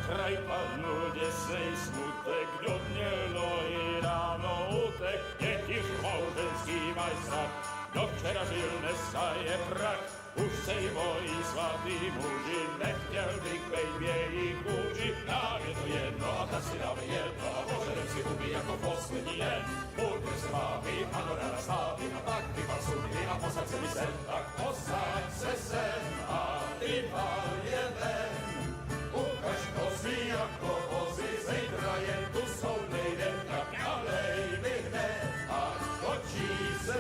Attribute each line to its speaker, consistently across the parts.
Speaker 1: kraj padł swej smutek, dniodnielo i rano utek, jakiś małżeński majstrak, do wczera żylne staje prak, už sejmoj svatý muži, nechtěl bych bejbě i kůži, nám je to jedno a tak si dáme jedno a požerem si huby jako poslední jen. Půjde se váhy a do rána slávy a tak vypal sudy a posaď se mi sem, tak posaď se sem a vypal je ven. Ukaž kozy jako vozy, zejtra jen tu jsou nejdem, tak nalej mi hned a točí se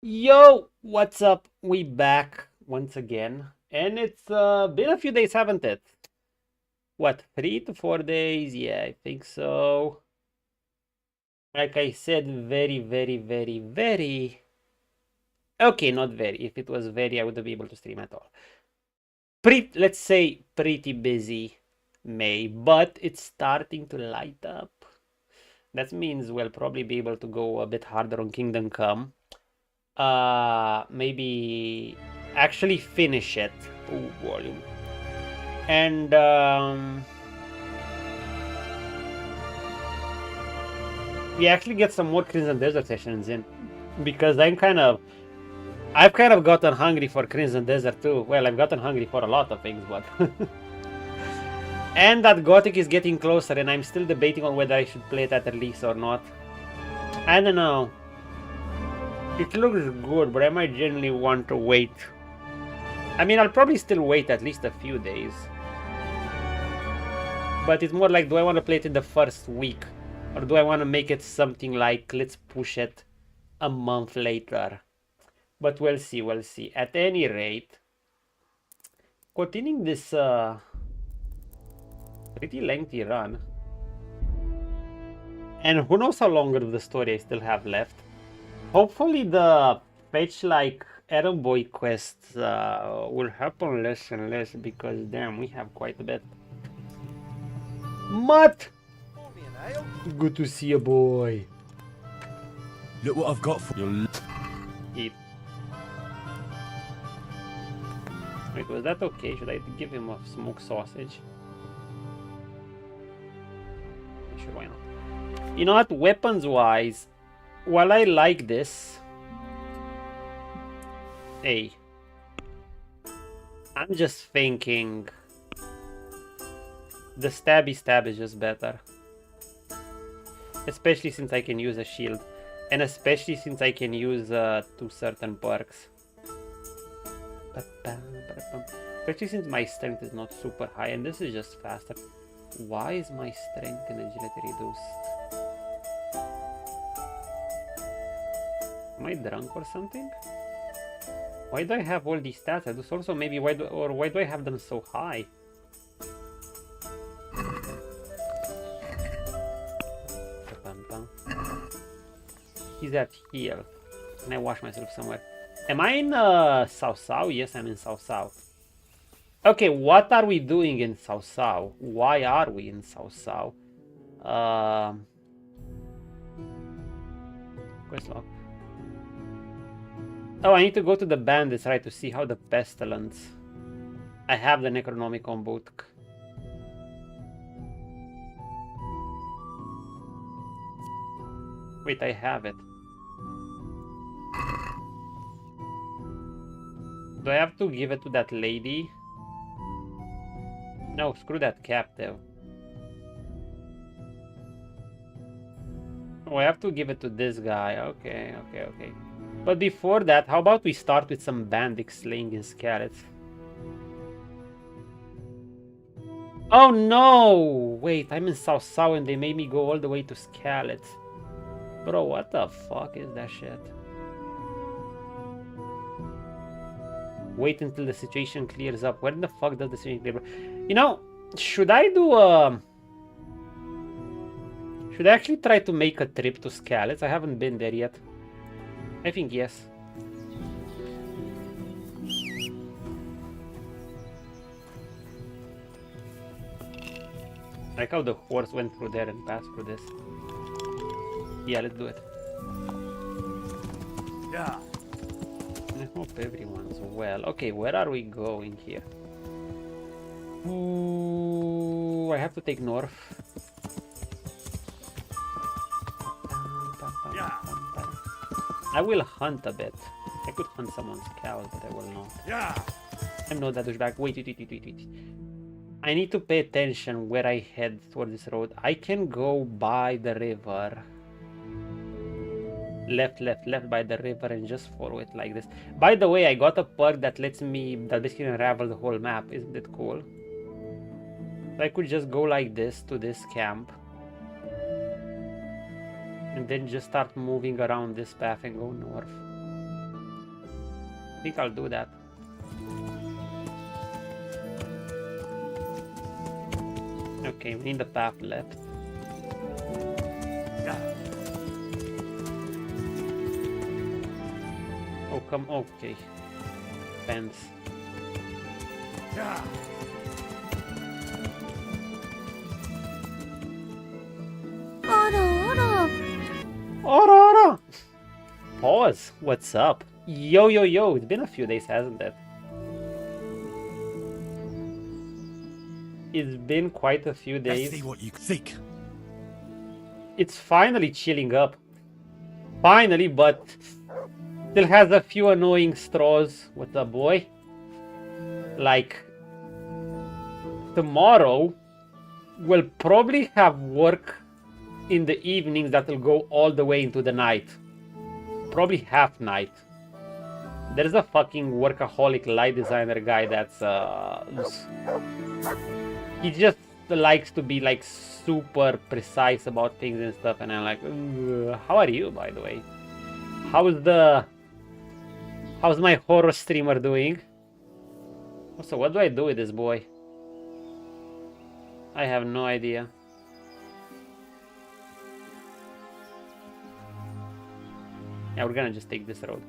Speaker 2: Yo, what's up? We back once again, and it's been a few days, haven't it? What, 3 to 4 days? Yeah, I think so. Like I said, very okay, not very. If it was very, I wouldn't be able to stream at all. Let's say pretty busy May, but it's starting to light up. That means we'll probably be able to go a bit harder on Kingdom Come. Maybe actually finish it. Ooh, volume. And we actually get some more Crimson Desert sessions in, because I've kind of gotten hungry for Crimson Desert too. Well, I've gotten hungry for a lot of things, but and that Gothic is getting closer, and I'm still debating on whether I should play it at release or not. I don't know. It looks good, but I might genuinely want to wait. I mean, I'll probably still wait at least a few days. But it's more like, do I want to play it in the first week? Or do I want to make it something like, let's push it a month later? But we'll see, we'll see. At any rate, continuing this pretty lengthy run. And who knows how long of the story I still have left. Hopefully the fetch like Errand Boy quests will happen less and less, because damn, we have quite a bit. Mutt! Good to see you, boy.
Speaker 3: Look what I've got for you.
Speaker 2: Eat. Wait, was that okay? Should I give him a smoked sausage? Sure, why not? You know what? Weapons wise, while I like this, hey, I'm just thinking the stabby stab is just better. Especially since I can use a shield, and especially since I can use 2 certain perks. Especially since my strength is not super high, and this is just faster. Why is my strength and agility reduced? Am I drunk or something? Why do I have all these stats? I do also maybe why do I have them so high? He's at here. Can I wash myself somewhere? Am I in Sausau? Yes, I'm in Sausau. Okay, what are we doing in Sausau? Why are we in Sausau? Quest log. Oh, I need to go to the bandits, right, to see how the pestilence. I have the Necronomicon book. Wait, I have it. Do I have to give it to that lady? No, screw that captive. Oh, I have to give it to this guy. Okay. But before that, how about we start with some bandits slaying in Skalitz? Oh no! Wait, I'm in Sausau and they made me go all the way to Skalitz. Bro, what the fuck is that shit? Wait until the situation clears up. Where the fuck does the situation clear up? You know, should I do should I actually try to make a trip to Skalitz? I haven't been there yet. I think yes. Like how the horse went through there and passed through this. Yeah, let's do it.
Speaker 3: Yeah.
Speaker 2: I hope everyone's well. Okay, where are we going here? Ooh, I have to take north.
Speaker 3: Yeah.
Speaker 2: I will hunt a bit. I could hunt someone's cows, but I will not.
Speaker 3: Yeah.
Speaker 2: I'm not that douchebag. Wait. I need to pay attention where I head toward this road. I can go by the river. Left by the river and just follow it like this. By the way, I got a perk that lets me, that basically unravel the whole map. Isn't it cool? So I could just go like this to this camp. And then just start moving around this path and go north. I think I'll do that. Okay, we need the path left.
Speaker 3: Yeah.
Speaker 2: Oh, come, okay. Fence.
Speaker 3: Yeah.
Speaker 2: Aurora! Pause. What's up? Yo. It's been a few days, hasn't it? It's been quite a few days.
Speaker 3: Let's see what you think.
Speaker 2: It's finally chilling up. Finally, but still has a few annoying straws. What's up, boy? Like, tomorrow, we'll probably have work in the evenings that will go all the way into the night. Probably half night. There's a fucking workaholic light designer guy that's he just likes to be like super precise about things and stuff, and I'm like, how are you, by the way? How's my horror streamer doing? Also, what do I do with this boy? I have no idea. Yeah, we're gonna just take this road.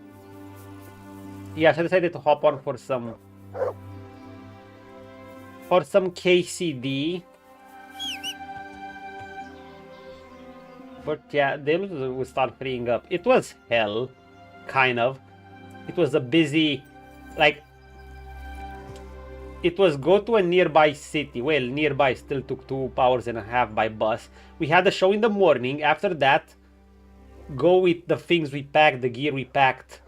Speaker 2: Yeah, so I decided to hop on for some KCD. But yeah, they will start freeing up. It was hell, kind of. It was a busy, like, it was go to a nearby city. Well, nearby still took 2.5 hours by bus. We had a show in the morning. After that, go with the things we packed, the gear we packed,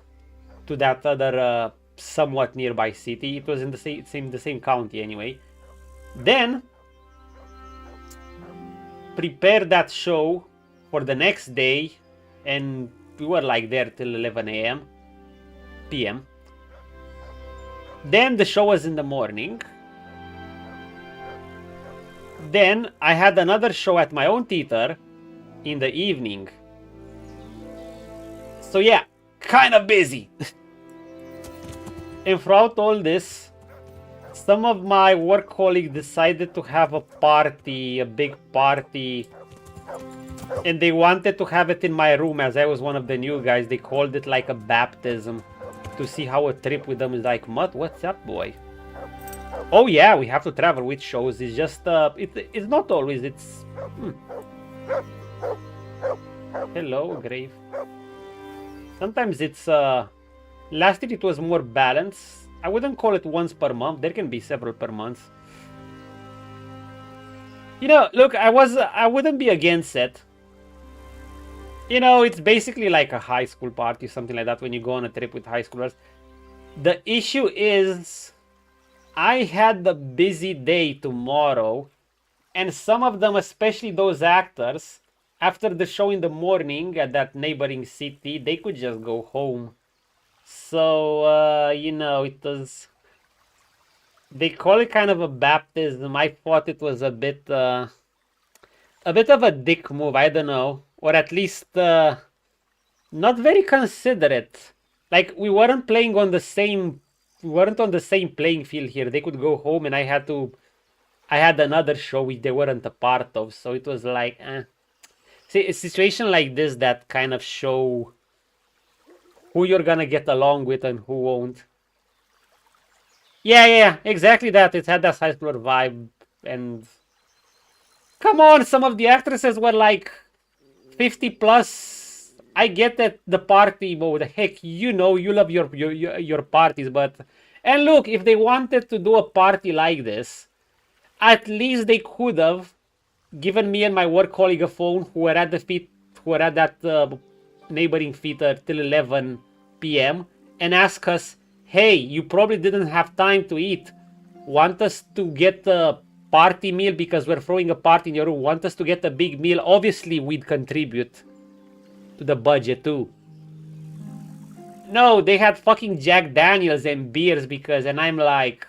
Speaker 2: to that other somewhat nearby city. It was in the same county anyway. Then prepare that show for the next day, and we were like there till 11 p.m. Then the show was in the morning. Then I had another show at my own theater in the evening. So yeah, kind of busy. And throughout all this, some of my work colleagues decided to have a party, a big party, and they wanted to have it in my room as I was one of the new guys. They called it like a baptism to see how a trip with them is like. Mutt, what's up, boy? Oh yeah, we have to travel with shows. It's just, it's not always, it's... Hello, Grave. Sometimes it's, last year it was more balanced. I wouldn't call it once per month. There can be several per month. You know, look, I wouldn't be against it. You know, it's basically like a high school party, something like that, when you go on a trip with high schoolers. The issue is, I had the busy day tomorrow, and some of them, especially those actors, after the show in the morning at that neighboring city, they could just go home. So, you know, it was... They call it kind of a baptism. I thought it was a bit of a dick move, I don't know. Or at least, not very considerate. Like, we weren't playing on the same... We weren't on the same playing field here. They could go home and I had another show which they weren't a part of. So it was like, See, a situation like this that kind of show who you're gonna get along with and who won't. Yeah, exactly that. It had that high schooler vibe, and Come on, some of the actresses were like 50 plus. I get that the party mode. Heck, you know, you love your parties, but and look, if they wanted to do a party like this, at least they could have given me and my work colleague a phone who were at the feet, who were at that neighboring theater till 11 p.m. and ask us, "Hey, you probably didn't have time to eat. Want us to get a party meal because we're throwing a party in your room? Want us to get a big meal?" Obviously, we'd contribute to the budget too. No, they had fucking Jack Daniels and beers because, and I'm like,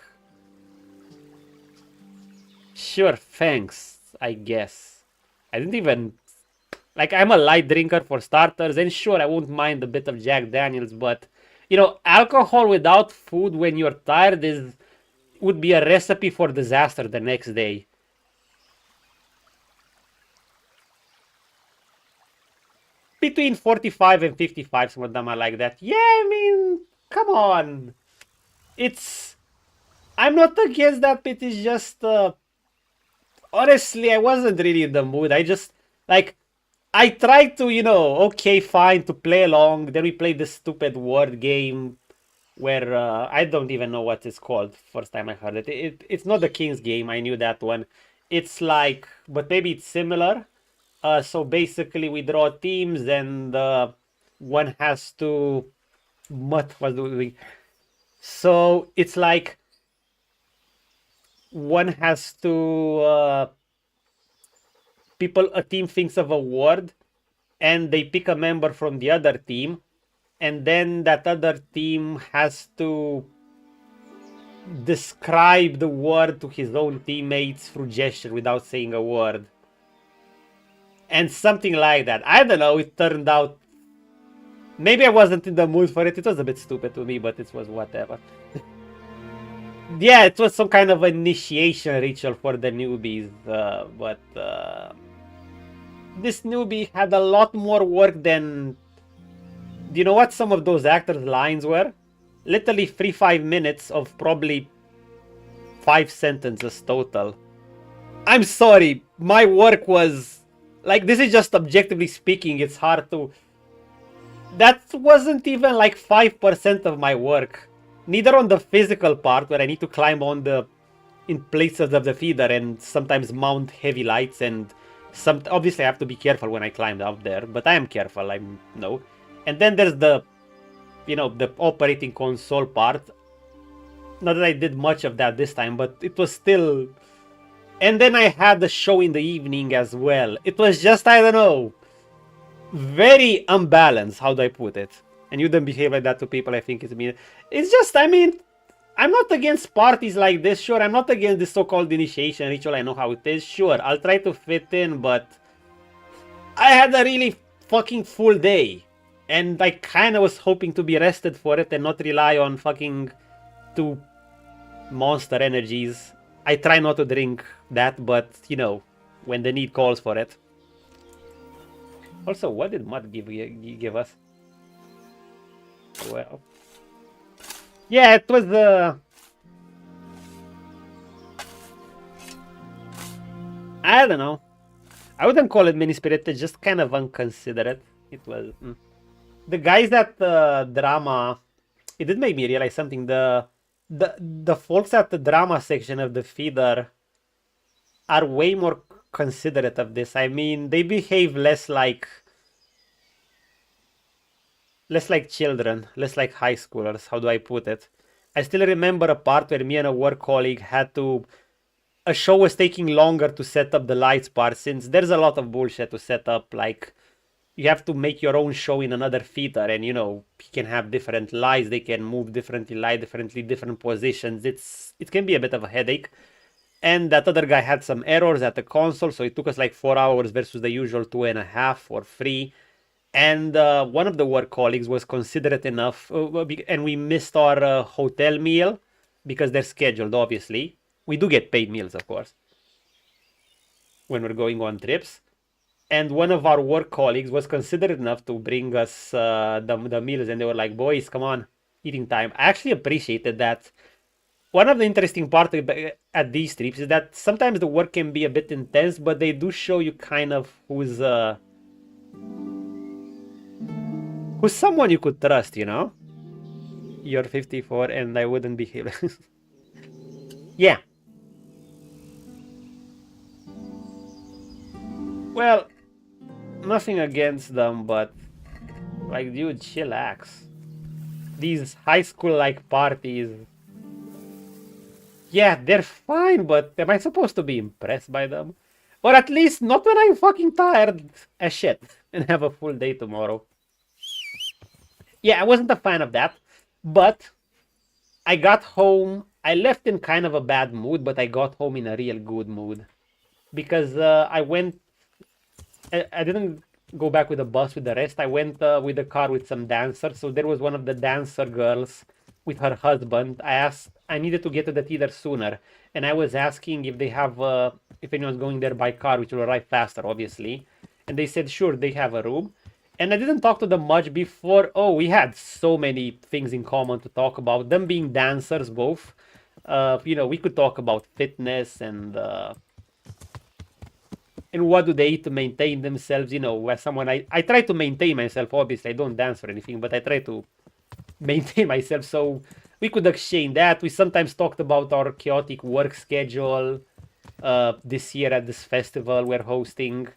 Speaker 2: sure, thanks, I guess. I didn't even, like, I'm a light drinker for starters, and sure, I won't mind a bit of Jack Daniels, but, you know, alcohol without food when you're tired would be a recipe for disaster the next day. Between 45 and 55, some of them are like that. Yeah, I mean, come on. I'm not against that, it is just, honestly, I wasn't really in the mood. I just, like, I tried to, you know, okay, fine, to play along. Then we played this stupid word game where, I don't even know what it's called. First time I heard it. It's not the King's game, I knew that one. It's like, but maybe it's similar. So basically we draw teams and one has to, what was doing? So it's like one has to, a team thinks of a word and they pick a member from the other team, and then that other team has to describe the word to his own teammates through gesture without saying a word. And something like that. I don't know, it turned out, maybe I wasn't in the mood for it. It was a bit stupid to me, but it was whatever. Yeah, it was some kind of initiation ritual for the newbies, but this newbie had a lot more work than... Do you know what some of those actors' lines were? Literally 3-5 minutes of probably 5 sentences total. I'm sorry, my work was... Like, this is just objectively speaking, it's hard to... That wasn't even like 5% of my work. Neither on the physical part, where I need to climb in places of the feeder and sometimes mount heavy lights, and obviously I have to be careful when I climb out there, but I am careful, no. And then there's the, you know, the operating console part. Not that I did much of that this time, but it was still... And then I had the show in the evening as well. It was just, I don't know, very unbalanced, how do I put it? And you don't behave like that to people, I think it's mean. It's just, I mean, I'm not against parties like this, sure. I'm not against this so-called initiation ritual, I know how it is, sure. I'll try to fit in, but I had a really fucking full day. And I kind of was hoping to be rested for it and not rely on fucking 2 monster energies. I try not to drink that, but, you know, when the need calls for it. Also, what did Mutt give us? Well... Yeah, it was I don't know. I wouldn't call it mean-spirited, just kind of inconsiderate. It was... The guys at the drama... It did make me realize something. The folks at the drama section of the feeder are way more considerate of this. I mean, they behave less like children, less like high schoolers. How do I put it? I still remember a part where me and a work colleague had to... A show was taking longer to set up the lights part, since there's a lot of bullshit to set up, like... You have to make your own show in another theater, and you know, you can have different lights, they can move differently, light differently, different positions. It can be a bit of a headache. And that other guy had some errors at the console, so it took us like 4 hours versus the usual 2.5 or 3. And one of the work colleagues was considerate enough, and we missed our hotel meal because they're scheduled, obviously. We do get paid meals, of course, when we're going on trips. And one of our work colleagues was considerate enough to bring us the meals, and they were like, boys, come on, eating time. I actually appreciated that. one of the interesting parts at these trips is that sometimes the work can be a bit intense, but they do show you kind of who's someone you could trust, you know? You're 54 and I wouldn't be here. Yeah. Well, nothing against them, but like, dude, chillax. These high school like parties. Yeah, they're fine, but am I supposed to be impressed by them? Or at least not when I'm fucking tired as shit and have a full day tomorrow. Yeah, I wasn't a fan of that, but I got home. I left in kind of a bad mood, but I got home in a real good mood. Because I didn't go back with the bus with the rest. I went with the car with some dancers. So there was one of the dancer girls with her husband. I needed to get to the theater sooner. And I was asking if they have, if anyone's going there by car, which will arrive faster, obviously. And they said, sure, they have a room. And I didn't talk to them much before. Oh, we had so many things in common to talk about. Them being dancers, both. You know, we could talk about fitness and what do they eat to maintain themselves. You know, as someone, I try to maintain myself. Obviously, I don't dance or anything, but I try to maintain myself. So we could exchange that. We sometimes talked about our chaotic work schedule this year at this festival we're hosting.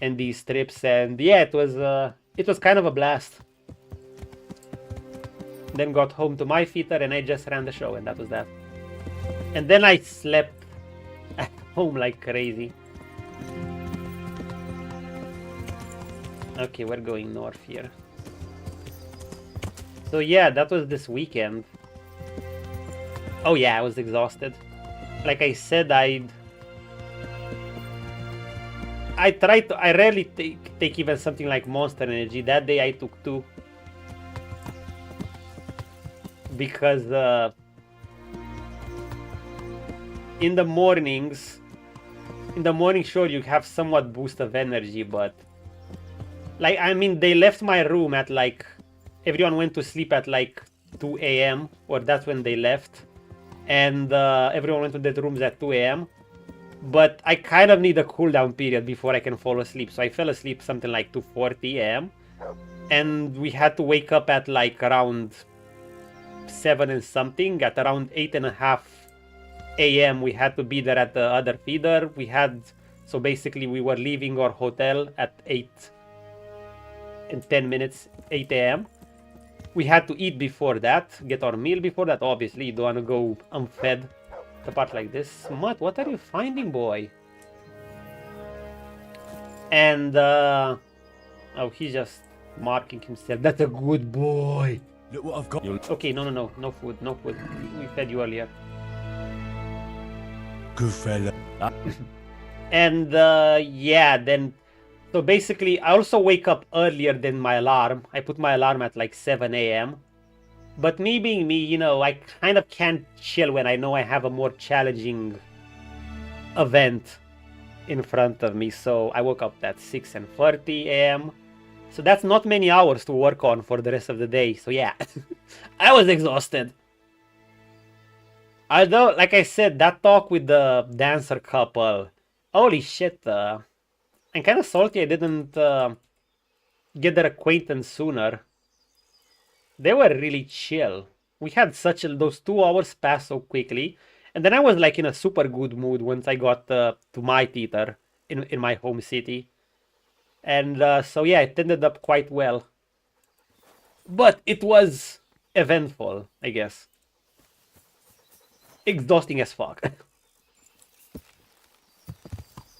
Speaker 2: And these trips, and yeah, it was kind of a blast. Then got home to my theater and I just ran the show, and that was that. And then I slept at home like crazy. Okay, we're going north here. So yeah, that was this weekend. Oh yeah, I was exhausted. Like I said, I rarely take even something like Monster Energy. That day I took 2. Because in the morning, sure, you have somewhat boost of energy, but like, I mean, they left my room at like, everyone went to sleep at like 2 a.m. or that's when they left. And everyone went to their rooms at 2 a.m. But I kind of need a cooldown period before I can fall asleep. So I fell asleep something like 2:40 a.m. And we had to wake up at like around 7 and something. At around 8:30 a.m. we had to be there at the other feeder. So basically we were leaving our hotel at 8 and 10 minutes, 8 a.m. We had to eat before that, get our meal before that. Obviously, you don't want to go unfed. The part like this. Mutt, what are you finding, boy? And oh, he's just marking himself. That's a good boy.
Speaker 3: Look what I've got.
Speaker 2: Okay, no food. We fed you earlier.
Speaker 3: Good fella.
Speaker 2: And yeah, then so basically I also wake up earlier than my alarm. I put my alarm at like 7 a.m. But me being me, you know, I kind of can't chill when I know I have a more challenging event in front of me. So I woke up at 6:40 a.m. So that's not many hours to work on for the rest of the day. So yeah, I was exhausted. Although, like I said, that talk with the dancer couple, holy shit, I'm kind of salty I didn't get their acquaintance sooner. They were really chill. We had those 2 hours pass so quickly. And then I was like in a super good mood once I got to my theater in my home city. And so yeah, it ended up quite well. But it was eventful, I guess. Exhausting as fuck.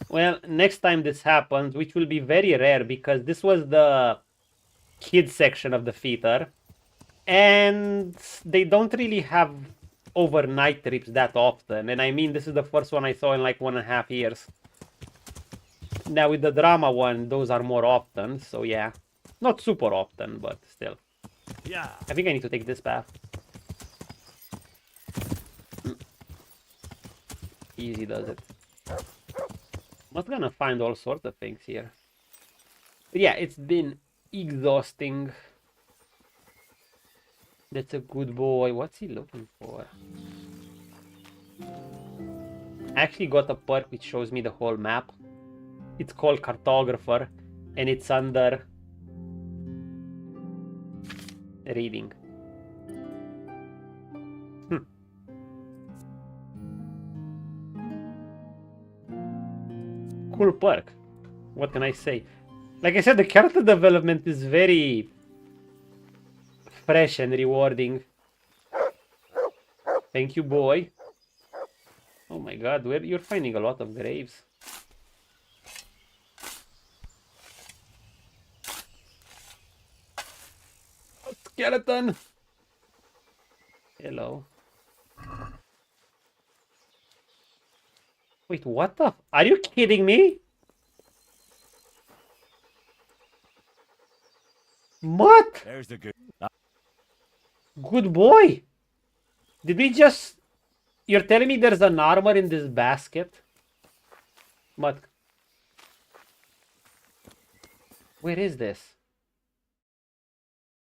Speaker 2: Well, next time this happens, which will be very rare because this was the kids section of the theater. And they don't really have overnight trips that often. And I mean, this is the first one I saw in like 1.5 years. Now with the drama one, those are more often. So yeah, not super often, but still.
Speaker 3: Yeah.
Speaker 2: I think I need to take this path. Easy does it. I'm gonna find all sorts of things here. But yeah, it's been exhausting. That's a good boy. What's he looking for? I actually got a perk which shows me the whole map. It's called Cartographer, and it's under Reading. Cool perk. What can I say? Like I said, the character development is very fresh and rewarding. Thank you, boy. Oh my god, you're finding a lot of graves. Skeleton! Hello. Wait, what the? Are you kidding me? What?
Speaker 3: There's the good.
Speaker 2: Good boy. Did we just... You're telling me there's an armor in this basket? What? Where is this?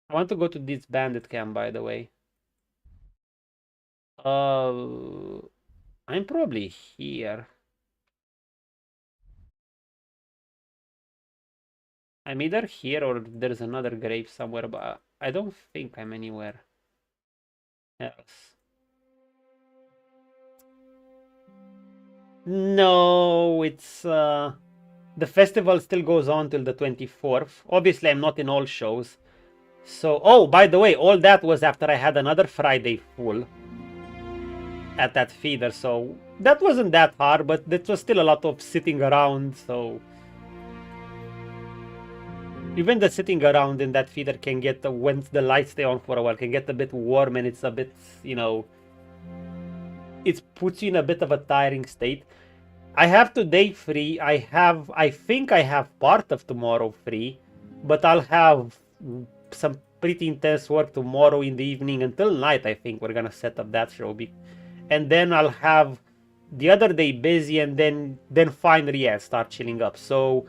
Speaker 2: I want to go to this bandit camp, by the way. I'm probably here. I'm either here or there's another grave somewhere, but I don't think I'm anywhere else. No, it's the festival still goes on till the 24th. Obviously, I'm not in all shows. So, oh, by the way, all that was after I had another Friday full at that feeder, so that wasn't that hard, but that was still a lot of sitting around, so even the sitting around in that feeder can get, when the lights stay on for a while, can get a bit warm, and it's a bit, you know, it puts you in a bit of a tiring state. I have today free. I think I have part of tomorrow free, but I'll have some pretty intense work tomorrow in the evening until night. I think we're gonna set up that show, and then I'll have the other day busy, and then finally, yeah, start chilling up. So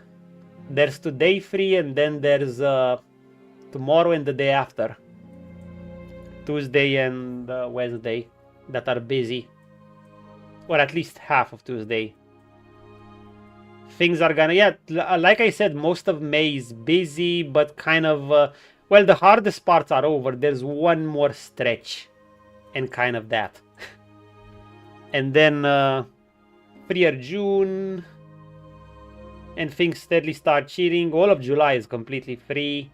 Speaker 2: there's today free, and then there's tomorrow and the day after, Tuesday and Wednesday, that are busy, or at least half of Tuesday. Things are gonna, yeah, like I said, most of May is busy, but kind of, well, the hardest parts are over. There's one more stretch, and kind of that. And then freer June, and things steadily start cheating. All of July is completely free.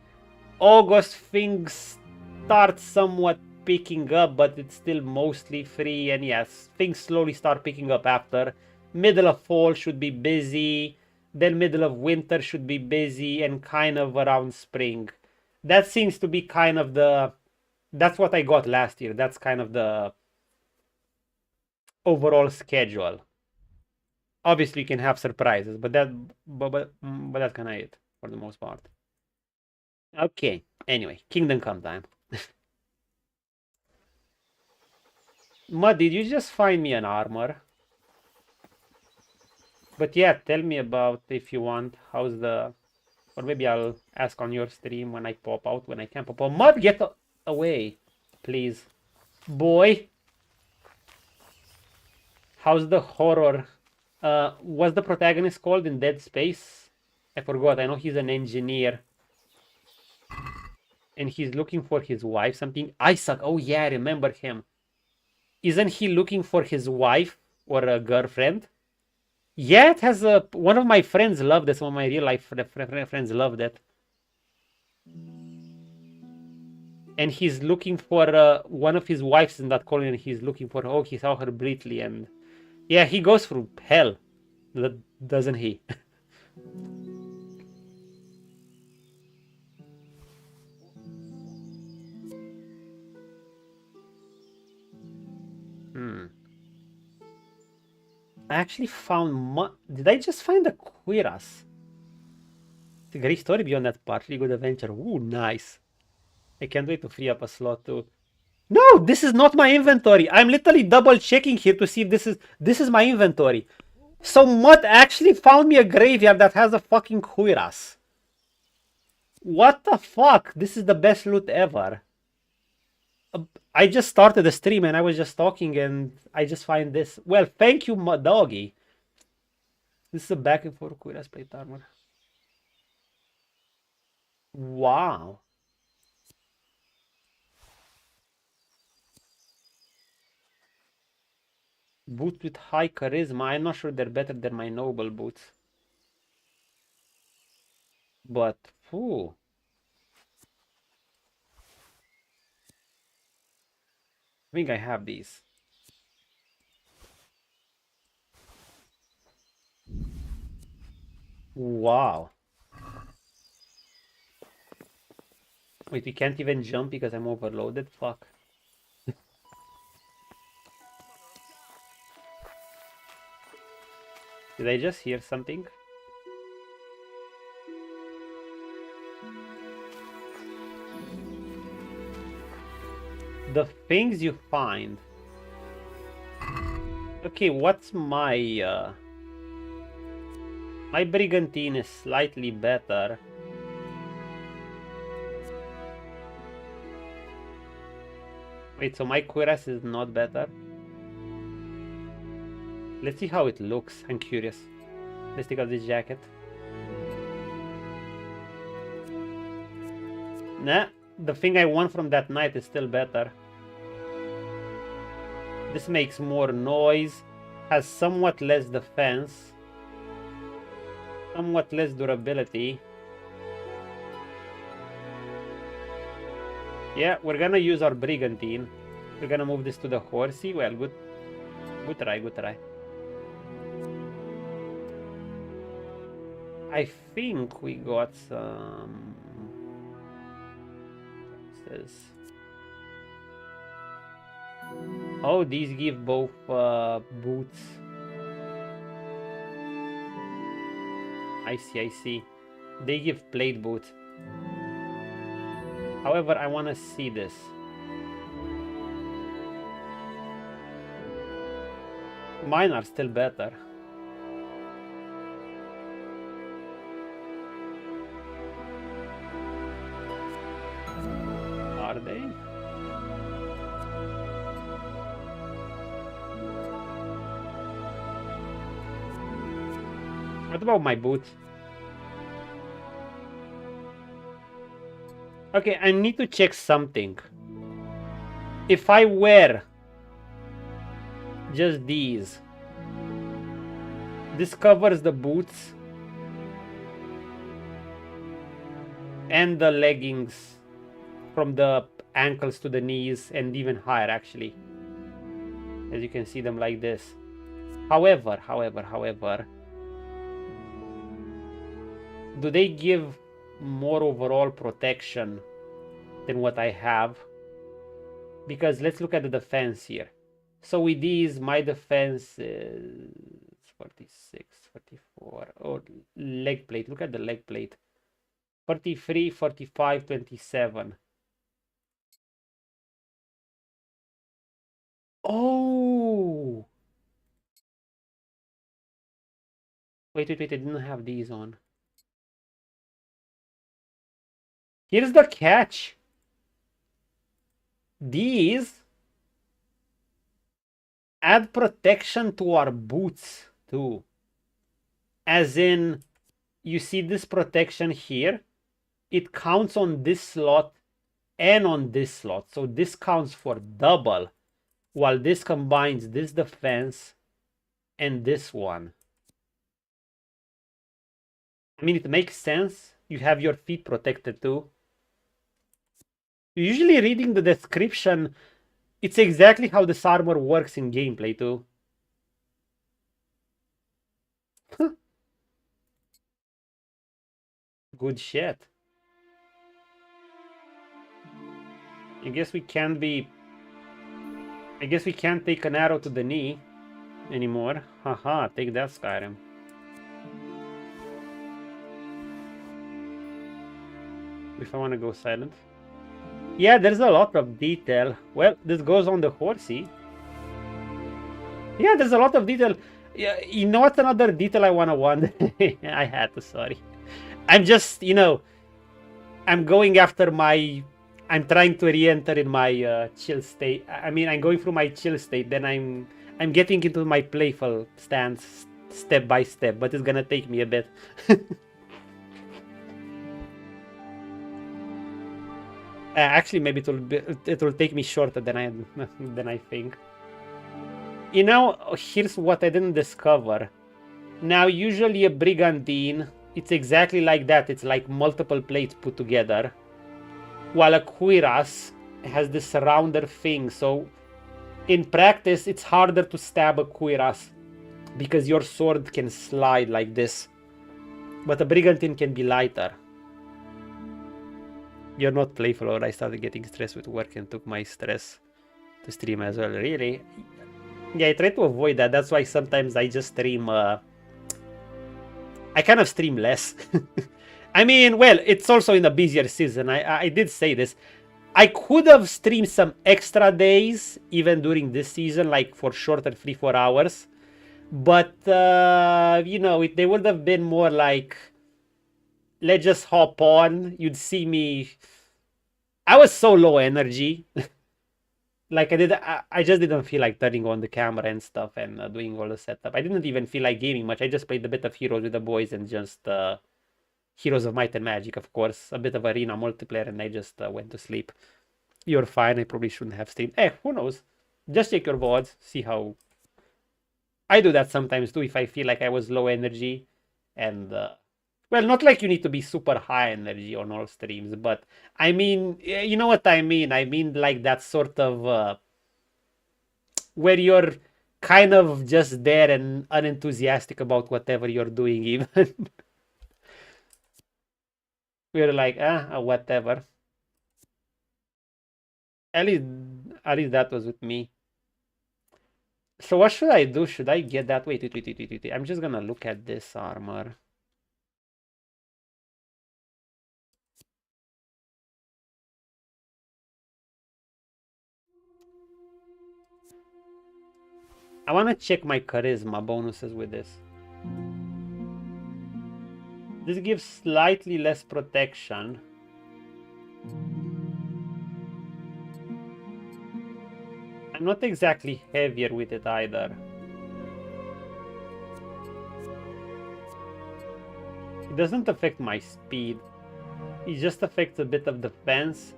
Speaker 2: August, things start somewhat picking up, but it's still mostly free. And yes, things slowly start picking up after. Middle of fall should be busy, then middle of winter should be busy, and kind of around spring. That seems to be kind of the... That's what I got last year. That's kind of the overall schedule. Obviously, you can have surprises, but that's kind of it for the most part. Okay, anyway, Kingdom Come time. Mud, did you just find me an armor? But yeah, tell me about, if you want, how's the... Or maybe I'll ask on your stream when I pop out, when I can pop out. Mud, get away, please. Boy. How's the horror? What's the protagonist called in Dead Space? I forgot. I know he's an engineer. And he's looking for his wife, something. Isaac. Oh yeah, I remember him. Isn't he looking for his wife or a girlfriend? Yeah, it has a... One of my friends loved this. One of my real life friends loved it. And he's looking for one of his wives in that colony, and he's looking for... Oh, he saw her briefly, and... Yeah, he goes through hell, doesn't he? I actually found... Did I just find a cuirass? It's a great story beyond that partly good adventure. Ooh, nice. I can't wait to free up a slot too. No, this is not my inventory. I'm literally double checking here to see if this is my inventory. So Mutt actually found me a graveyard that has a fucking cuirass. What the fuck? This is the best loot ever. I just started the stream and I was just talking and I just find this. Well, thank you, my doggy. This is a back and forth Cuirass plate armor. Wow. Boots with high charisma. I'm not sure they're better than my noble boots. But, whew. I think I have these. Wow. Wait, we can't even jump because I'm overloaded? Fuck. Did I just hear something? The things you find. Okay, what's my my brigantine is slightly better. Wait, so my cuirass is not better? Let's see how it looks. I'm curious. Let's take out this jacket. Nah, the thing I want from that knight is still better. This makes more noise, has somewhat less defense, somewhat less durability. Yeah, we're gonna use our brigantine. We're gonna move this to the horsey. Well, good try, good try. I think we got some... Oh, these give both boots. I see. They give plate boots. However, I want to see this. Mine are still better. Are they? What about my boots? Okay, I need to check something. If I wear just these, this covers the boots and the leggings from the ankles to the knees and even higher, actually, as you can see them like this. However, do they give more overall protection than what I have? Because let's look at the defense here. So with these, my defense is 46, 44. Oh, leg plate. Look at the leg plate. 43, 45, 27. Oh! Wait, I didn't have these on. Here's the catch. These add protection to our boots too. As in, you see this protection here? It counts on this slot and on this slot. So this counts for double, while this combines this defense and this one. I mean, it makes sense. You have your feet protected too. Usually reading the description, it's exactly how this armor works in gameplay too. Good shit. I guess we can't take an arrow to the knee anymore. Haha, take that, Skyrim. If I want to go silent. Yeah, there's a lot of detail. Well, this goes on the horsey. Yeah, there's a lot of detail. Yeah, you know what's another detail I want? I had to, sorry. I'm just, I'm going after my I'm trying to re-enter in my chill state. I mean, I'm going through my chill state, then I'm getting into my playful stance step by step, but it's gonna take me a bit. Actually, maybe it will take me shorter than I think. You know, here's what I didn't discover. Now, usually a brigandine, it's exactly like that. It's like multiple plates put together. While a cuirass has this rounder thing. So, in practice, it's harder to stab a cuirass because your sword can slide like this. But a brigandine can be lighter. You're not playful, or I started getting stressed with work and took my stress to stream as well. Really? Yeah, I try to avoid that. That's why sometimes I just stream... I kind of stream less. I mean, well, it's also in a busier season. I did say this. I could have streamed some extra days, even during this season, like for shorter 3-4 hours. But, you know, they would have been more like... Let's just hop on. You'd see me... I was so low energy. Like I just didn't feel like turning on the camera and stuff and doing all the setup. I didn't even feel like gaming much. I just played a bit of Heroes with the boys and just Heroes of Might and Magic, of course. A bit of Arena multiplayer, and I just went to sleep. You're fine. I probably shouldn't have streamed. Who knows? Just check your VODs. See how... I do that sometimes too if I feel like I was low energy. And... well, not like you need to be super high energy on all streams, but I mean, you know what I mean? I mean like that sort of where you're kind of just there and unenthusiastic about whatever you're doing even. We're like, whatever. At least that was with me. So what should I do? Should I get that? Wait. I'm just gonna look at this armor. I want to check my charisma bonuses with this. This gives slightly less protection. I'm not exactly heavier with it either. It doesn't affect my speed. It just affects a bit of defense.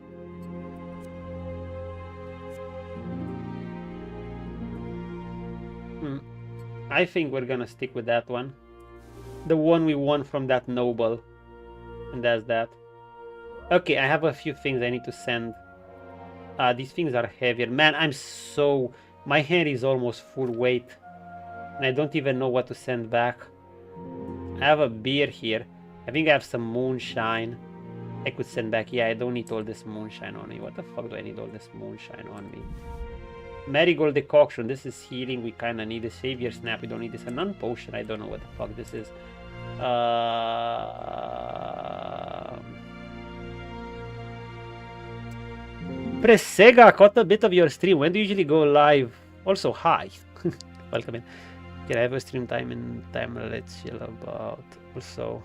Speaker 2: I think we're gonna stick with that one. The one we won from that noble. And that's that. Okay, I have a few things I need to send. These things are heavier. Man, I'm so... My hand is almost full weight. And I don't even know what to send back. I have a beer here. I think I have some moonshine. I could send back. Yeah, I don't need all this moonshine on me. What the fuck do I need all this moonshine on me? Marigold decoction. This is healing. We kind of need a savior snap. We don't need this. A nun potion. I don't know what the fuck this is. Press Sega. Caught a bit of your stream. When do you usually go live? Also, hi. Welcome in. Can I have a stream time in time? Let's chill about. Also,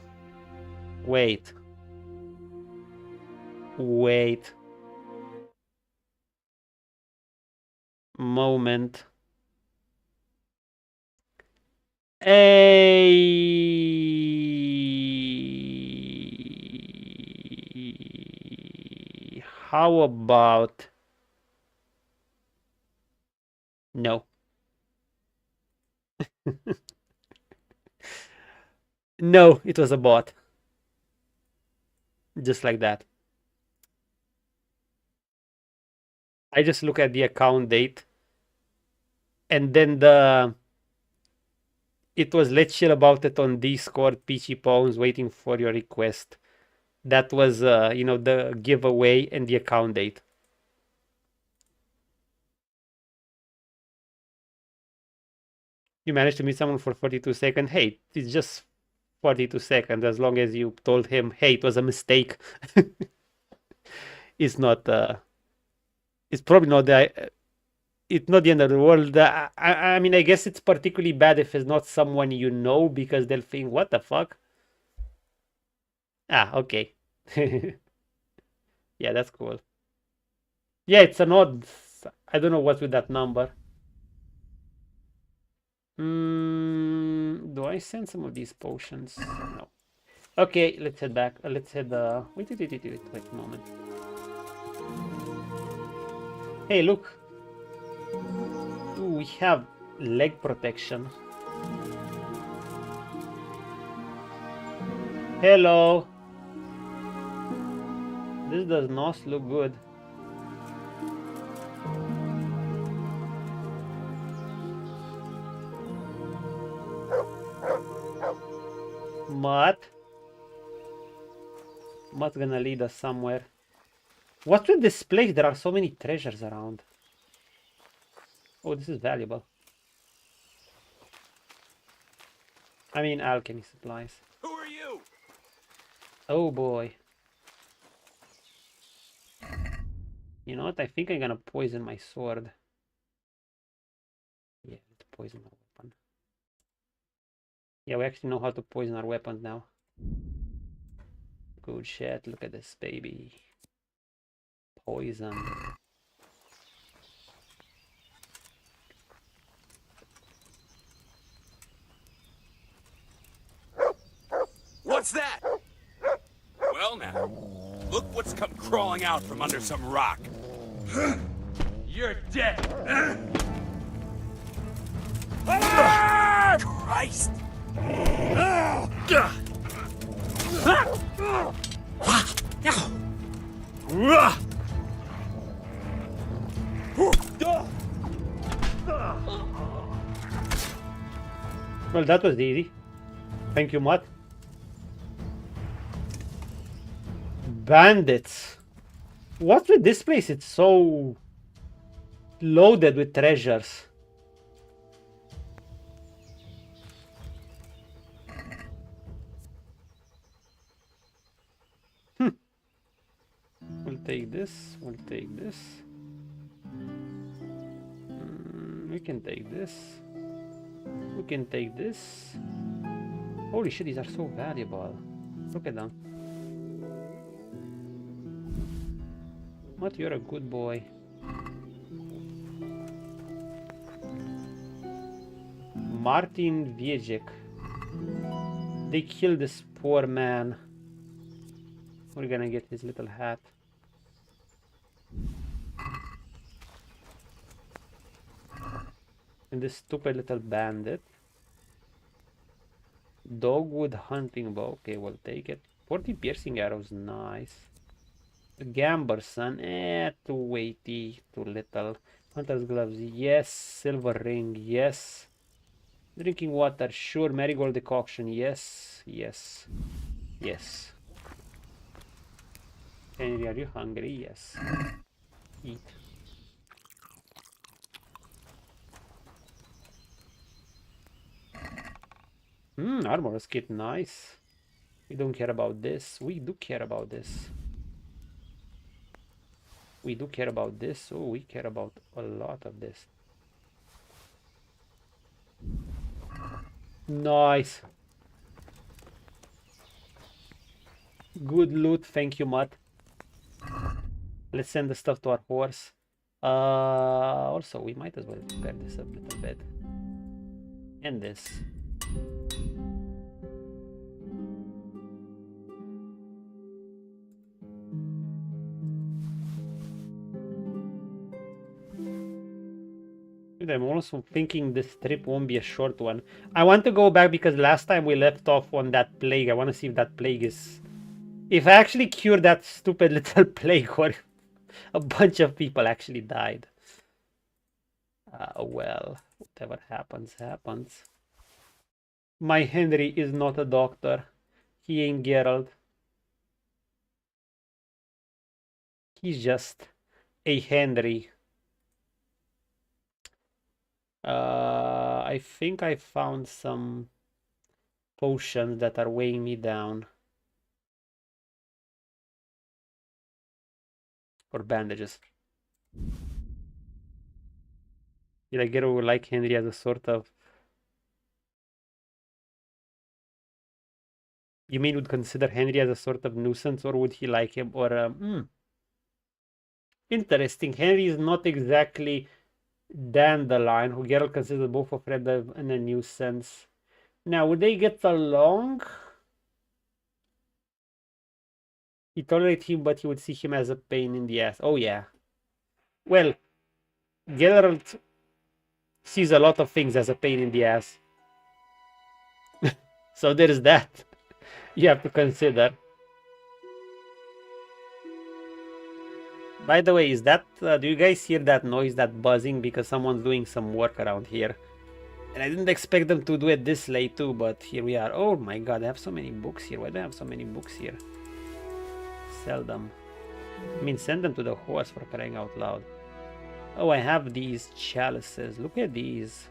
Speaker 2: wait. Moment. How about... No. No, it was a bot. Just like that. I just look at the account date. And then it was let's chill about it on Discord, Peachy Pawns, waiting for your request. That was, you know, the giveaway and the account date. You managed to meet someone for 42 seconds. Hey, it's just 42 seconds as long as you told him, hey, it was a mistake. It's not, it's probably not it's not the end of the world. I mean, I guess it's particularly bad if it's not someone you know, because they'll think, what the fuck? Ah, okay. Yeah, that's cool. Yeah, it's an odd. I don't know what's with that number. Do I send some of these potions? No. Okay, let's head back. Let's head. Wait a moment. Hey, look. Ooh, we have leg protection. Hello. This does not look good. Mutt gonna lead us somewhere. What's with this place? There are so many treasures around. Oh, this is valuable. I mean, alchemy supplies.
Speaker 3: Who are you?
Speaker 2: Oh boy. You know what? I think I'm gonna poison my sword. Yeah, let's poison my weapon. Yeah, we actually know how to poison our weapons now. Good shit. Look at this baby. Poison.
Speaker 3: What's that? Well now, look what's come crawling out from under some rock. You're dead. Christ!
Speaker 2: Well, that was easy. Thank you, Mutt. Bandits. What's with this place? It's so loaded with treasures. We'll take this. We'll take this. We can take this. We can take this. Holy shit, these are so valuable. Look at them. What? You're a good boy. Martin Viejek. They killed this poor man. We're gonna get his little hat. And this stupid little bandit. Dogwood hunting bow. Okay, we'll take it. 40 piercing arrows. Nice. The Gamberson. Too weighty. Too little. Hunter's gloves. Yes. Silver ring. Yes. Drinking water. Sure. Marigold decoction. Yes. Yes. Yes. Henry, are you hungry? Yes. Eat. Armor kit, nice. We don't care about this. We do care about this. We do care about this. Oh, we care about a lot of this. Nice. Good loot. Thank you, Mutt. Let's send the stuff to our horse. Also, we might as well prepare this a little bit. And this. I'm also thinking this trip won't be a short one. I want to go back because last time we left off on that plague. I want to see if that plague is... If I actually cure that stupid little plague or if a bunch of people actually died. Well, whatever happens, happens. My Henry is not a doctor. He ain't Geralt. He's just a Henry. I think I found some potions that are weighing me down. Or bandages. Did I get to like Henry as a sort of... You mean would consider Henry as a sort of nuisance, or would he like him? Or Interesting. Henry is not exactly dandelion, who Geralt considers both a friend and a nuisance. Now, would they get along? He tolerates him, but he would see him as a pain in the ass. Oh, yeah. Well, Geralt sees a lot of things as a pain in the ass. So there is that you have to consider. By the way, is that do you guys hear that noise, that buzzing? Because someone's doing some work around here. And I didn't expect them to do it this late too, but here we are. Oh my god, I have so many books here. Why do I have so many books here? Sell them. I mean, send them to the horse, for crying out loud. Oh, I have these chalices. Look at these.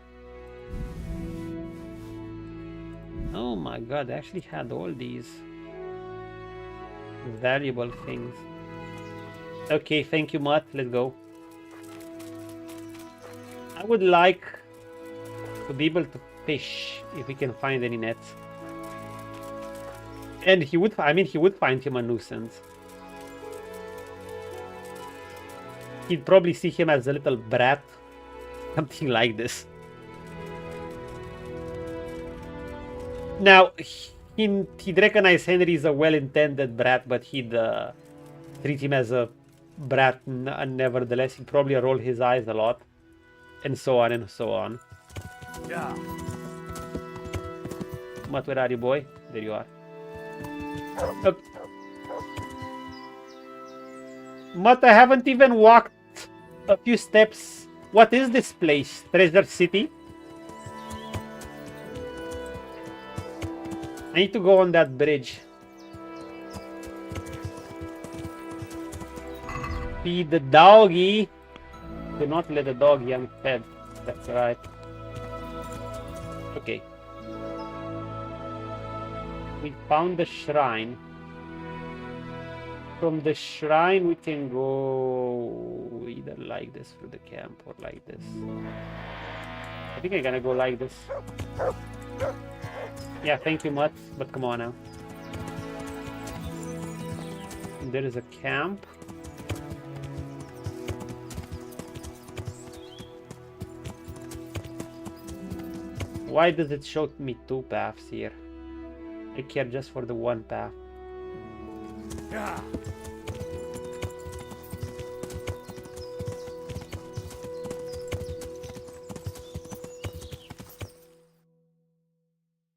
Speaker 2: Oh my god, I actually had all these valuable things. Okay, thank you, Mutt. Let's go. I would like to be able to fish if we can find any nets. And he would, I mean, he would find him a nuisance. He'd probably see him as a little brat. Something like this. Now, he'd recognize Henry as a well-intended brat, but he'd treat him as a brat nevertheless. He'd probably roll his eyes a lot. And so on and so on.
Speaker 3: Yeah.
Speaker 2: Matt, where are you, boy? There you are. Okay. Matt, I haven't even walked a few steps. What is this place? Treasure City? I need to go on that bridge. Feed the doggy. Do not let the doggy unfed. That's right. Okay. We found the shrine. From the shrine we can go either like this through the camp or like this. I think I'm gonna go like this. Yeah, thank you much, but come on now. There is a camp. Why does it show me two paths here? I care just for the one path.
Speaker 3: Yeah.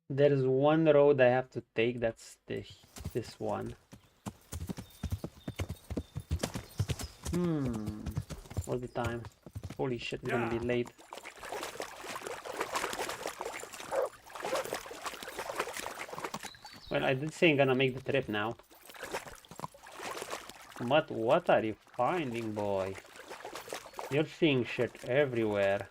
Speaker 2: There is one road I have to take, that's this one. What's the time? Holy shit, I'm gonna be late. Well, I did say I'm gonna make the trip now. But what are you finding, boy? You're seeing shit everywhere.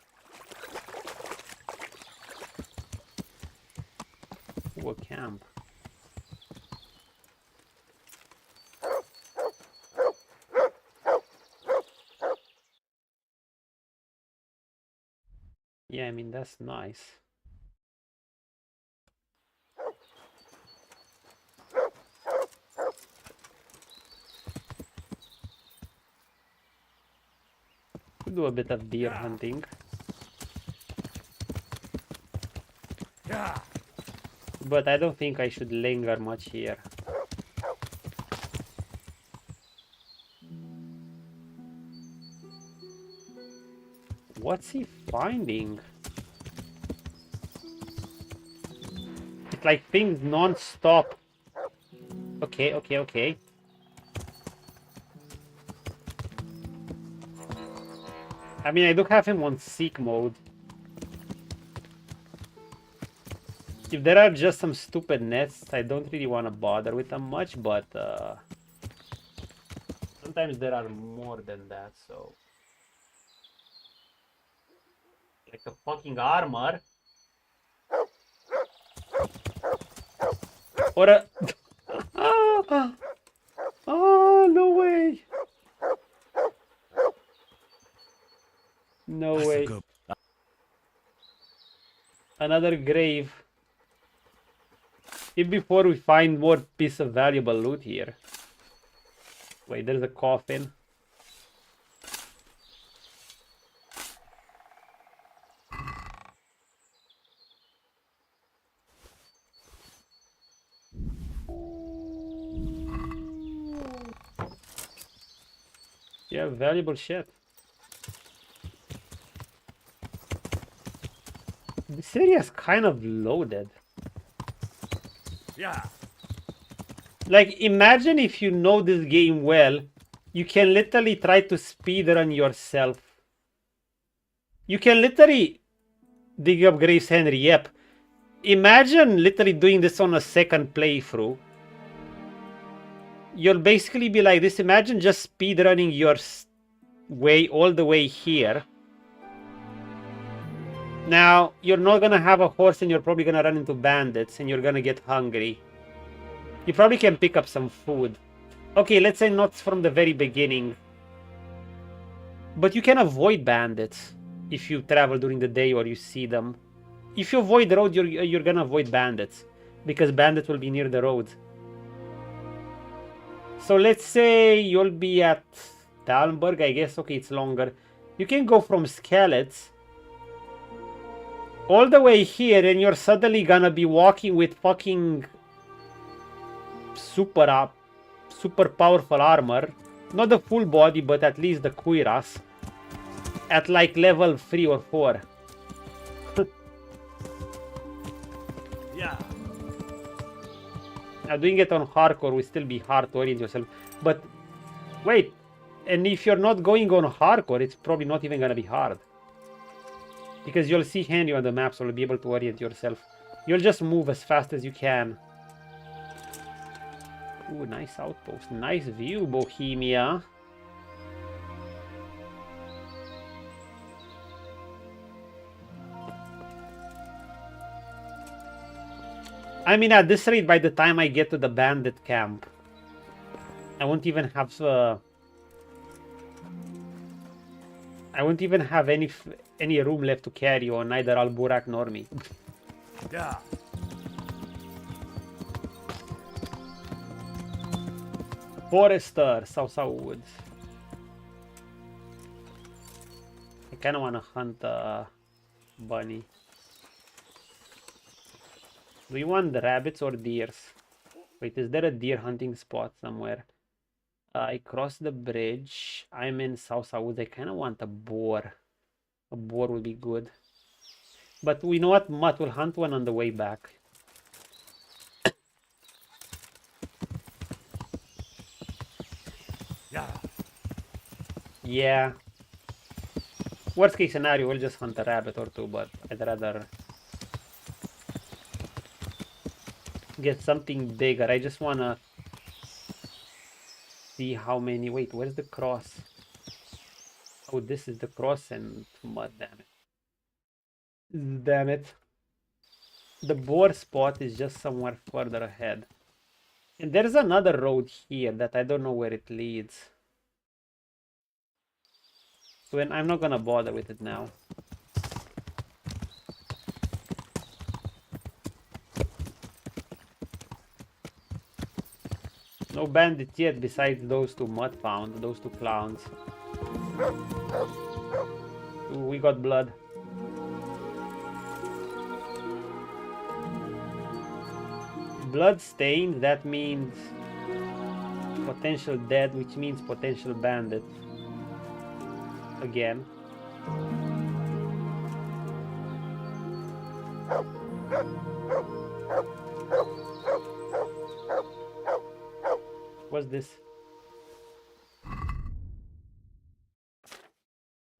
Speaker 2: Ooh, a camp. Yeah, I mean, that's nice. Could do a bit of deer hunting.
Speaker 3: Yeah.
Speaker 2: But I don't think I should linger much here. What's he finding? It's like things non-stop. Okay, okay, okay. I mean, I do have him on seek mode. If there are just some stupid nests, I don't really want to bother with them much, but sometimes there are more than that, so... Like a fucking armor. Or a... Oh, no way! No way. Another grave. If before we find more piece of valuable loot here. Wait, there's a coffin. Yeah, valuable shit. This area is kind of loaded.
Speaker 3: Yeah.
Speaker 2: Like, imagine if you know this game well, you can literally try to speedrun yourself. You can literally dig up Graves Henry, yep. Imagine literally doing this on a second playthrough. You'll basically be like this. Imagine just speedrunning your way all the way here. Now, you're not gonna have a horse and you're probably gonna run into bandits and you're gonna get hungry. You probably can pick up some food. Okay, let's say not from the very beginning. But you can avoid bandits if you travel during the day or you see them. If you avoid the road, you're gonna avoid bandits. Because bandits will be near the road. So let's say you'll be at Talmberg, I guess. Okay, it's longer. You can go from Skalitz all the way here and you're suddenly gonna be walking with fucking super powerful armor. Not the full body, but at least the cuirass. At like level 3 or 4.
Speaker 3: Yeah.
Speaker 2: Now doing it on hardcore will still be hard to orient yourself. But wait, and if you're not going on hardcore, it's probably not even gonna be hard. Because you'll see Henry on the map, so you'll be able to orient yourself. You'll just move as fast as you can. Ooh, nice outpost. Nice view, Bohemia. I mean, at this rate, by the time I get to the bandit camp, I won't even have any room left to carry on neither Alburak nor me.
Speaker 3: Yeah.
Speaker 2: Forester, Sausau Woods. I kind of want to hunt a bunny. Do you want the rabbits or deers? Wait, is there a deer hunting spot somewhere? I crossed the bridge. I'm in Sausau Woods. I kind of want a boar. A boar would be good. But we know what, Mutt will hunt one on the way back.
Speaker 3: Yeah.
Speaker 2: Yeah. Worst case scenario, we'll just hunt a rabbit or two, but I'd rather get something bigger. I just wanna see how many. Wait, where's the cross? Oh, this is the cross and mud, damn it. Damn it. The boar spot is just somewhere further ahead. And there's another road here that I don't know where it leads. So I'm not gonna bother with it now. No bandits yet besides those two mud found, those two clowns. Ooh, we got blood. Blood stained, that means potential dead, which means potential bandit. Again. What's this?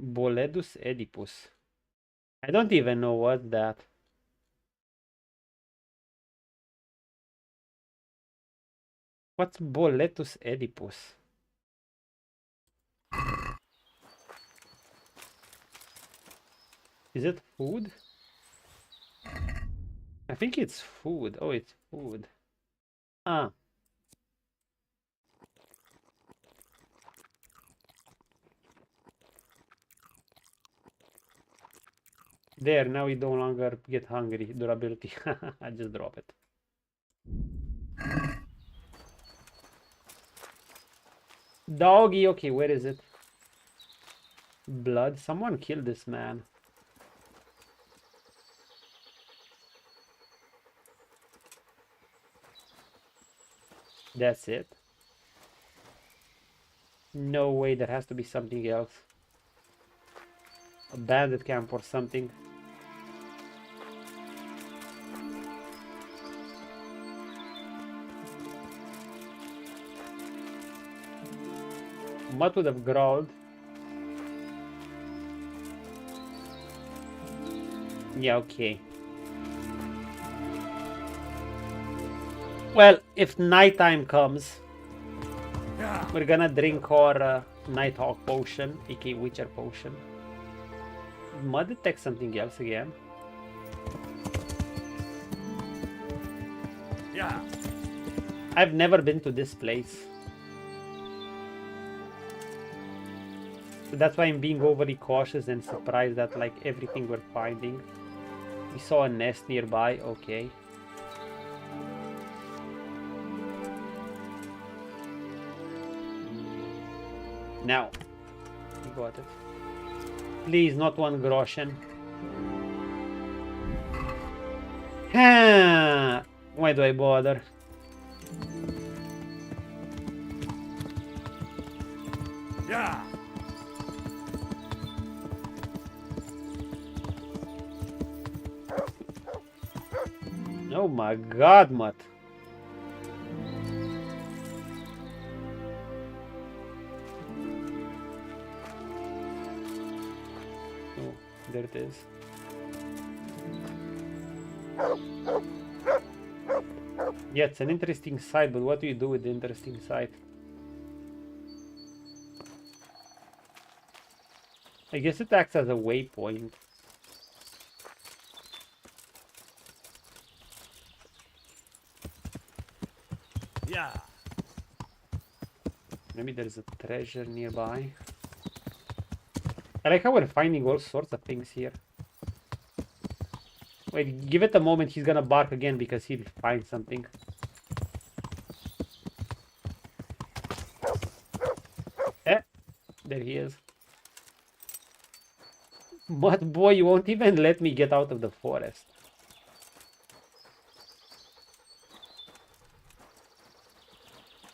Speaker 2: Boledus Oedipus. I don't even know what's that. What's Boletus Oedipus? Is it food? I think it's food. Oh, it's food. Ah. There, now we no longer get hungry. Durability. I just drop it. Doggy, okay, where is it? Blood. Someone killed this man. That's it. No way, there has to be something else. A bandit camp or something. What would have growled? Yeah, okay. Well, if nighttime comes, we're gonna drink our Nighthawk potion, aka Witcher potion. Mud detect something else again.
Speaker 3: Yeah.
Speaker 2: I've never been to this place. So that's why I'm being overly cautious and surprised at like everything we're finding. We saw a nest nearby, okay. Now, we got it. Please, not one groschen. Why do I bother?
Speaker 3: Yeah.
Speaker 2: Oh my god, Mutt. Oh, there it is. Yeah, it's an interesting site, but what do you do with the interesting site? I guess it acts as a waypoint.
Speaker 3: Yeah.
Speaker 2: Maybe there's a treasure nearby. I like how we're finding all sorts of things here. Wait, give it a moment, he's gonna bark again because he'll find something. Eh, there he is. But boy, you won't even let me get out of the forest.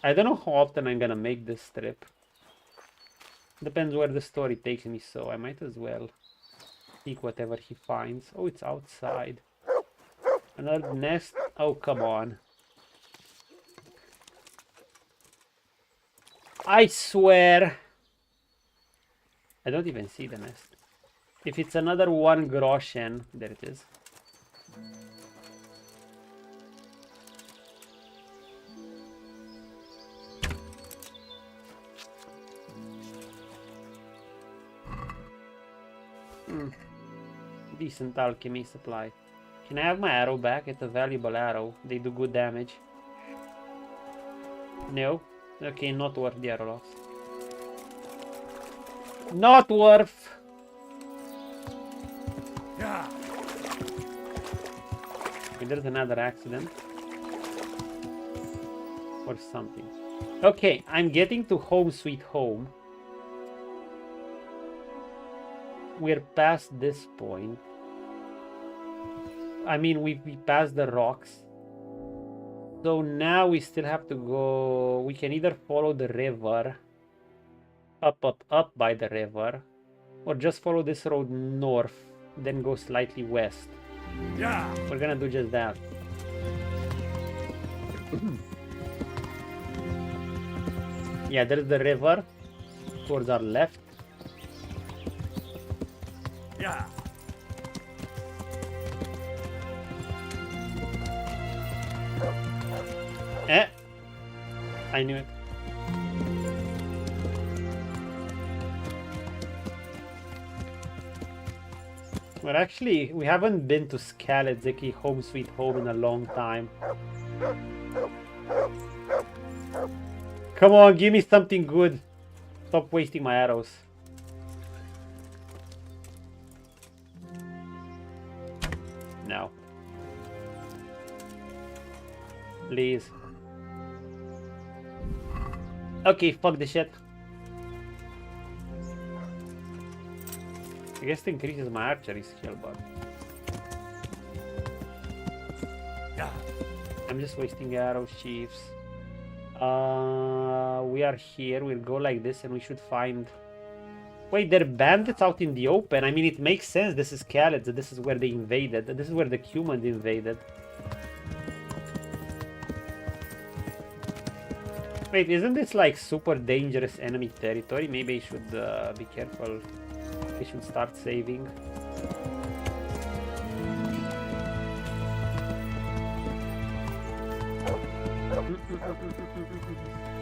Speaker 2: I don't know how often I'm gonna make this trip. Depends where the story takes me, so I might as well seek whatever he finds. Oh, it's outside. Another nest? Oh, come on. I swear. I don't even see the nest. If it's another 1 groschen, there it is. Decent alchemy supply. Can I have my arrow back? It's a valuable arrow. They do good damage. No? Okay, not worth the arrow loss. Not worth!
Speaker 3: Yeah.
Speaker 2: Okay, there's another accident. Or something. Okay, I'm getting to home sweet home. We're past this point. I mean, we passed the rocks. So now we still have to go... We can either follow the river. Up by the river. Or just follow this road north. Then go slightly west.
Speaker 3: Yeah.
Speaker 2: We're gonna do just that. Yeah, there's the river. Towards our left.
Speaker 3: Yeah.
Speaker 2: Eh? I knew it. But actually, we haven't been to Skalitz, home sweet home, in a long time. Come on, give me something good. Stop wasting my arrows. No. Please. Okay, fuck the shit. I guess it increases my archery skill, but...
Speaker 3: Yeah.
Speaker 2: I'm just wasting arrows, chiefs. We are here. We'll go like this and we should find... Wait, they're bandits out in the open. I mean, it makes sense. This is Skalitz. This is where they invaded. This is where the humans invaded. Wait, isn't this like super dangerous enemy territory? Maybe I should be careful. I should start saving.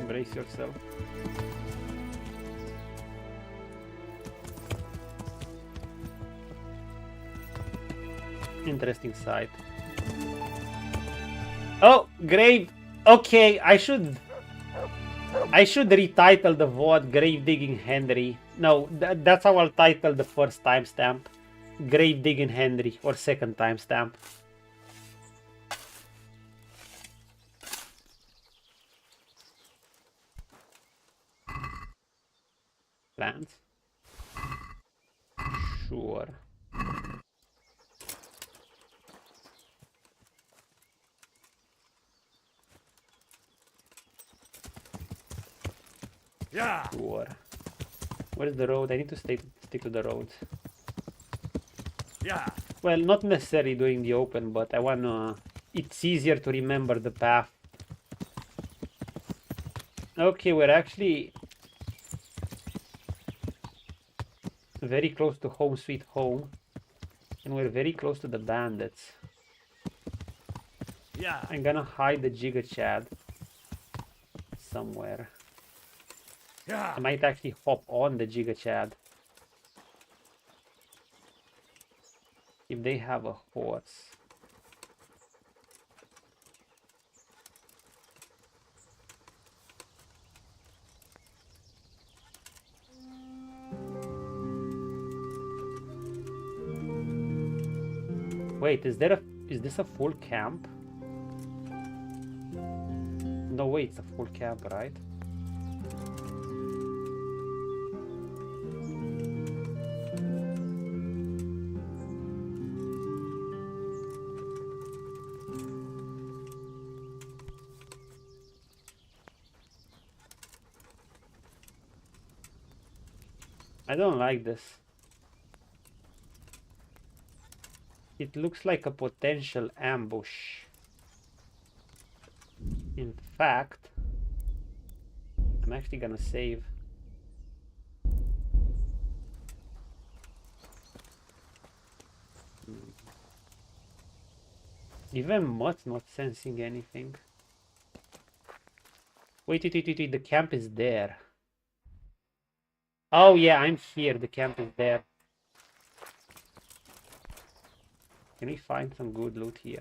Speaker 2: Brace yourself. Interesting sight. Oh, grave. Okay, I should retitle the VOD Grave Digging Henry. No, that's how I'll title the first timestamp. Grave Digging Henry, or second timestamp. Plants. Sure.
Speaker 3: Yeah.
Speaker 2: Sure. Where's the road? I need to stick to the road.
Speaker 3: Yeah.
Speaker 2: Well, not necessarily doing the open, but I wanna... It's easier to remember the path. Okay, we're actually... very close to home sweet home. And we're very close to the bandits.
Speaker 3: Yeah.
Speaker 2: I'm gonna hide the Giga Chad somewhere.
Speaker 3: Yeah.
Speaker 2: I might actually hop on the Giga Chad. If they have a horse. Wait, is this a full camp? No, wait, it's a full camp, right? I don't like this. It looks like a potential ambush. In fact, I'm actually gonna save. Even Mutt's not sensing anything. Wait, the camp is there. Oh yeah, I'm here, the camp is there. Can we find some good loot here?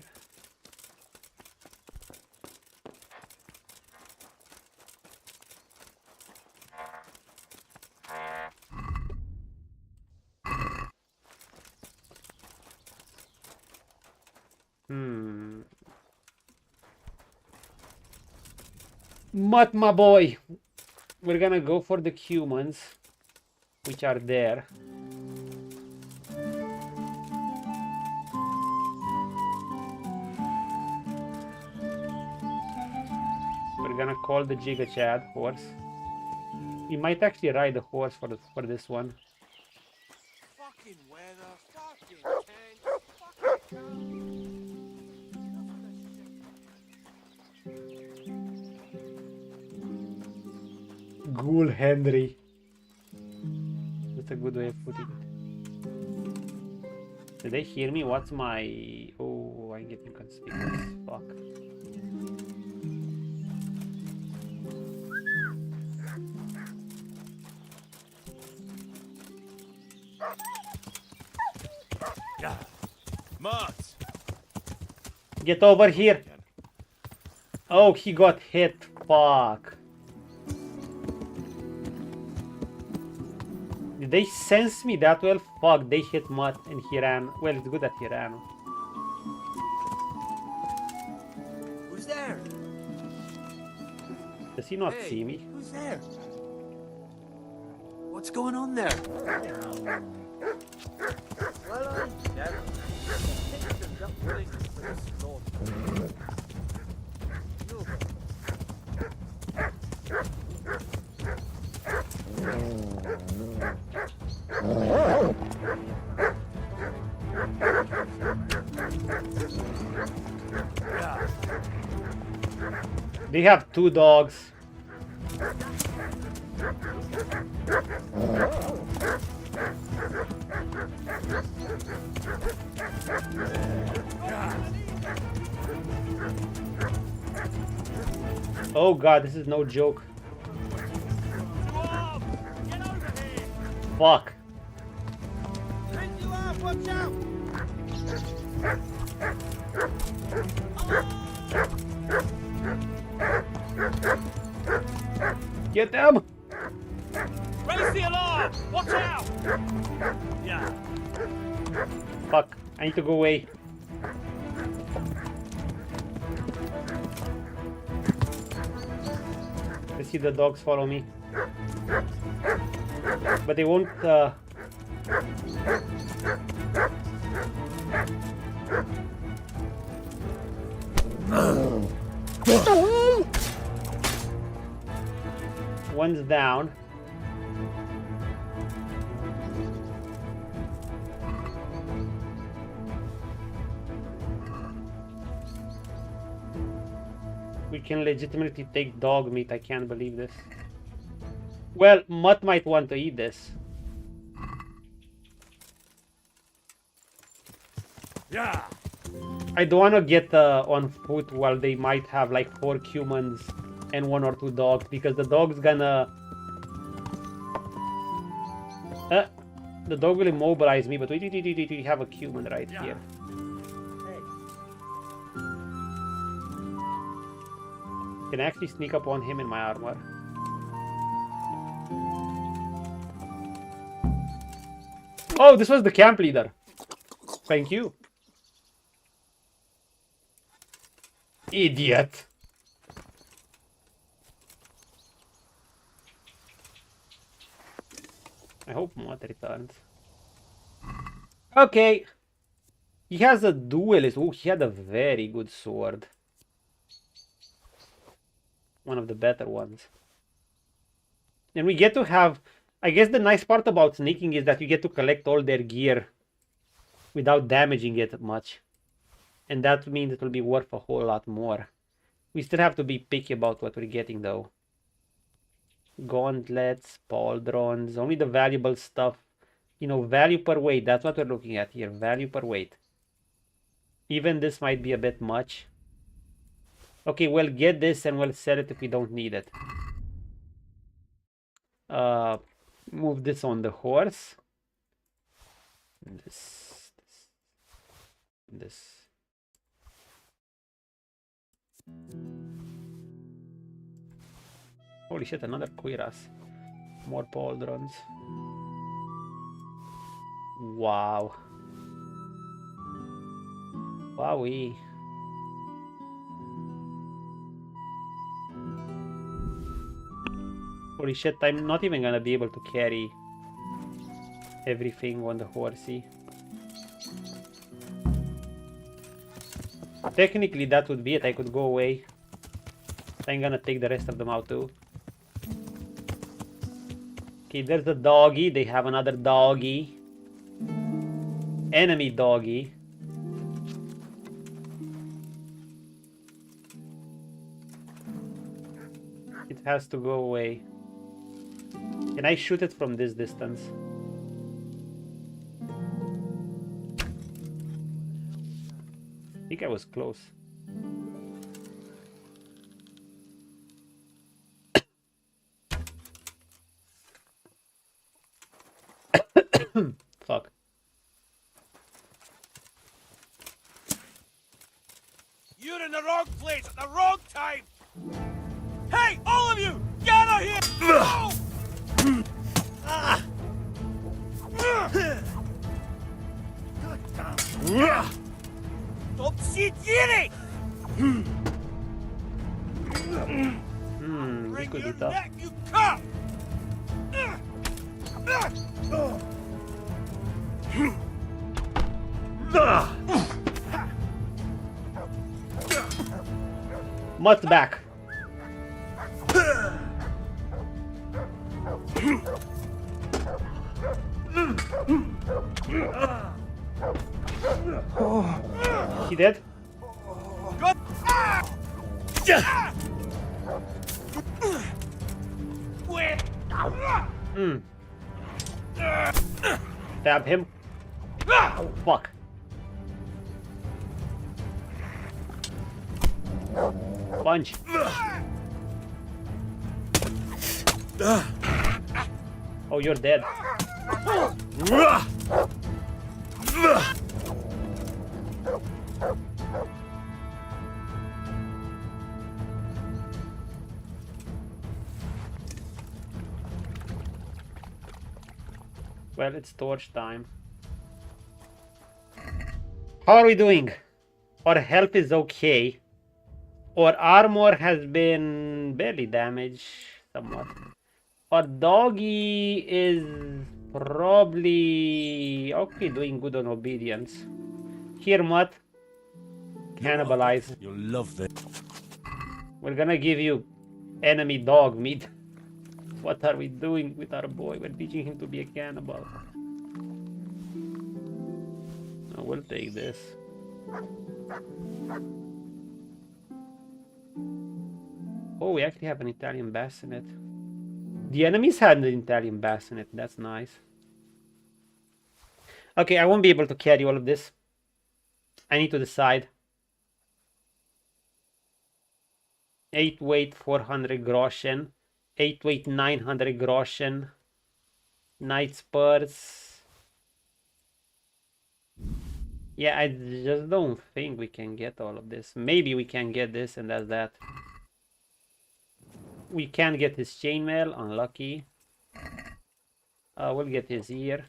Speaker 2: Mutt, my boy! We're gonna go for the humans, which are there. We're gonna call the Giga Chad horse. You might actually ride the horse for this one.
Speaker 3: Fucking weather, fucking tent, fucking
Speaker 2: Ghoul Henry. That's a good way of putting it. Did they hear me? What's my... Oh, I'm getting conspicuous. Fuck.
Speaker 3: Yeah. Mutts.
Speaker 2: Get over here. Oh, he got hit. Fuck. Did they sense me that well? Fuck, they hit Mutt and he ran. Well, it's good that he ran.
Speaker 3: Who's there?
Speaker 2: Does he not see me?
Speaker 3: Who's there? What's going on there? Well, I'm dead. Things are willing for the slaughter.
Speaker 2: They have 2 dogs. Oh god, this is no joke. Fuck. Get them!
Speaker 3: Raise the alarm! Watch out! Yeah.
Speaker 2: Fuck, I need to go away. I see the dogs follow me. But they won't, One's down. We can legitimately take dog meat. I can't believe this. Well, Mutt might want to eat this.
Speaker 3: Yeah.
Speaker 2: I don't want to get on foot while they might have like 4 humans and 1 or 2 dogs, because the dog's gonna... the dog will immobilize me, but we have a human right here. Can I actually sneak up on him in my armor? Oh, this was the camp leader. Thank you. Idiot. I hope Mott returns. Okay. He has a duelist. Oh, he had a very good sword. One of the better ones. And we get to have... I guess the nice part about sneaking is that you get to collect all their gear without damaging it much. And that means it will be worth a whole lot more. We still have to be picky about what we're getting though. Gauntlets, pauldrons, only the valuable stuff. You know, value per weight, that's what we're looking at here. Value per weight. Even this might be a bit much. Okay, we'll get this and we'll sell it if we don't need it. Move this on the horse. This. Holy shit, another cuirass. More pauldrons. Wow. Wowee. Holy shit, I'm not even gonna be able to carry everything on the horsey. Technically that would be it, I could go away. I'm gonna take the rest of them out too. Okay, there's the doggy, they have another doggy. Enemy doggy. It has to go away. Can I shoot it from this distance? I think I was close. Fuck.
Speaker 3: You're in the wrong place at the wrong time! Hey, all of you! Gather here! Oh! Don't see Giri!
Speaker 2: This could be tough.
Speaker 3: Neck, you cop!
Speaker 2: Mutt's back. He dead?
Speaker 3: Good.
Speaker 2: Stab him. Oh, fuck. Punch. Oh, you're dead. Well, it's torch time. How are we doing? Our health is okay. Our armor has been barely damaged, somewhat. Our doggy is probably okay, doing good on obedience. Here, Mutt. Cannibalize.
Speaker 3: You'll love this.
Speaker 2: We're gonna give you enemy dog meat. What are we doing with our boy? We're teaching him to be a cannibal. No, we'll take this. Oh, we actually have an Italian bassinet. The enemies had an Italian bassinet. That's nice. Okay, I won't be able to carry all of this. I need to decide. 8 weight, 400 groschen. 8 weight, 900 groschen. Knight's purse. Yeah, I just don't think we can get all of this. Maybe we can get this and that's that. We can get his chainmail, unlucky. We'll get his ear.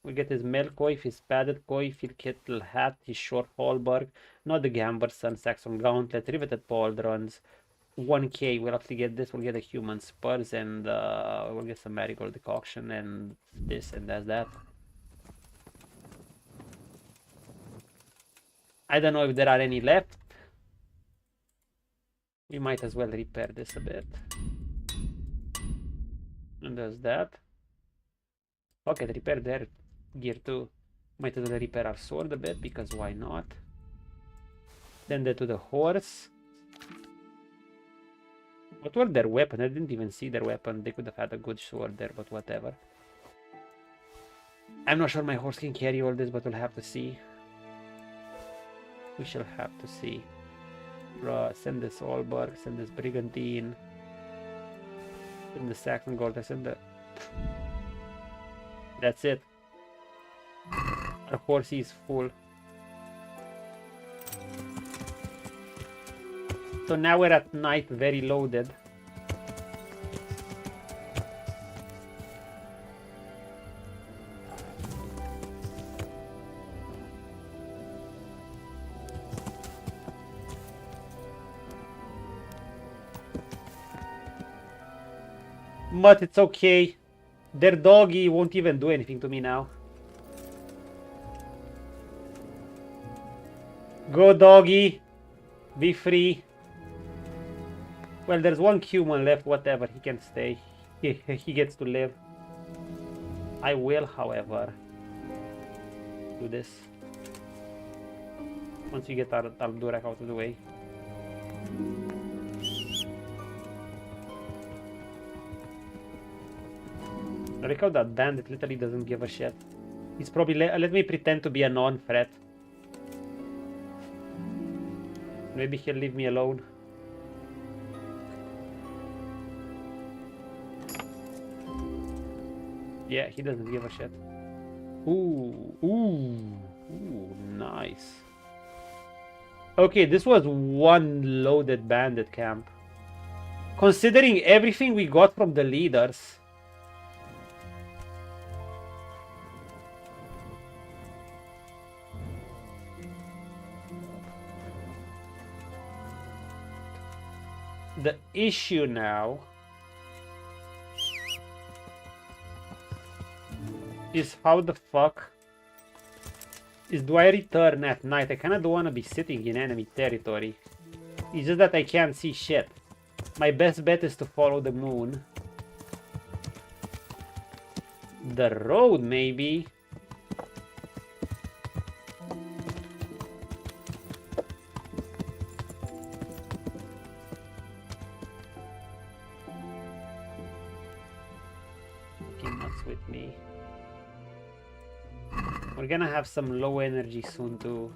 Speaker 2: We'll get his mail coif, his padded coif, his kettle hat, his short halberd, not the Gamberson, Saxon gauntlet, riveted pauldrons. 1k, we'll actually get this, we'll get a human spurs, and we'll get some marigold decoction, and this, and that's that. I don't know if there are any left. We might as well repair this a bit. And there's that. Okay, repair their gear too. Might as well repair our sword a bit, because why not? Then to the horse. What were their weapon? I didn't even see their weapon. They could have had a good sword there, but whatever. I'm not sure my horse can carry all this, but we'll have to see. We shall have to see. Send this Alberg, send this Brigantine, send the Saxon Gold, send the... That's it. Our horse is full. So now we're at night, very loaded. But it's okay. Their doggy won't even do anything to me now. Go doggy. Be free. Well, there's one human left, whatever, he can stay. He gets to live. I will, however, do this. Once you get our Durak out of the way. I like how that bandit literally doesn't give a shit. He's probably let me pretend to be a non-threat. Maybe he'll leave me alone. Yeah, he doesn't give a shit. Ooh, nice. Okay, this was one loaded bandit camp. Considering everything we got from the leaders. The issue now is how the fuck do I return at night? I kinda don't wanna be sitting in enemy territory. It's just that I can't see shit. My best bet is to follow the moon. The road, maybe. me. We're gonna have some low energy soon too.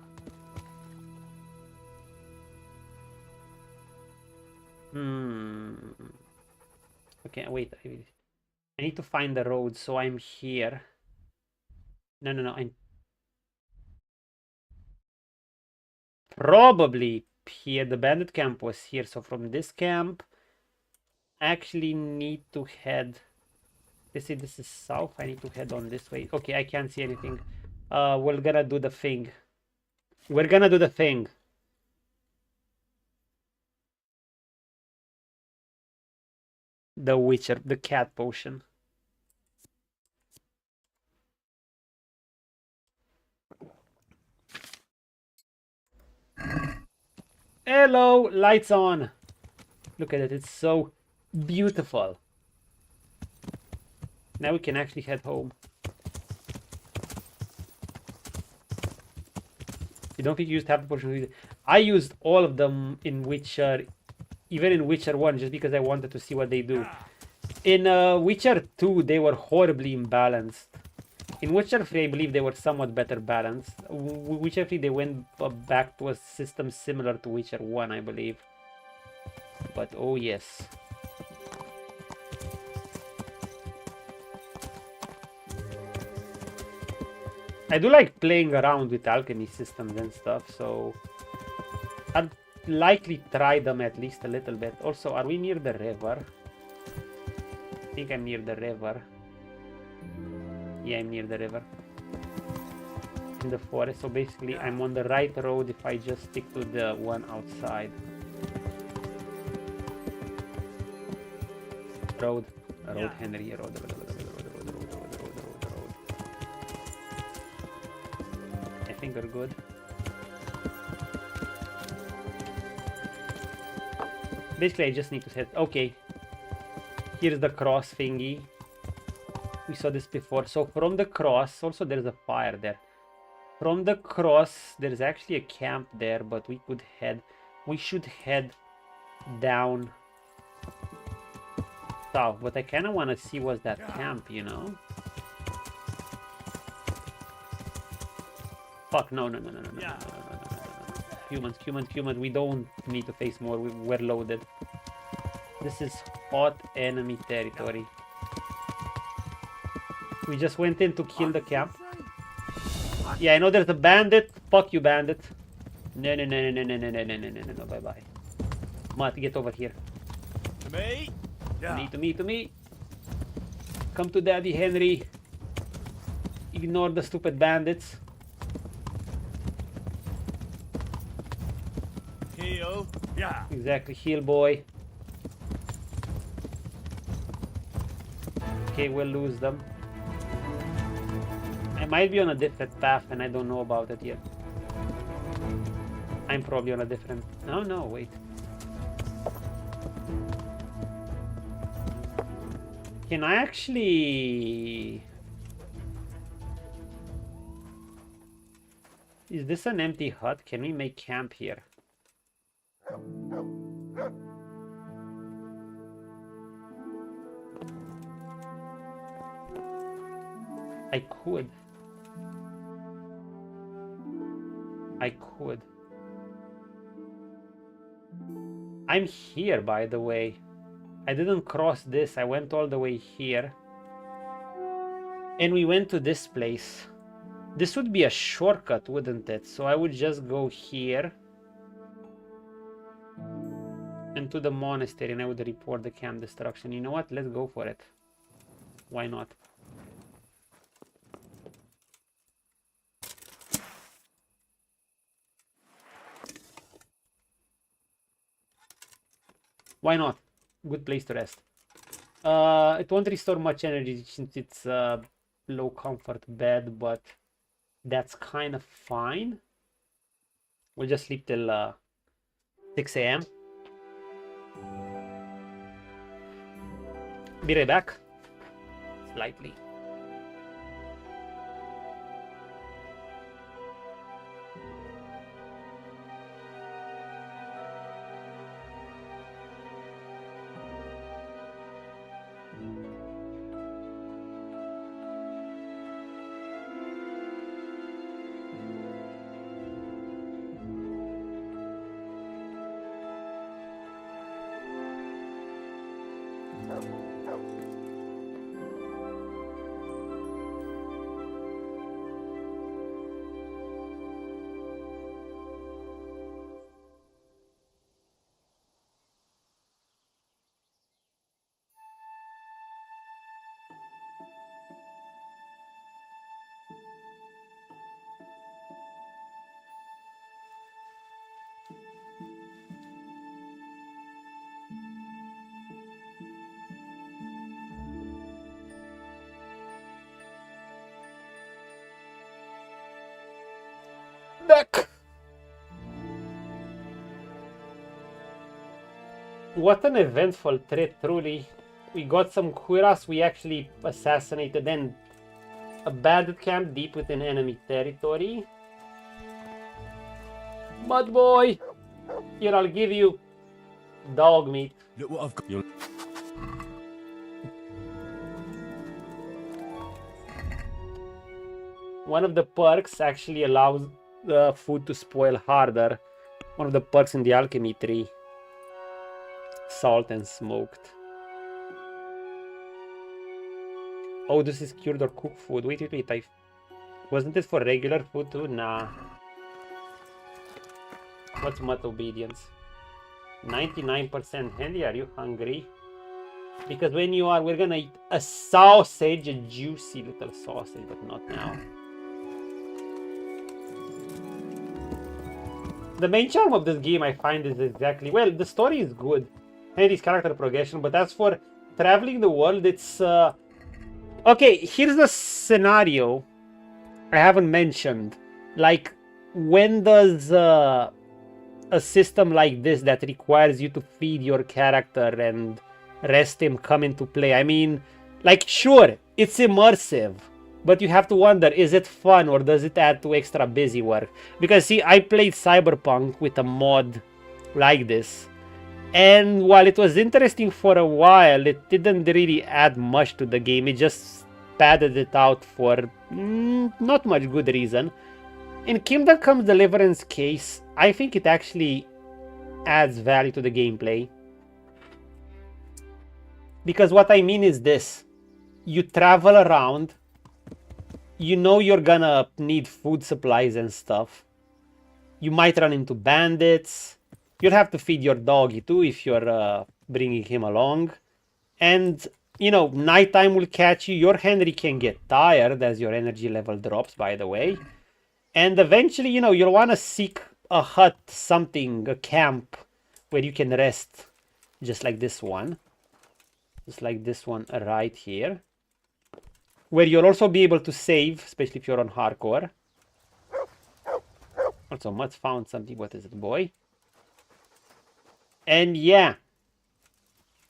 Speaker 2: Okay, wait. I need to find the road, so I'm here. No, I'm probably here. The bandit camp was here, so from this camp, I actually need to head. This is south. I need to head on this way. Okay, I can't see anything. We're gonna do the thing. We're gonna do the thing. The Witcher, the cat potion. Hello, lights on. Look at it, it's so beautiful. Now we can actually head home. You don't think you used half the potion? I used all of them in Witcher, even in Witcher 1, just because I wanted to see what they do. In Witcher 2, they were horribly imbalanced. In Witcher 3, I believe they were somewhat better balanced. Witcher 3, they went back to a system similar to Witcher 1, I believe. But oh yes. I do like playing around with alchemy systems and stuff, so I'd likely try them at least a little bit. Also, are we near the river? I think I'm near the river. Yeah, I'm near the river. In the forest, so basically I'm on the right road if I just stick to the one outside. Road, Henry, road. I think we're good. Basically, I just need to set. Okay, here's the cross thingy. We saw this before. So from the cross, also there's a fire there. From the cross, there's actually a camp there, but we should head down south. But I kind of want to see what's that camp, you know? Fuck, no. Humans, we don't need to face more. We're loaded. This is hot enemy territory. We just went in to kill the camp. Yeah, I know there's a bandit. Fuck you, bandit. No, bye-bye. Matt, get over here.
Speaker 3: To me? Yeah.
Speaker 2: To me. Come to Daddy Henry. Ignore the stupid bandits.
Speaker 3: Heal. Yeah.
Speaker 2: Exactly, heal boy. Okay, we'll lose them. I might be on a different path and I don't know about it yet. I'm probably on a different... No, wait. Can I actually... Is this an empty hut? Can we make camp here? I could. I'm here, by the way. I didn't cross this. I went all the way here. And we went to this place. This would be a shortcut, wouldn't it? So I would just go here. And to the monastery, and I would report the camp destruction. You know what? Let's go for it. Why not? Why not? Good place to rest. It won't restore much energy since it's a low comfort bed, but that's kind of fine. We'll just sleep till 6 a.m. Be right back. Slightly. Duck! What an eventful trip, truly. We got some cuirass we actually assassinated, and a bandit camp deep within enemy territory. Mud boy! Here, I'll give you dog meat.
Speaker 3: Look what I've got.
Speaker 2: One of the perks actually allows the food to spoil harder. One of the perks in the alchemy tree. Salt and smoked. Oh, this is cured or cooked food. Wait. Wasn't it for regular food too? Nah. What's mud obedience? 99% handy. Are you hungry? Because when you are, we're gonna eat a sausage, a juicy little sausage, but not now. The main charm of this game, I find, is exactly, well, the story is good. Henry's character progression, but as for traveling the world, it's... Okay, here's the scenario I haven't mentioned. Like, when does a system like this that requires you to feed your character and rest him come into play? I mean, like, sure, it's immersive, but you have to wonder, is it fun or does it add to extra busy work? Because, see, I played Cyberpunk with a mod like this, and while it was interesting for a while, it didn't really add much to the game. It just padded it out for not much good reason. In Kingdom Come Deliverance case, I think it actually adds value to the gameplay. Because what I mean is this. You travel around. You know you're gonna need food supplies and stuff. You might run into bandits. You'll have to feed your doggy too if you're bringing him along. And, you know, nighttime will catch you. Your Henry can get tired as your energy level drops, by the way. And eventually, you know, you'll want to seek a hut, something, a camp where you can rest. Just like this one. Just like this one right here. Where you'll also be able to save, especially if you're on hardcore. Also, Mud found something. What is it, boy? And yeah,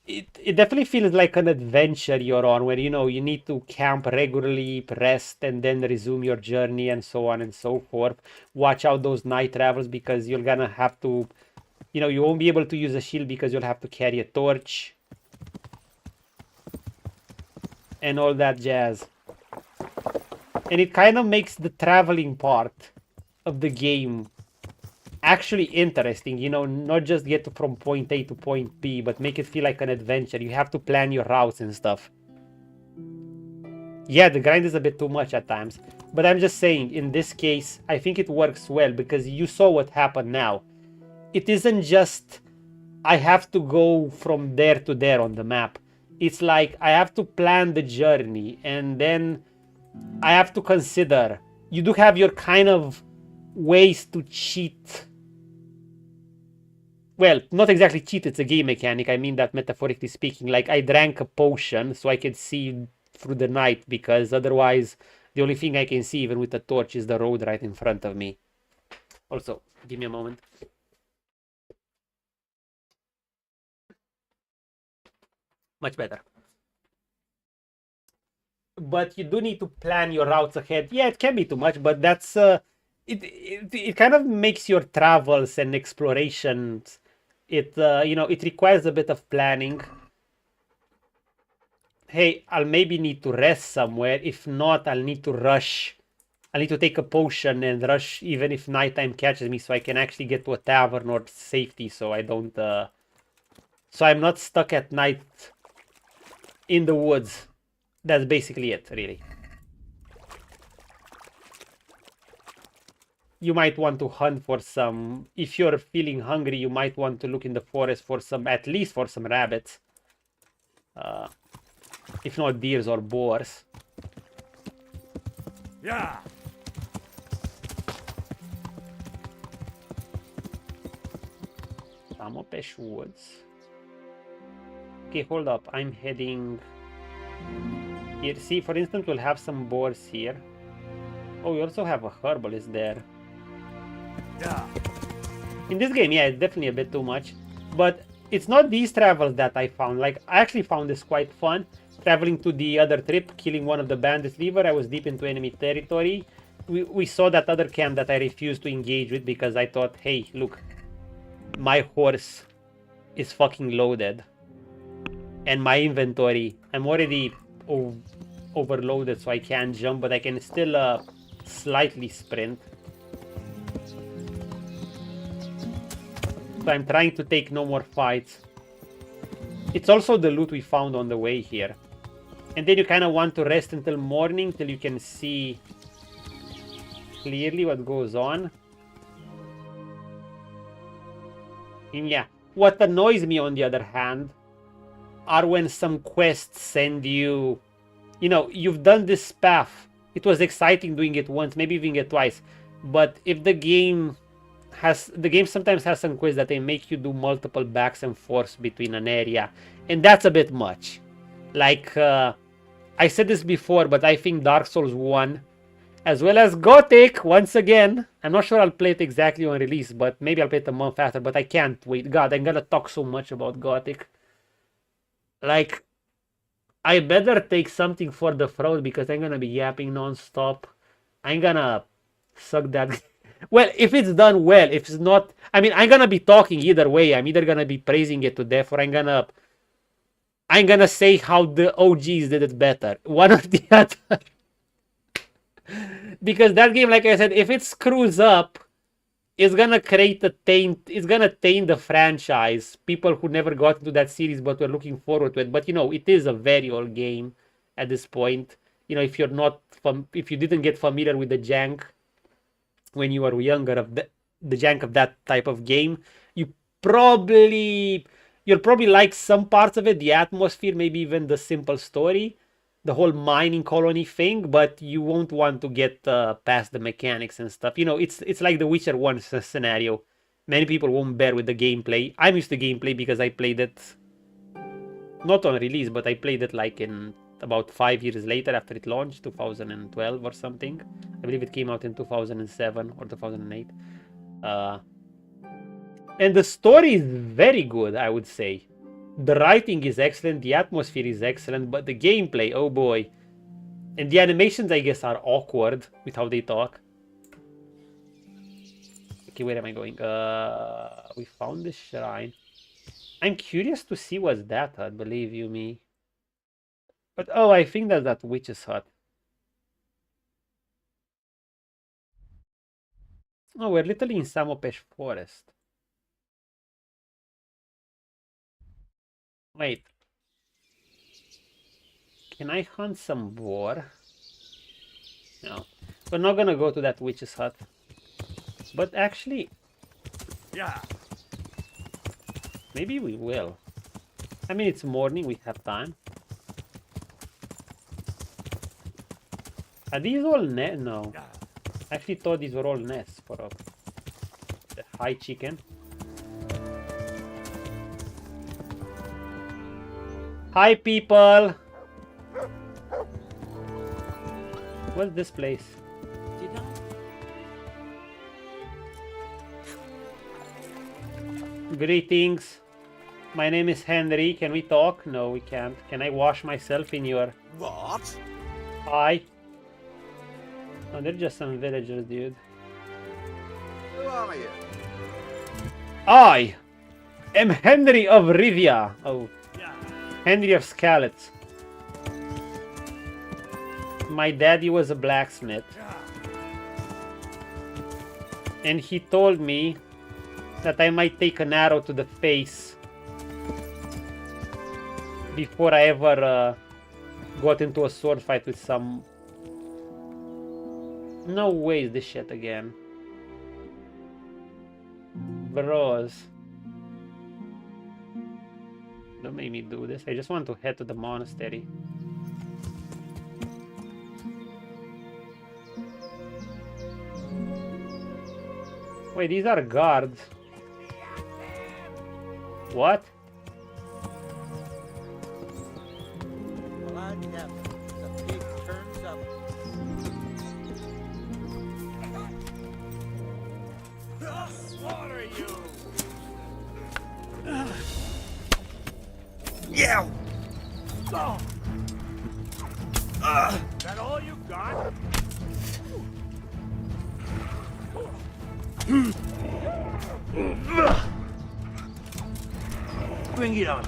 Speaker 2: it definitely feels like an adventure you're on, where, you know, you need to camp regularly, rest, and then resume your journey, and so on and so forth. Watch out those night travels, because you're gonna have to, you know, you won't be able to use a shield because you'll have to carry a torch. And all that jazz. And it kind of makes the traveling part of the game actually interesting, you know, not just get from point A to point B, but make it feel like an adventure. You have to plan your routes and stuff. Yeah, the grind is a bit too much at times, but I'm just saying, in this case, I think it works well, because you saw what happened now. It isn't just, I have to go from there to there on the map. It's like, I have to plan the journey, and then I have to consider, you do have your kind of ways to cheat. Well, not exactly cheat, it's a game mechanic. I mean that metaphorically speaking. Like, I drank a potion so I could see through the night, because otherwise the only thing I can see even with a torch is the road right in front of me. Also, give me a moment. Much better. But you do need to plan your routes ahead. Yeah, it can be too much, but that's it kind of makes your travels and explorations, it you know, it requires a bit of planning. Hey, I'll maybe need to rest somewhere. If not, I'll need to rush. I'll need to take a potion and rush even if nighttime catches me, so I can actually get to a tavern or safety, so I don't so I'm not stuck at night in the woods. That's basically it, really. You might want to hunt for some, if you're feeling hungry, you might want to look in the forest for some, at least for some rabbits. If not deers or boars.
Speaker 3: Yeah.
Speaker 2: Tamopesh Woods. Okay, hold up. I'm heading here. See, for instance, we'll have some boars here. Oh, we also have a herbalist there. In this game, yeah, it's definitely a bit too much. But it's not these travels that I found. Like, I actually found this quite fun. Traveling to the other trip, killing one of the bandits lever. I was deep into enemy territory. We saw that other camp that I refused to engage with because I thought, hey, look, my horse is fucking loaded. And my inventory, I'm already overloaded, so I can't jump, but I can still slightly sprint. So I'm trying to take no more fights. It's also the loot we found on the way here. And then you kind of want to rest until morning, till you can see clearly what goes on. And yeah, what annoys me on the other hand are when some quests send you, you know, you've done this path. It was exciting doing it once, maybe even it twice. But if the game sometimes has some quests that they make you do multiple backs and forths between an area. And that's a bit much. Like, I said this before, but I think Dark Souls 1, as well as Gothic, once again, I'm not sure I'll play it exactly on release, but maybe I'll play it a month after, but I can't wait. God, I'm gonna talk so much about Gothic. Like, I better take something for the throat because I'm gonna be yapping non-stop. I'm gonna suck that. Well, if it's done well, if it's not, I mean, I'm gonna be talking either way. I'm either gonna be praising it to death, or I'm gonna say how the OGs did it better. One or the other. Because that game, like I said, if it screws up, it's gonna create a taint. It's gonna taint the franchise. People who never got into that series but were looking forward to it. But you know, it is a very old game at this point. You know, if you're not, if you didn't get familiar with the jank when you were younger, of the jank of that type of game, you'll probably like some parts of it, the atmosphere, maybe even the simple story, the whole mining colony thing, but you won't want to get past the mechanics and stuff. You know, it's like the Witcher 1 scenario. Many people won't bear with the gameplay. I'm used to gameplay because I played it not on release, but I played it like in about 5 years later after it launched, 2012 or something. I believe it came out in 2007 or 2008. And the story is very good, I would say. The writing is excellent, the atmosphere is excellent, but the gameplay, oh boy. And the animations, I guess, are awkward with how they talk. Okay, where am I going? We found this shrine. I'm curious to see what's that hut, believe you me. But oh, I think that's that witch's hut. Oh, we're literally in Samopesh Forest. Wait. Can I hunt some boar? No. We're not gonna go to that witch's hut. But actually...
Speaker 3: Yeah.
Speaker 2: Maybe we will. I mean, it's morning, we have time. Are these all nests? No. I actually thought these were all nests for the high chicken. Hi, people! What's this place? Greetings. My name is Henry. Can we talk? No, we can't. Can I wash myself in your...
Speaker 3: What?
Speaker 2: Hi. Oh, they're just some villagers, dude.
Speaker 3: Who are you?
Speaker 2: I am Henry of Rivia. Oh,
Speaker 3: Yeah.
Speaker 2: Henry of Skalitz. My daddy was a blacksmith. And he told me that I might take an arrow to the face before I ever got into a sword fight with some... No way is this shit again. Bros. Don't make me do this. I just want to head to the monastery. Wait, these are guards. What?
Speaker 3: The pig turns up.
Speaker 4: Bring it on.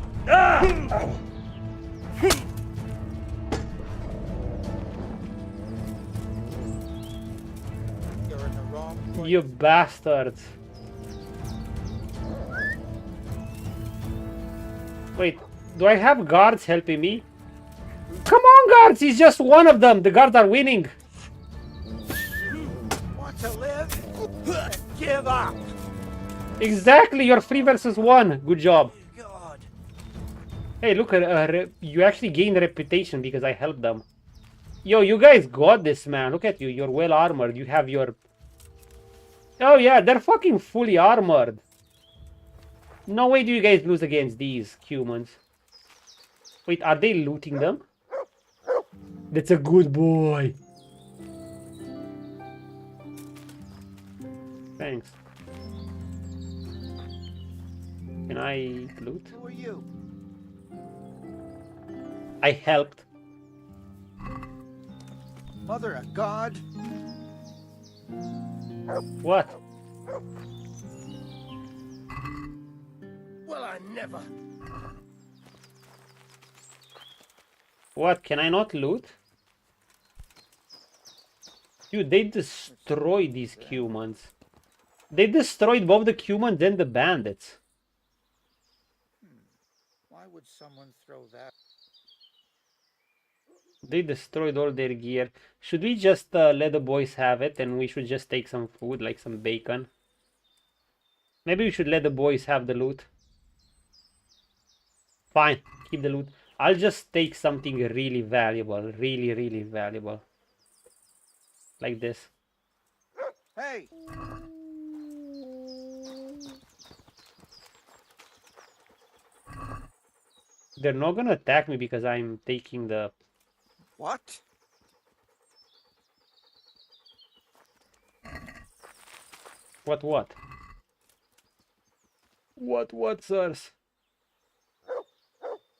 Speaker 5: You're in the wrong place.
Speaker 2: You bastards. Wait, do I have guards helping me? Come on, guards! He's just one of them! The guards are winning!
Speaker 5: Want to live? Give up.
Speaker 2: Exactly! You're 3 versus 1! Good job.
Speaker 5: God.
Speaker 2: Hey, look, you actually gained reputation because I helped them. Yo, you guys got this, man. Look at you. You're well armored. You have your... Oh, yeah, they're fucking fully armored. No way do you guys lose against these humans. Wait, are they looting them? That's a good boy. Thanks. Can I loot?
Speaker 5: Who are you?
Speaker 2: I helped.
Speaker 5: Mother of God?
Speaker 2: What?
Speaker 5: Well, I never.
Speaker 2: What? Can I not loot? Dude, they destroyed these humans. They destroyed both the humans and the bandits.
Speaker 5: Why would someone throw that?
Speaker 2: They destroyed all their gear. Should we just let the boys have it and we should just take some food, like some bacon? Maybe we should let the boys have the loot. Fine, keep the loot. I'll just take something really valuable. Really, really valuable. Like this.
Speaker 5: Hey!
Speaker 2: They're not gonna attack me because I'm taking the...
Speaker 5: What?
Speaker 2: What? What, sirs?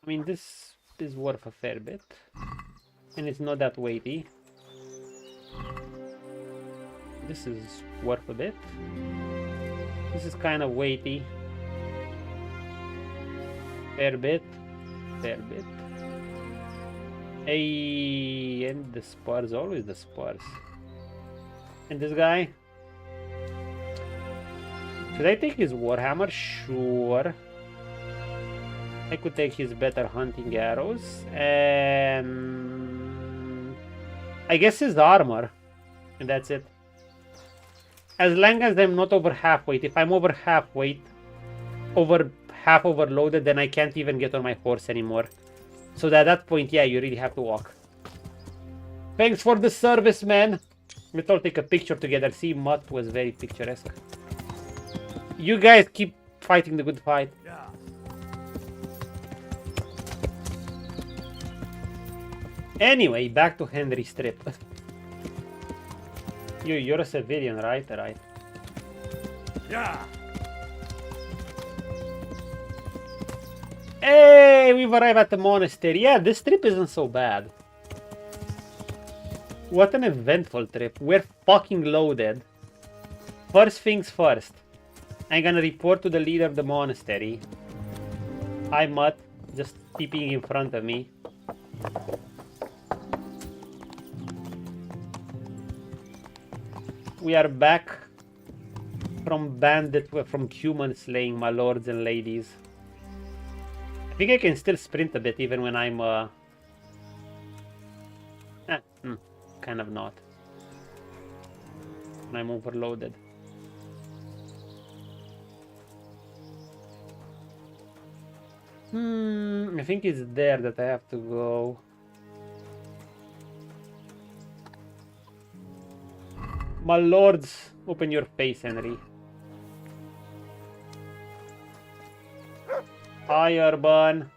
Speaker 2: I mean, this is worth a fair bit. And it's not that weighty. This is worth a bit. This is kind of weighty. Fair bit. Fair bit. Hey, and the spurs, always the spurs. And this guy? Should I take his warhammer? Sure. I could take his better hunting arrows. And I guess his armor. And that's it. As long as I'm not over half weight. If I'm over half weight, over half overloaded, then I can't even get on my horse anymore. So at that point, yeah, you really have to walk. Thanks for the service, man. Let's all take a picture together. See, Mutt was very picturesque. You guys keep fighting the good fight.
Speaker 4: Yeah.
Speaker 2: Anyway, back to Henry's trip. You're a civilian, right? Right.
Speaker 4: Yeah.
Speaker 2: Hey, we've arrived at the monastery. Yeah, this trip isn't so bad. What an eventful trip. We're fucking loaded. First things first. I'm gonna report to the leader of the monastery. Hi, Mutt. Just peeping in front of me. We are back from human slaying, my lords and ladies. I think I can still sprint a bit even when I'm kind of not. When I'm overloaded. I think it's there that I have to go. My lords, open your face, Henry. Hi, Urban.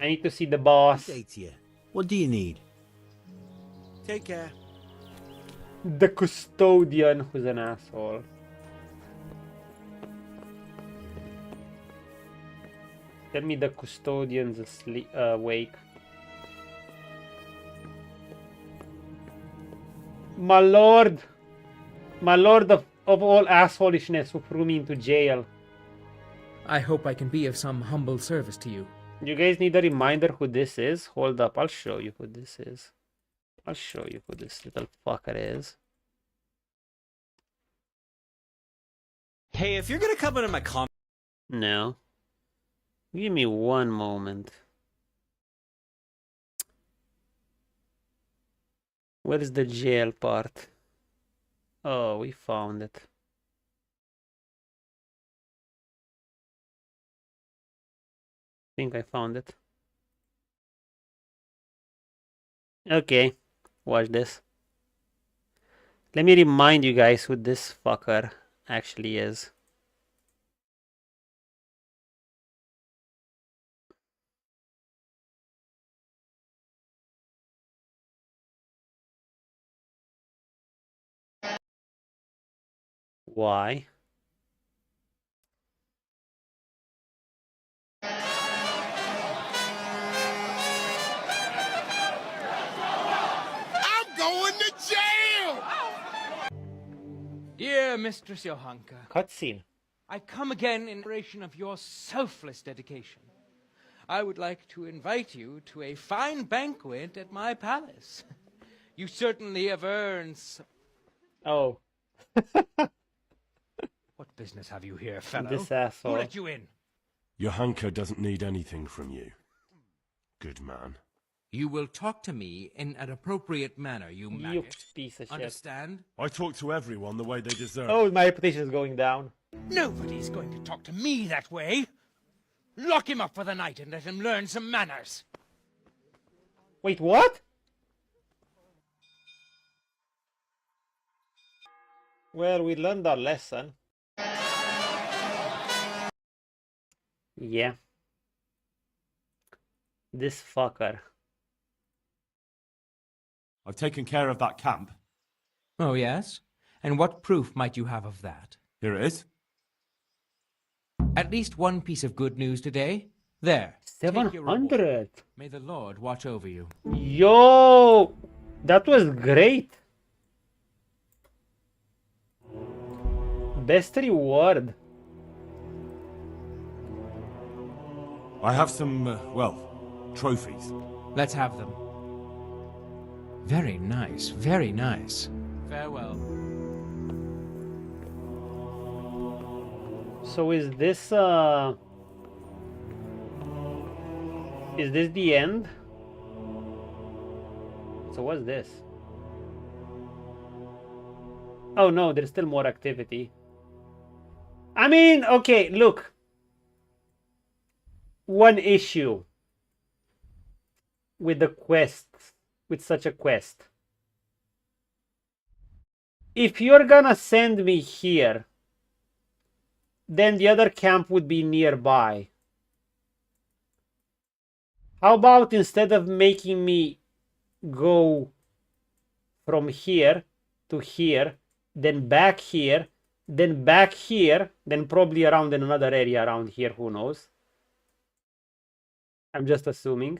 Speaker 2: I need to see the boss.
Speaker 4: Say to you. What do you need?
Speaker 5: Take care.
Speaker 2: The custodian, who's an asshole. Tell me the custodian's asleep, awake. My lord. My lord of all assholishness who threw me into jail.
Speaker 6: I hope I can be of some humble service to you.
Speaker 2: You guys need a reminder who this is? Hold up, I'll show you who this is. I'll show you who this little fucker is.
Speaker 7: Hey, if you're gonna come into my comment.
Speaker 2: No. Give me one moment. Where is the jail part? Oh, we found it. I think I found it. Okay, watch this. Let me remind you guys who this fucker actually is. Why?
Speaker 3: I'm going to jail!
Speaker 6: Dear Mistress Johanka,
Speaker 2: Cutscene.
Speaker 6: I come again in admiration of your selfless dedication. I would like to invite you to a fine banquet at my palace. You certainly have earned
Speaker 2: Oh.
Speaker 6: What business have you here, fellow?
Speaker 2: This asshole.
Speaker 6: Who let you in?
Speaker 8: Johanka doesn't need anything from you. Good man.
Speaker 9: You will talk to me in an appropriate manner, you
Speaker 2: You
Speaker 9: maggot.
Speaker 2: piece of shit.
Speaker 9: Understand?
Speaker 8: I talk to everyone the way they deserve.
Speaker 2: Oh, my reputation is going down.
Speaker 6: Nobody's going to talk to me that way. Lock him up for the night and let him learn some manners.
Speaker 2: Wait, what? Well, we learned our lesson. Yeah. This fucker.
Speaker 8: I've taken care of that camp.
Speaker 9: Oh, yes? And what proof might you have of that?
Speaker 8: Here it is.
Speaker 9: At least one piece of good news today. There. Take your reward.
Speaker 2: 700.
Speaker 9: May the Lord watch over you.
Speaker 2: Yo, that was great. Best reward.
Speaker 8: I have some, trophies.
Speaker 9: Let's have them. Very nice, very nice. Farewell.
Speaker 2: So is this the end? So what's this? Oh no, there's still more activity. I mean, okay, look. One issue with the quest, with such a quest. If you're gonna send me here, then the other camp would be nearby. How about instead of making me go from here to here, then back here, then back here, then probably around in another area around here, who knows? I'm just assuming.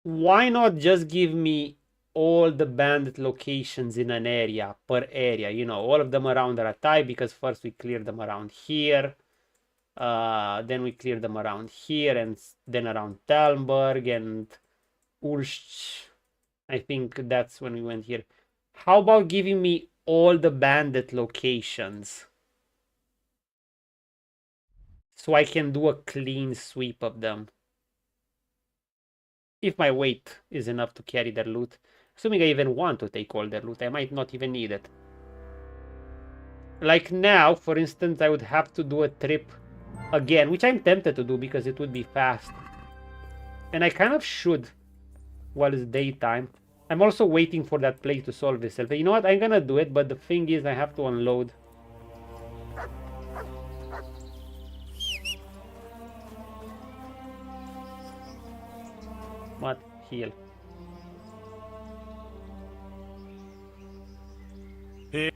Speaker 2: Why not just give me all the bandit locations in an area, per area, you know, all of them around Ratai, because first we clear them around here, then we clear them around here, and then around Talmberg and Ulsh. I think that's when we went here. How about giving me all the bandit locations so I can do a clean sweep of them? If my weight is enough to carry their loot. Assuming I even want to take all their loot, I might not even need it. Like now, for instance, I would have to do a trip again, which I'm tempted to do because it would be fast. And I kind of should while it's daytime. I'm also waiting for that plague to solve itself. You know what? I'm gonna do it, but the thing is I have to unload. What? Heal.
Speaker 8: Here.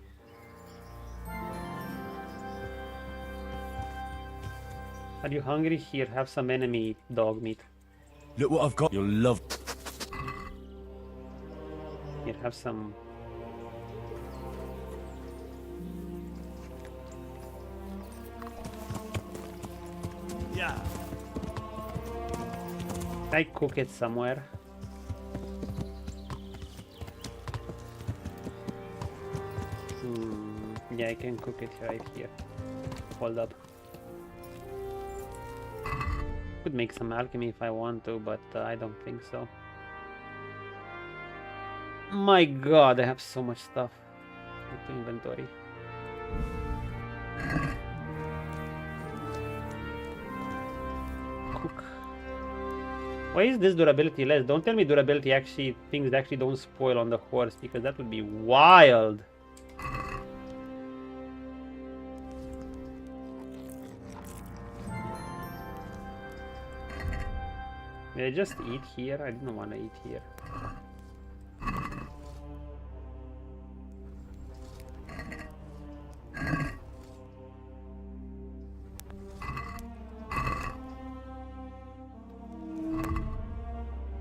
Speaker 2: Are you hungry? Here, have some enemy dog meat.
Speaker 8: Look what I've got. You'll love.
Speaker 2: Here, have some.
Speaker 4: Yeah.
Speaker 2: I cook it somewhere. Yeah, I can cook it right here. Hold up. Could make some alchemy if I want to, but I don't think so. My god, I have so much stuff into inventory. Cook. Why is this durability less? Don't tell me durability actually, things actually don't spoil on the horse, because that would be wild. May I just eat here? I didn't want to eat here.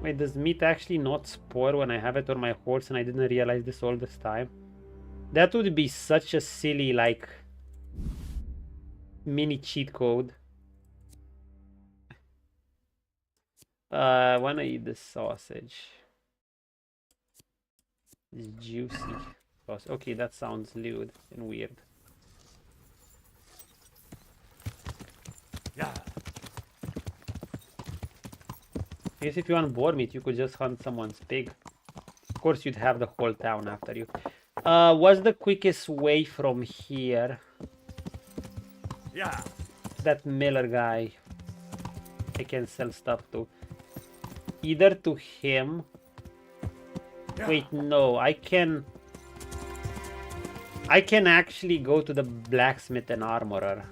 Speaker 2: Wait, does meat actually not spoil when I have it on my horse and I didn't realize this all this time? That would be such a silly, like, mini cheat code. I wanna eat this sausage. It's juicy. Okay, that sounds lewd and weird.
Speaker 4: Yeah.
Speaker 2: I guess if you want boar meat, you could just hunt someone's pig. Of course, you'd have the whole town after you. What's the quickest way from here?
Speaker 4: Yeah.
Speaker 2: That miller guy I can sell stuff to. Either to him.
Speaker 4: Yeah.
Speaker 2: Wait, no, I can actually go to the blacksmith and armorer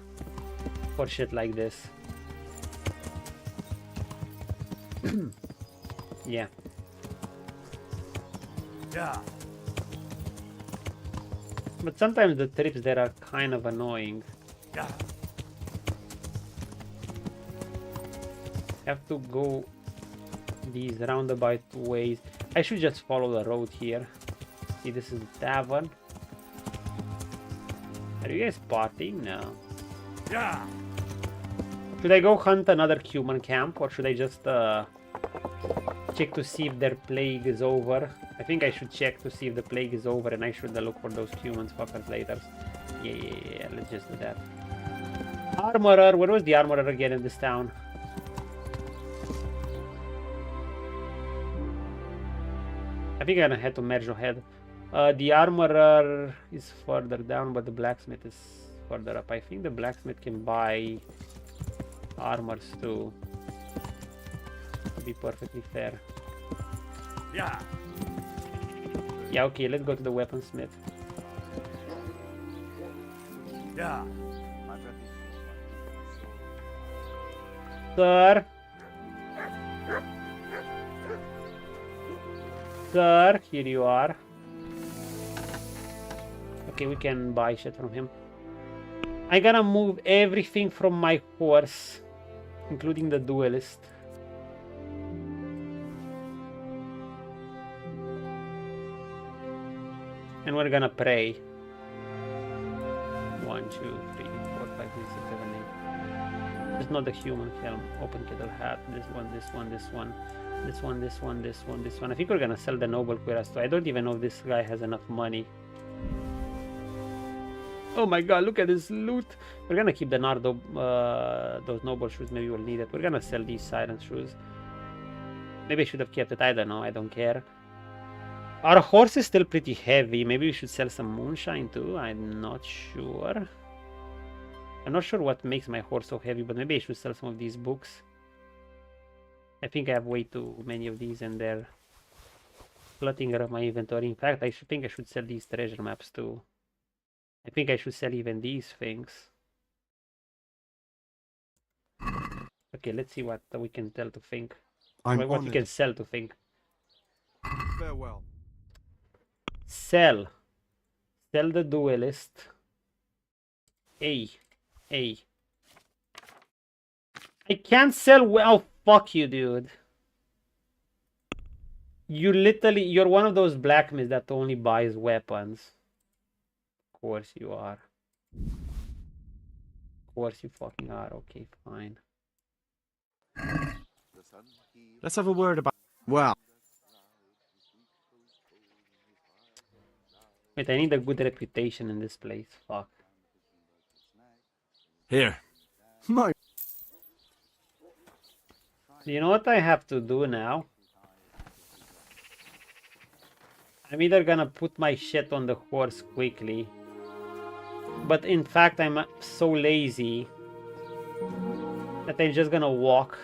Speaker 2: for shit like this. Yeah.
Speaker 4: Yeah.
Speaker 2: But sometimes the trips there are kind of annoying.
Speaker 4: Yeah.
Speaker 2: Have to go these roundabout ways. I should just follow the road here. See, this is the tavern. Are you guys partying? No.
Speaker 4: Yeah.
Speaker 2: Should I go hunt another human camp, or should I just check to see if their plague is over? I think I should check to see if the plague is over, and I should look for those humans fuckers later. Yeah, let's just do that. Armorer, where was the armorer again in this town? I think I'm gonna head to merge ahead. The armorer is further down, but the blacksmith is further up. I think the blacksmith can buy armors too. To be perfectly fair.
Speaker 4: Yeah.
Speaker 2: Yeah, okay, let's go to the weaponsmith.
Speaker 4: Yeah.
Speaker 2: Sir? Sir, here you are. Okay, we can buy shit from him. I gotta move everything from my horse, including the duelist. And we're gonna pray. 1, 2, 3, 4, 5, 6, 7, 8. It's not the human helm. Open kettle hat. This one, this one, this one. This one, this one, this one, this one. I think we're gonna sell the noble cuirass too. I don't even know if this guy has enough money. Oh my god, look at this loot. We're gonna keep the Nardo, those noble shoes. Maybe we'll need it. We're gonna sell these siren shoes. Maybe I should have kept it. I don't know. I don't care. Our horse is still pretty heavy. Maybe we should sell some moonshine too. I'm not sure. I'm not sure what makes my horse so heavy, but maybe I should sell some of these books. I think I have way too many of these and they're cluttering up my inventory. In fact, I think I should sell these treasure maps too. I think I should sell even these things. Okay, let's see what we can tell to think. What we can sell to think.
Speaker 3: Farewell.
Speaker 2: Sell. Sell the duelist. A. I can't sell well. Fuck you, dude. You're one of those blacksmiths that only buys weapons. Of course you are. Of course you fucking are. Okay, fine.
Speaker 8: Let's have a word about...
Speaker 5: Well,
Speaker 2: Wait, I need a good reputation in this place. Fuck.
Speaker 8: Here.
Speaker 5: my
Speaker 2: You know what I have to do now? I'm either gonna put my shit on the horse quickly, but in fact I'm so lazy that I'm just gonna walk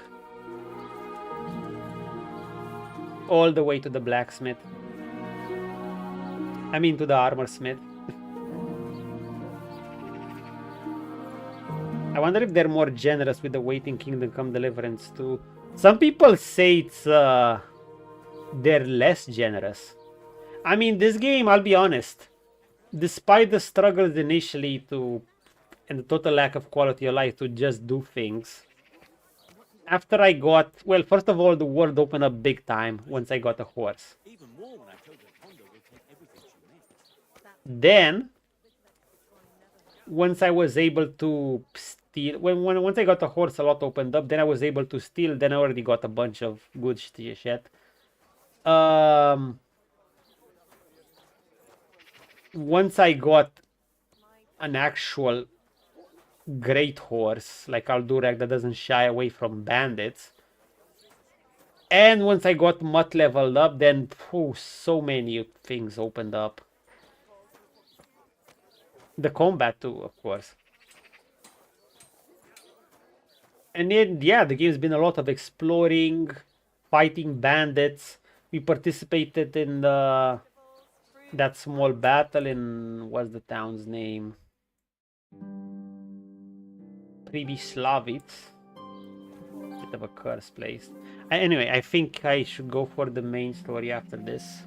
Speaker 2: all the way to the blacksmith. I mean to the armor smith. I wonder if they're more generous with the Waiting Kingdom Come Deliverance too. Some people say it's they're less generous. I mean, this game, I'll be honest, despite the struggles initially and the total lack of quality of life to just do things, after I got, well, first of all, the world opened up big time once I got a horse. Then, once I was able to steal, once I got a horse, a lot opened up. Then I was able to steal. Then I already got a bunch of good shit. Once I got an actual great horse like Aldurek that doesn't shy away from bandits, and once I got Mutt leveled up, then so many things opened up. The combat too, of course. And then, yeah, the game's been a lot of exploring, fighting bandits. We participated in that small battle in, what's the town's name? Slavitz. Bit of a curse place. Anyway, I think I should go for the main story after this.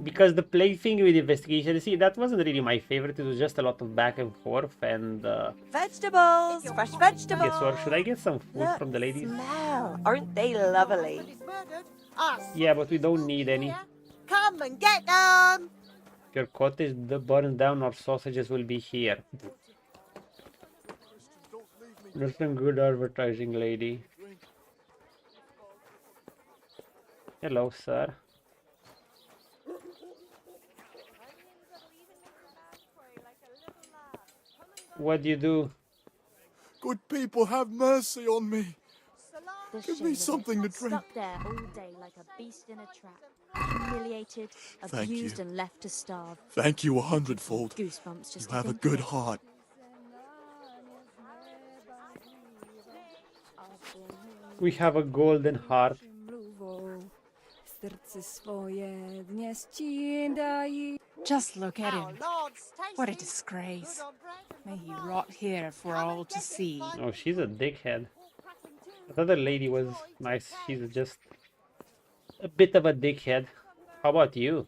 Speaker 2: Because the plaything with investigation, see, that wasn't really my favorite. It was just a lot of back and forth and...
Speaker 10: Vegetables! Fresh vegetables!
Speaker 2: Yes, or should I get some food from the ladies?
Speaker 10: Smell! Aren't they lovely?
Speaker 2: Yeah, but we don't need any.
Speaker 10: Come and get them!
Speaker 2: If your cottage burns down, our sausages will be here. That's some good advertising, lady. Hello, sir. What do you do?
Speaker 11: Good people, have mercy on me. Give me something to drink.
Speaker 12: Stuck there all day like a beast in a trap. Humiliated, abused and left to starve.
Speaker 11: Thank you 100-fold.
Speaker 12: Goosebumps just
Speaker 11: You have a good heart.
Speaker 2: We have a golden heart.
Speaker 13: Just look at him. What a disgrace. May he rot here for all to see.
Speaker 2: Oh, she's a dickhead. The other lady was nice. She's just a bit of a dickhead. How about you?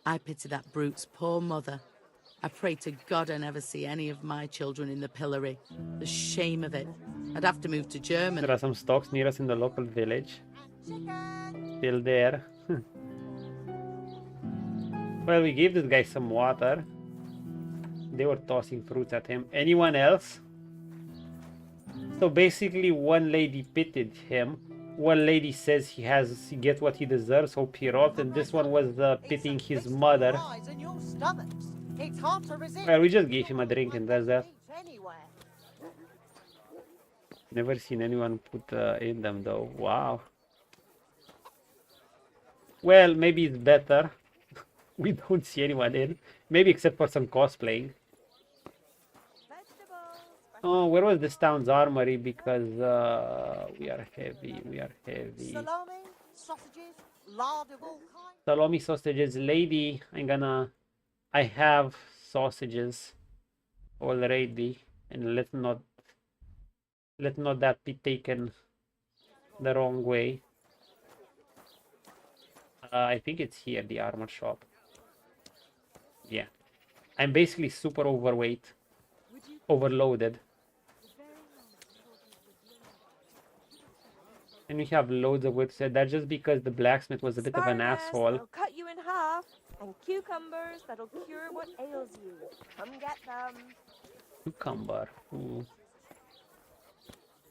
Speaker 14: I pity that brute's poor mother. I pray to God I never see any of my children in the pillory. The shame of it. I'd have to move to Germany.
Speaker 2: There are some stocks near us in the local village. Still there. Well, we gave this guy some water. They were tossing fruits at him. Anyone else? So basically, one lady pitied him. One lady says he gets what he deserves, hope he rots, and this one was pitying his mother. Well, we just gave him a drink and that's that. Never seen anyone put in them though. Wow. Well, maybe it's better. We don't see anyone in. Maybe except for some cosplaying. Oh, where was this town's armory? Because we are heavy. We are heavy.
Speaker 10: Salami, sausages, lard of all kinds.
Speaker 2: Salami sausages, lady. I have sausages already, and let not that be taken the wrong way. I think it's here, the armor shop. Yeah, I'm basically super overweight, overloaded. And we have loads of wood. So that's just because the blacksmith was a bit of an asshole.
Speaker 10: I'll cut you in half. And cucumbers that'll cure what ails you. Come get them.
Speaker 2: Cucumber. Ooh.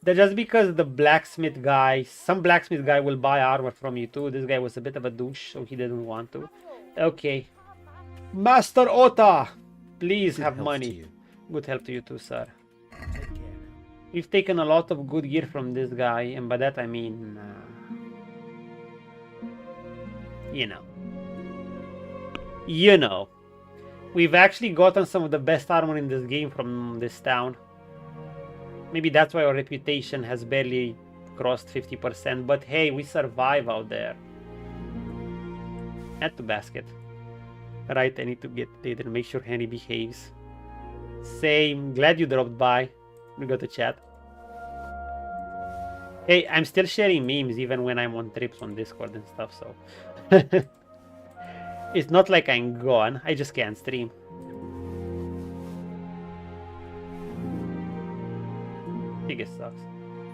Speaker 2: That's just because the blacksmith guy, some blacksmith guy will buy armor from you too. This guy was a bit of a douche, so he didn't want to. Okay. Master Ota, please have money. Good help to you too, sir. We've taken a lot of good gear from this guy, and by that I mean, you know. We've actually gotten some of the best armor in this game from this town. Maybe that's why our reputation has barely crossed 50%, but hey, we survive out there. Add to basket. Right, I need to get there and make sure Henry behaves. Same, glad you dropped by. We got to chat. Hey, I'm still sharing memes even when I'm on trips on Discord and stuff, so... It's not like I'm gone, I just can't stream. I think it sucks.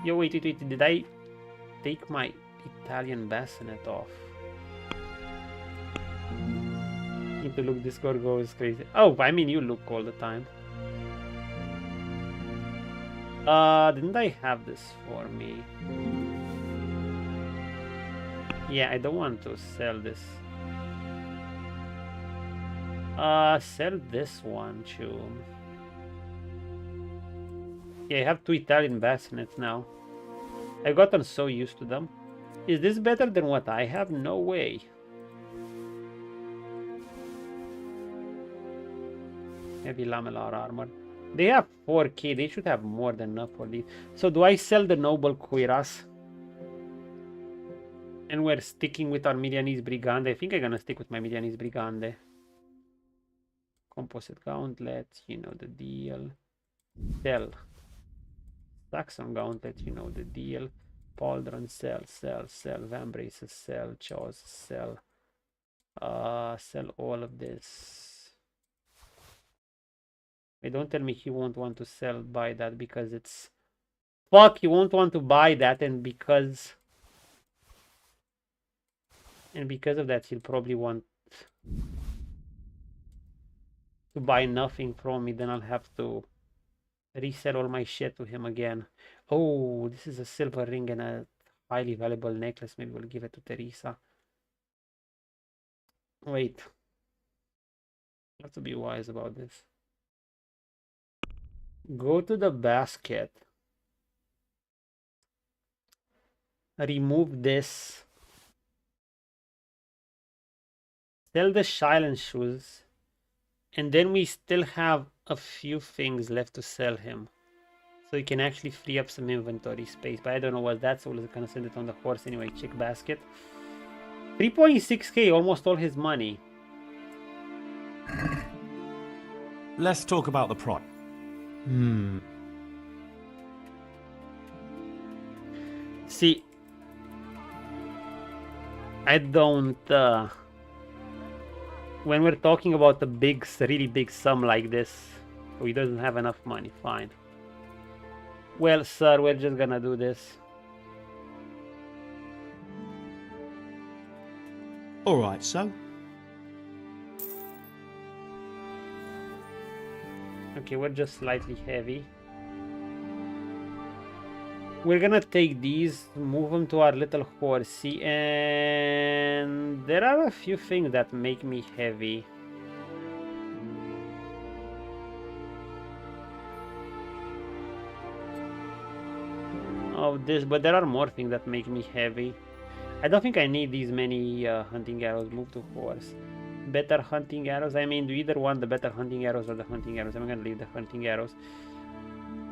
Speaker 2: Yo, wait, did I take my Italian bassinet off? Need to look, Discord goes crazy. Oh, I mean, you look all the time. Didn't I have this for me? Yeah, I don't want to sell this. Sell this one, Chum. Yeah, I have 2 Italian bassinets now. I've gotten so used to them. Is this better than what I have? No way. Heavy lamellar armor. They have 4k. They should have more than enough for these. So do I sell the noble cuirass? And we're sticking with our Milanese Brigande. I think I'm gonna stick with my Milanese Brigande. Composite gauntlet, you know the deal. Sell. Saxon gauntlet, you know the deal. Pauldron, sell. Vambraces, sell. Chaws, sell. Sell all of this. Hey, don't tell me he won't want to buy that because it's... Fuck, he won't want to buy that, and because of that he'll probably want to buy nothing from me. Then I'll have to resell all my shit to him again. Oh, this is a silver ring and a highly valuable necklace. Maybe we'll give it to Teresa. Wait. I have to be wise about this. Go to the basket. Remove this. Sell the Shilen shoes. And then we still have a few things left to sell him. So you can actually free up some inventory space. But I don't know what that's, so we're gonna send it on the horse anyway. Check basket. 3.6k, almost all his money.
Speaker 8: Let's talk about the price.
Speaker 2: See, I don't... when we're talking about a big, really big sum like this, so he doesn't have enough money, fine. Well, sir, we're just gonna do this.
Speaker 8: Alright, so?
Speaker 2: Okay, we're just slightly heavy. We're gonna take these, move them to our little horsey, and there are a few things that make me heavy. Of this, but there are more things that make me heavy. I don't think I need these many hunting arrows. Move to horse. Better hunting arrows. I mean, do you either want the better hunting arrows or the hunting arrows? I'm gonna leave the hunting arrows.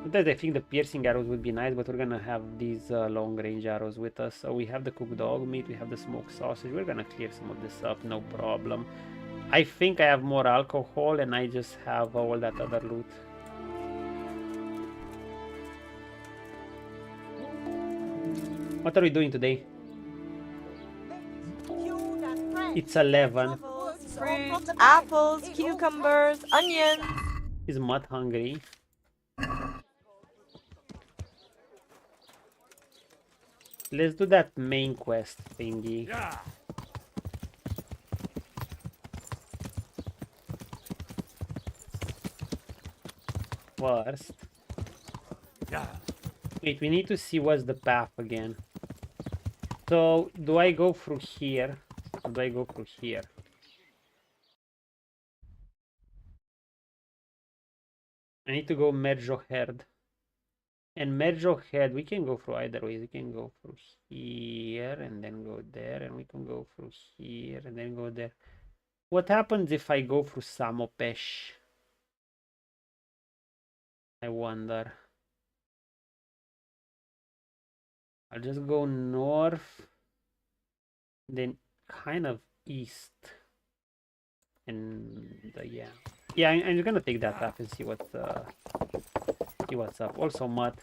Speaker 2: Sometimes I think the piercing arrows would be nice, but we're gonna have these long range arrows with us. So we have the cooked dog meat, we have the smoked sausage. We're gonna clear some of this up, no problem. I think I have more alcohol and I just have all that other loot. What are we doing today? It's 11.
Speaker 10: Fruit, apples, cucumbers, onions.
Speaker 2: He's mud hungry. let's do that main quest thingy.
Speaker 4: Yeah.
Speaker 2: First.
Speaker 4: Yeah.
Speaker 2: Wait, we need to see what's the path again. So, do I go through here? Or do I go through here? I need to go Merjo Herd. And Merjo Head, we can go through either ways. We can go through here and then go there. And we can go through here and then go there. What happens if I go through Samopesh? I wonder. I'll just go north. Then kind of east. And yeah. Yeah, I'm gonna take that path and see what's up. Also mud.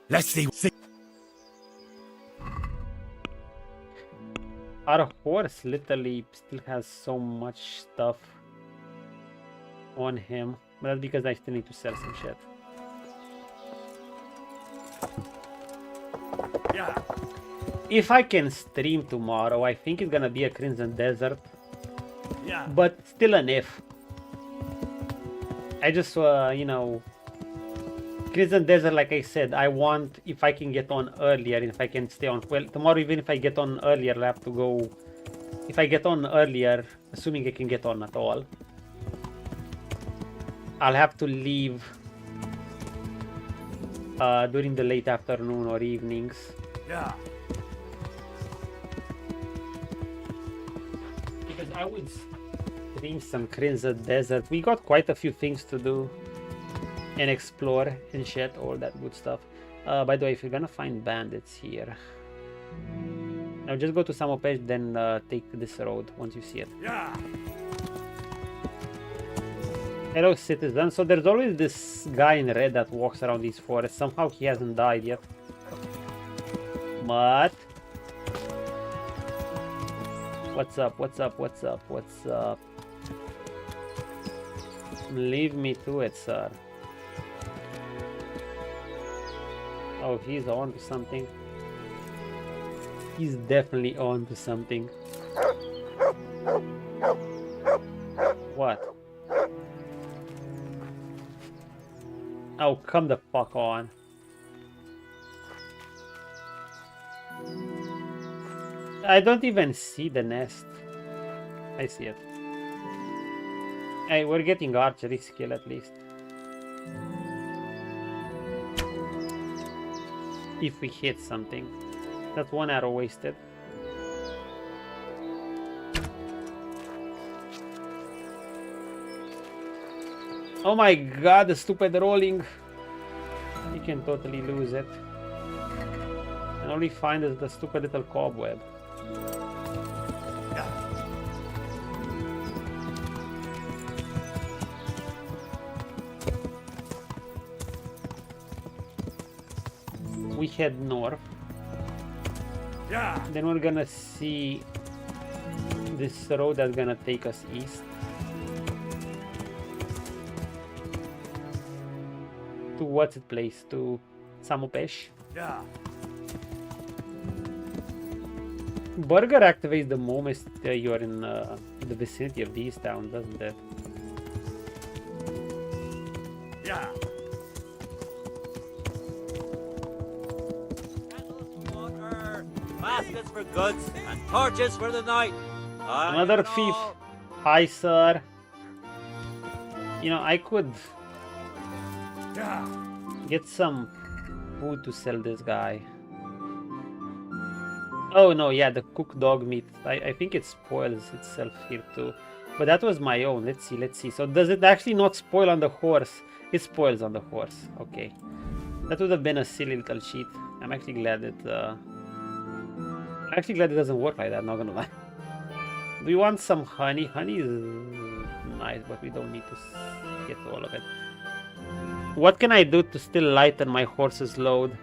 Speaker 4: Let's see.
Speaker 2: Our horse literally still has so much stuff on him, but that's because I still need to sell some shit.
Speaker 4: Yeah.
Speaker 2: If I can stream tomorrow, I think it's gonna be a Crimson Desert.
Speaker 4: Yeah.
Speaker 2: But still an if. I just, you know, Crimson Desert, like I said, I want, if I can get on earlier, if I can stay on, well, tomorrow even if I get on earlier, I'll have to go, if I get on earlier, assuming I can get on at all, I'll have to leave during the late afternoon or evenings.
Speaker 4: Yeah.
Speaker 2: Because I would stream some Crimson Desert. We got quite a few things to do and explore and shit, all that good stuff. By the way, if you're gonna find bandits here, now just go to Samopesh, then take this road once you see it.
Speaker 4: Yeah.
Speaker 2: Hello, citizen. So there's always this guy in red that walks around these forests. Somehow he hasn't died yet. But what's up? What's up? What's up? What's up? Leave me to it, sir. Oh, he's on to something. He's definitely on to something. What? Oh, come the fuck on. I don't even see the nest. I see it. Hey, we're getting archery skill at least. If we hit something. That's one arrow wasted. Oh my god, the stupid rolling. You can totally lose it. And all we find is the stupid little cobweb. We head north.
Speaker 4: Yeah.
Speaker 2: Then we're gonna see this road that's gonna take us east. To what's it place? To Samopesh?
Speaker 4: Yeah.
Speaker 2: Burger activates the moment you're in the vicinity of these towns, doesn't it?
Speaker 4: Yeah.
Speaker 7: Baskets for goods and torches for the night.
Speaker 2: Another thief. Hi, sir. You know, I could get some food to sell this guy. Oh no, yeah, the cooked dog meat. I think it spoils itself here too. But that was my own. Let's see. So does it actually not spoil on the horse? It spoils on the horse. Okay. That would have been a silly little cheat. I'm actually glad it doesn't work like that, not gonna lie. Do you want some honey? Honey is nice, but we don't need to get all of it. What can I do to still lighten my horse's load?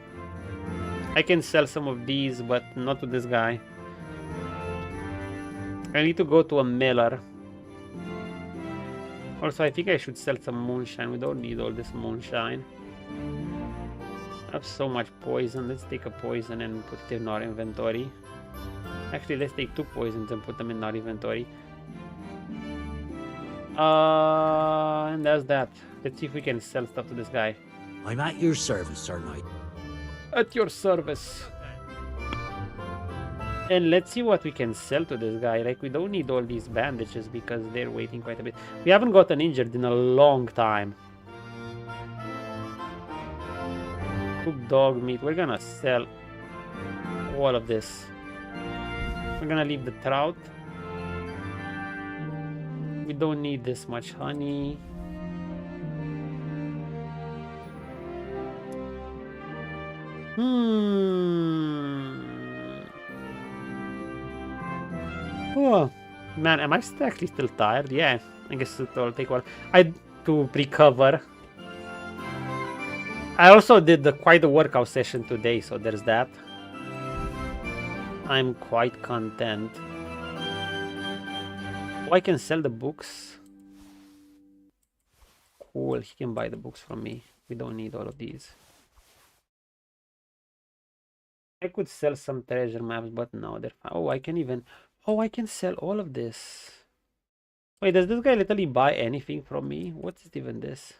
Speaker 2: I can sell some of these, but not to this guy. I need to go to a miller. Also, I think I should sell some moonshine. We don't need all this moonshine. I have so much poison. Let's take a poison and put it in our inventory. Actually, let's take 2 poisons and put them in our inventory. And that's that. Let's see if we can sell stuff to this guy.
Speaker 15: I'm at your service, Sir Knight.
Speaker 2: At your service. And let's see what we can sell to this guy. Like, we don't need all these bandages because they're waiting quite a bit. We haven't gotten injured in a long time. Cooked dog meat. We're gonna sell all of this. We're gonna leave the trout. We don't need this much honey. Oh man, am I actually still tired? Yeah, I guess it'll take a while. I to recover. I also did quite a workout session today, so there's that. I'm quite content. Oh, I can sell the books. Cool, he can buy the books from me. We don't need all of these. I could sell some treasure maps, but no, they're fine. Oh, I can even... Oh, I can sell all of this. Wait, does this guy literally buy anything from me? What's even this?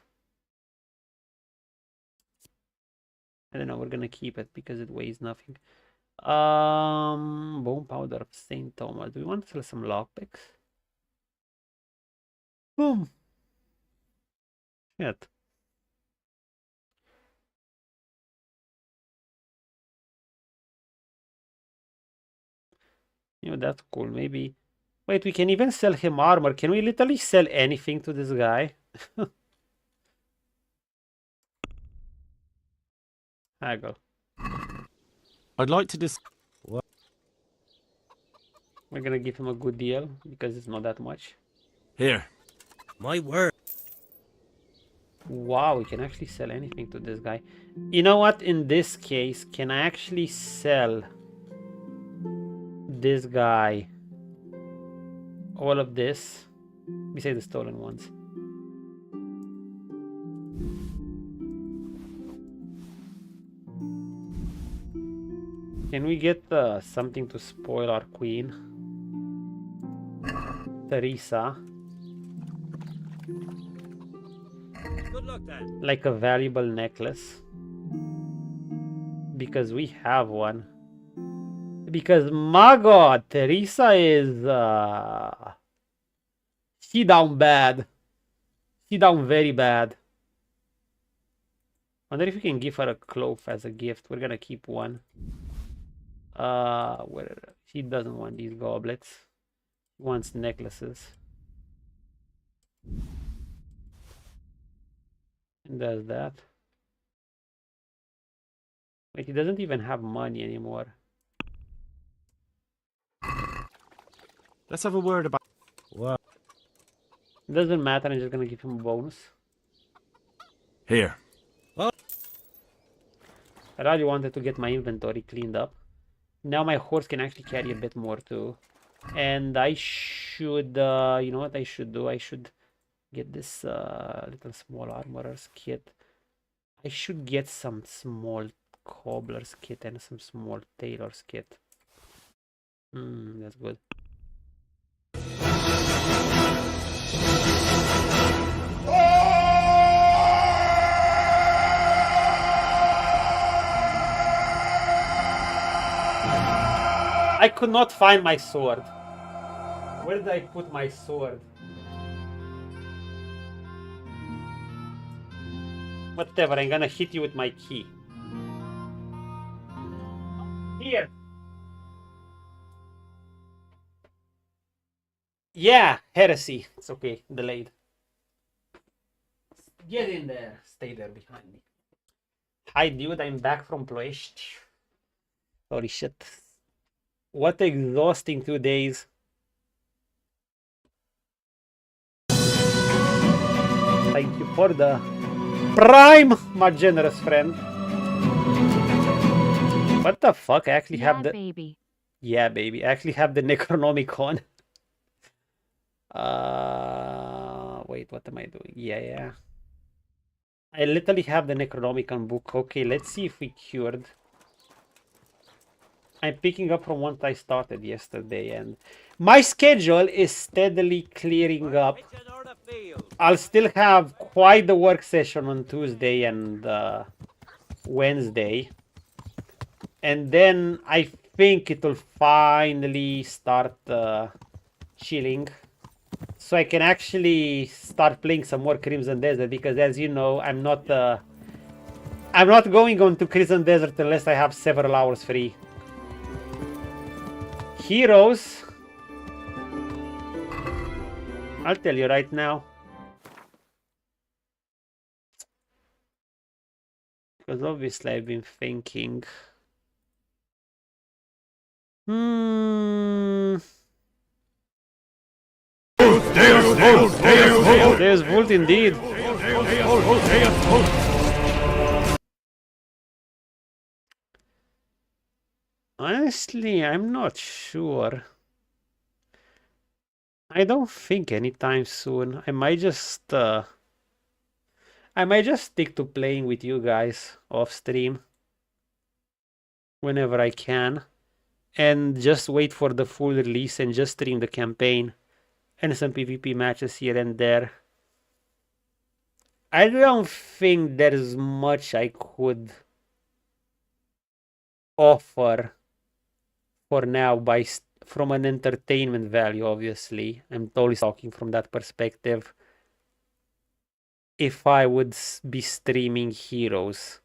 Speaker 2: I don't know, we're gonna keep it because it weighs nothing. Bone powder of St. Thomas. Do we want to sell some lockpicks? Boom. Shit. You know, that's cool. Maybe. Wait, we can even sell him armor. Can we literally sell anything to this guy? Haggle.
Speaker 8: I'd like to
Speaker 2: We're gonna give him a good deal because it's not that much.
Speaker 8: Here.
Speaker 15: My word.
Speaker 2: Wow, we can actually sell anything to this guy. You know what? In this case, can I actually sell this guy all of this besides the stolen ones? Can we get something to spoil our queen? Teresa.
Speaker 15: Good luck, then.
Speaker 2: Like a valuable necklace. Because we have one. Because my god, Teresa is she down bad. She down very bad. Wonder if we can give her a cloth as a gift. We're gonna keep one. Where she doesn't want these goblets. She wants necklaces. And does that. Wait, he doesn't even have money anymore.
Speaker 8: Let's have a word about...
Speaker 15: What?
Speaker 2: Doesn't matter, I'm just gonna give him a bonus.
Speaker 8: Here.
Speaker 15: Well,
Speaker 2: I really wanted to get my inventory cleaned up. Now my horse can actually carry a bit more too. And I should, you know what I should do? I should get this little small armorer's kit. I should get some small cobbler's kit and some small tailor's kit. That's good. I could not find my sword. Where did I put my sword? Whatever, I'm gonna hit you with my key. Here. Yeah, heresy. It's okay, delayed. Get in there. Stay there behind me. Hi dude, I'm back from Ploiești. Holy shit. What exhausting 2 days. Thank you for the Prime, my generous friend. What the fuck? I actually have the...
Speaker 12: baby.
Speaker 2: Yeah, baby. I actually have the Necronomicon. Wait. wait, what am I doing? Yeah. I literally have the Necronomicon book. Okay, let's see if we cured. I'm picking up from what I started yesterday, and my schedule is steadily clearing up. I'll still have quite the work session on Tuesday and Wednesday. And then I think it'll finally start chilling. So I can actually start playing some more Crimson Desert, because as you know, I'm not going on to Crimson Desert unless I have several hours free. Heroes, I'll tell you right now, because obviously I've been thinking. There's Volt indeed. Honestly, I'm not sure. I don't think anytime soon. I might just stick to playing with you guys off stream whenever I can, and just wait for the full release and just stream the campaign and some PvP matches here and there. I don't think there's much I could offer for now from an entertainment value, obviously. I'm totally talking from that perspective. If I would be streaming Heroes.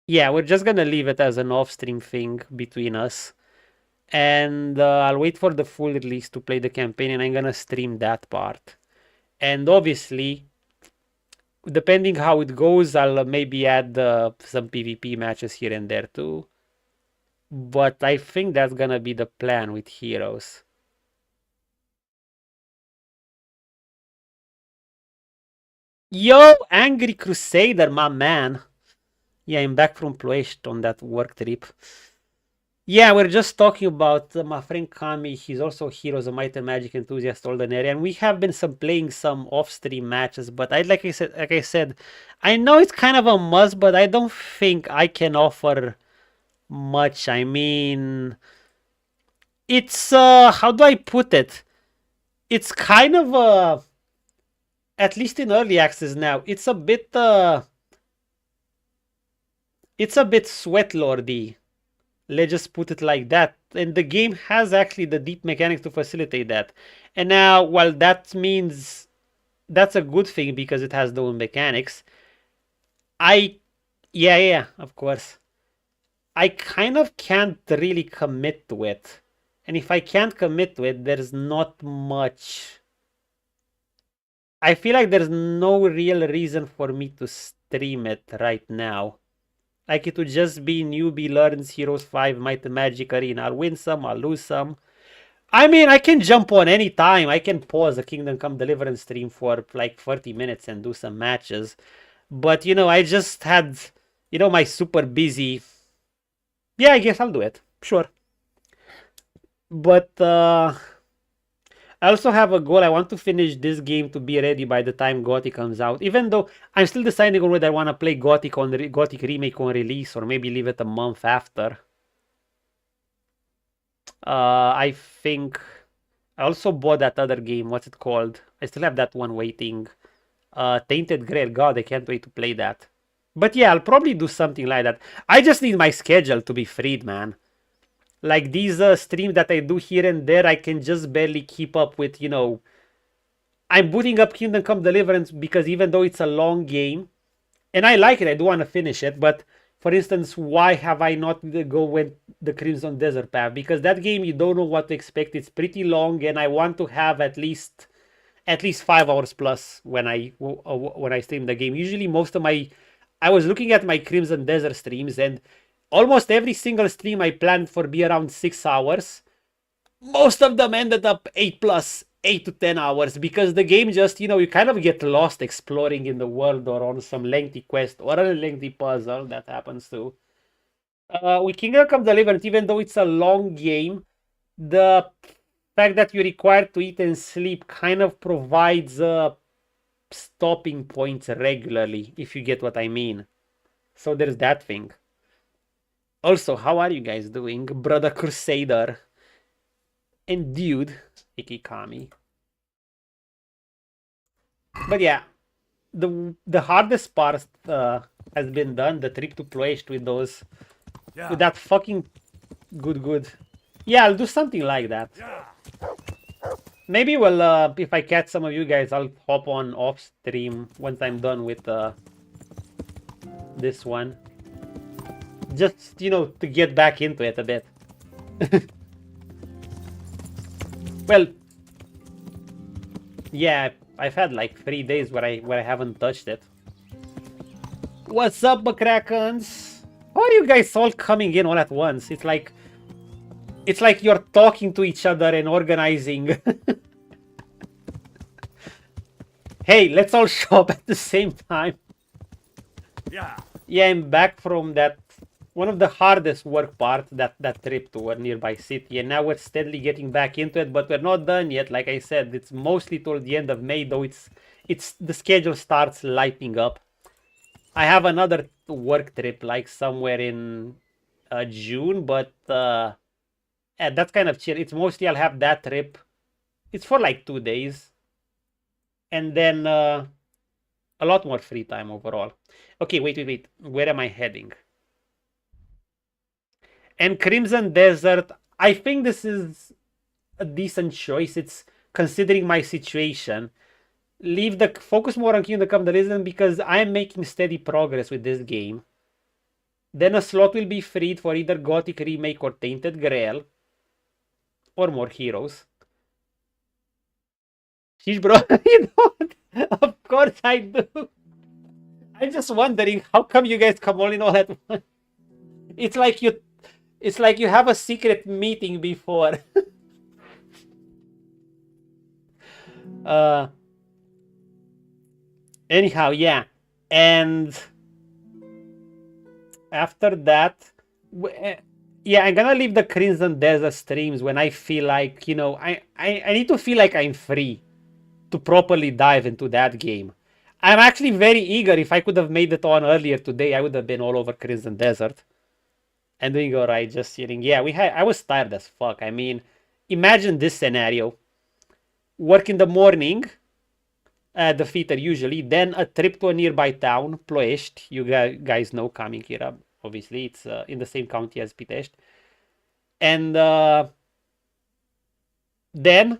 Speaker 2: Yeah, we're just gonna leave it as an off-stream thing between us. And I'll wait for the full release to play the campaign, and I'm gonna stream that part. And obviously, depending how it goes, I'll maybe add some PvP matches here and there too. But I think that's gonna be the plan with Heroes. Yo, Angry Crusader, my man. Yeah, I'm back from Ploiești on that work trip. Yeah, we're just talking about my friend Kami. He's also Heroes, a Might and Magic enthusiast, Olden area, and we have been playing some off-stream matches. But like I said, I know it's kind of a must, but I don't think I can offer much. I mean, it's how do I put it? It's kind of at least in early access now, it's a bit sweat lordy. Let's just put it like that. And the game has actually the deep mechanics to facilitate that. And now, while that means that's a good thing because it has those mechanics, yeah, of course. I kind of can't really commit to it. And if I can't commit to it, there's not much. I feel like there's no real reason for me to stream it right now. Like, it would just be newbie learns Heroes 5 Might and Magic Arena. I'll win some, I'll lose some. I mean, I can jump on any time. I can pause a Kingdom Come Deliverance stream for like 30 minutes and do some matches. But, you know, I just had, you know, my super busy... Yeah, I guess I'll do it. Sure. But, I also have a goal. I want to finish this game to be ready by the time Gothic comes out. Even though I'm still deciding on whether I want to play Gothic Remake on release or maybe leave it a month after. I think I also bought that other game. What's it called? I still have that one waiting. Tainted Grail. God, I can't wait to play that. But yeah, I'll probably do something like that. I just need my schedule to be freed, man. Like these streams that I do here and there, I can just barely keep up with, you know. I'm booting up Kingdom Come Deliverance because even though it's a long game, and I like it, I do want to finish it, but for instance, why have I not go with the Crimson Desert path? Because that game, you don't know what to expect. It's pretty long, and I want to have at least 5 hours plus when I stream the game. Usually most of I was looking at my Crimson Desert streams, and almost every single stream I planned for be around 6 hours. Most of them ended up 8 to 10 hours because the game just, you know, you kind of get lost exploring in the world or on some lengthy quest or a lengthy puzzle. That happens too. With Kingdom Come Deliverance, even though it's a long game, the fact that you're required to eat and sleep kind of provides stopping points regularly, if you get what I mean. So there's that thing. Also, how are you guys doing, Brother Crusader and Dude Ikikami? But yeah, the hardest part has been done. The trip to Ploiești with those, with that fucking good. Yeah, I'll do something like that. Maybe, well, if I catch some of you guys, I'll hop on off stream once I'm done with this one. Just, you know, to get back into it a bit. Well, yeah, I've had like 3 days where I haven't touched it. What's up, Bakrakans? How are you guys all coming in all at once? It's like you're talking to each other and organizing. Hey, let's all show up at the same time. Yeah, I'm back from that, one of the hardest work part, that trip to a nearby city, and now we're steadily getting back into it, but we're not done yet. Like I said, it's mostly toward the end of May, though it's the schedule starts lighting up. I have another work trip like somewhere in June, but yeah, that's kind of chill. It's mostly I'll have that trip. It's for like 2 days. And then a lot more free time overall. Okay, wait. Where am I heading? And Crimson Desert, I think this is a decent choice. It's considering my situation. Focus more on Kingdom Come Deliverance because I'm making steady progress with this game. Then a slot will be freed for either Gothic Remake or Tainted Grail. Or more heroes. Sheesh, bro, you don't. Of course I do. I'm just wondering how come you guys come all in all at once. It's like you have a secret meeting before. Anyhow, yeah. And after that, yeah, I'm gonna leave the Crimson Desert streams when I feel like, you know, I need to feel like I'm free to properly dive into that game. I'm actually very eager. If I could have made it on earlier today, I would have been all over Crimson Desert. And doing alright, just sitting. Yeah, I was tired as fuck. I mean, imagine this scenario. Work in the morning, the theater usually, then a trip to a nearby town, Ploiești. You guys know, coming here up. Obviously, it's in the same county as Pitești. And then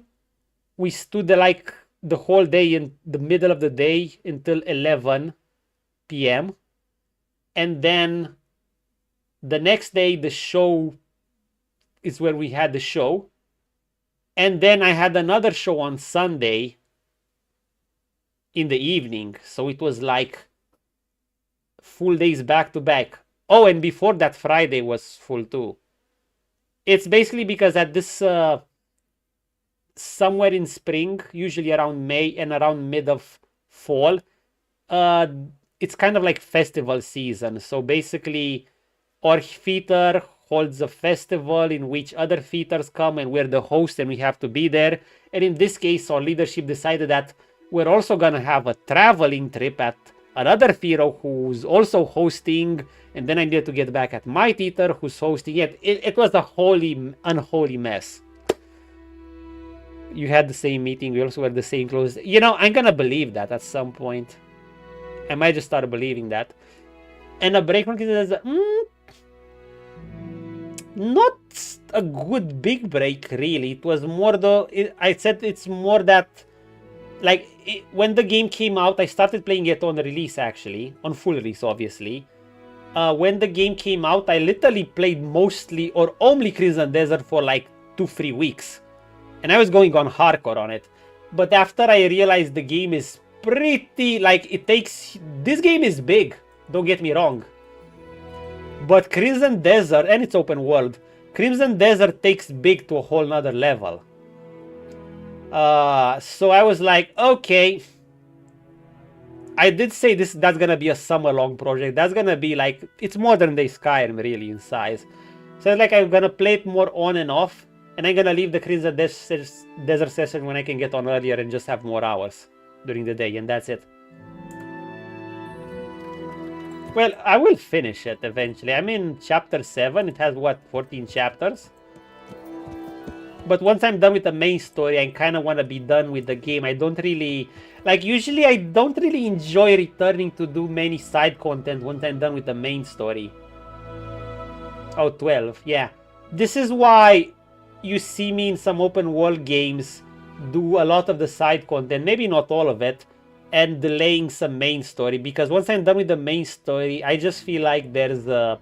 Speaker 2: we stood there like the whole day, in the middle of the day until 11 p.m. And then the next day, the show is where we had the show. And then I had another show on Sunday in the evening. So it was like full days back to back. Oh, and before that, Friday was full too. It's basically because at this, somewhere in spring, usually around May and around mid of fall, it's kind of like festival season. So basically, our theater holds a festival in which other theaters come and we're the host and we have to be there. And in this case, our leadership decided that we're also going to have a traveling trip at another theater who's also hosting, and then I needed to get back at my theater who's hosting it. It was a unholy mess. You had the same meeting, we also had the same clothes. You know, I'm gonna believe that at some point. I might just start believing that. And a break from says, not a good big break, really. It was more though, I said it's more that, like, when the game came out, I started playing it on release, actually. On full release, obviously. When the game came out, I literally played mostly or only Crimson Desert for like 2-3 weeks. And I was going on hardcore on it. But after I realized the game is pretty, like, this game is big, don't get me wrong. But Crimson Desert, and it's open world, Crimson Desert takes big to a whole nother level. So I was like, okay. I did say that's gonna be a summer-long project. That's gonna be like, it's modern day Skyrim really in size. So it's like I'm gonna play it more on and off. And I'm gonna leave the Crimson Desert session when I can get on earlier and just have more hours during the day, and that's it. Well, I will finish it eventually. I'm in chapter 7. It has, what, 14 chapters? But once I'm done with the main story, I kind of want to be done with the game. I don't really... Like, usually I don't really enjoy returning to do many side content once I'm done with the main story. Oh, 12. Yeah. This is why you see me in some open world games do a lot of the side content. Maybe not all of it. And delaying some main story. Because once I'm done with the main story, I just feel like there's a...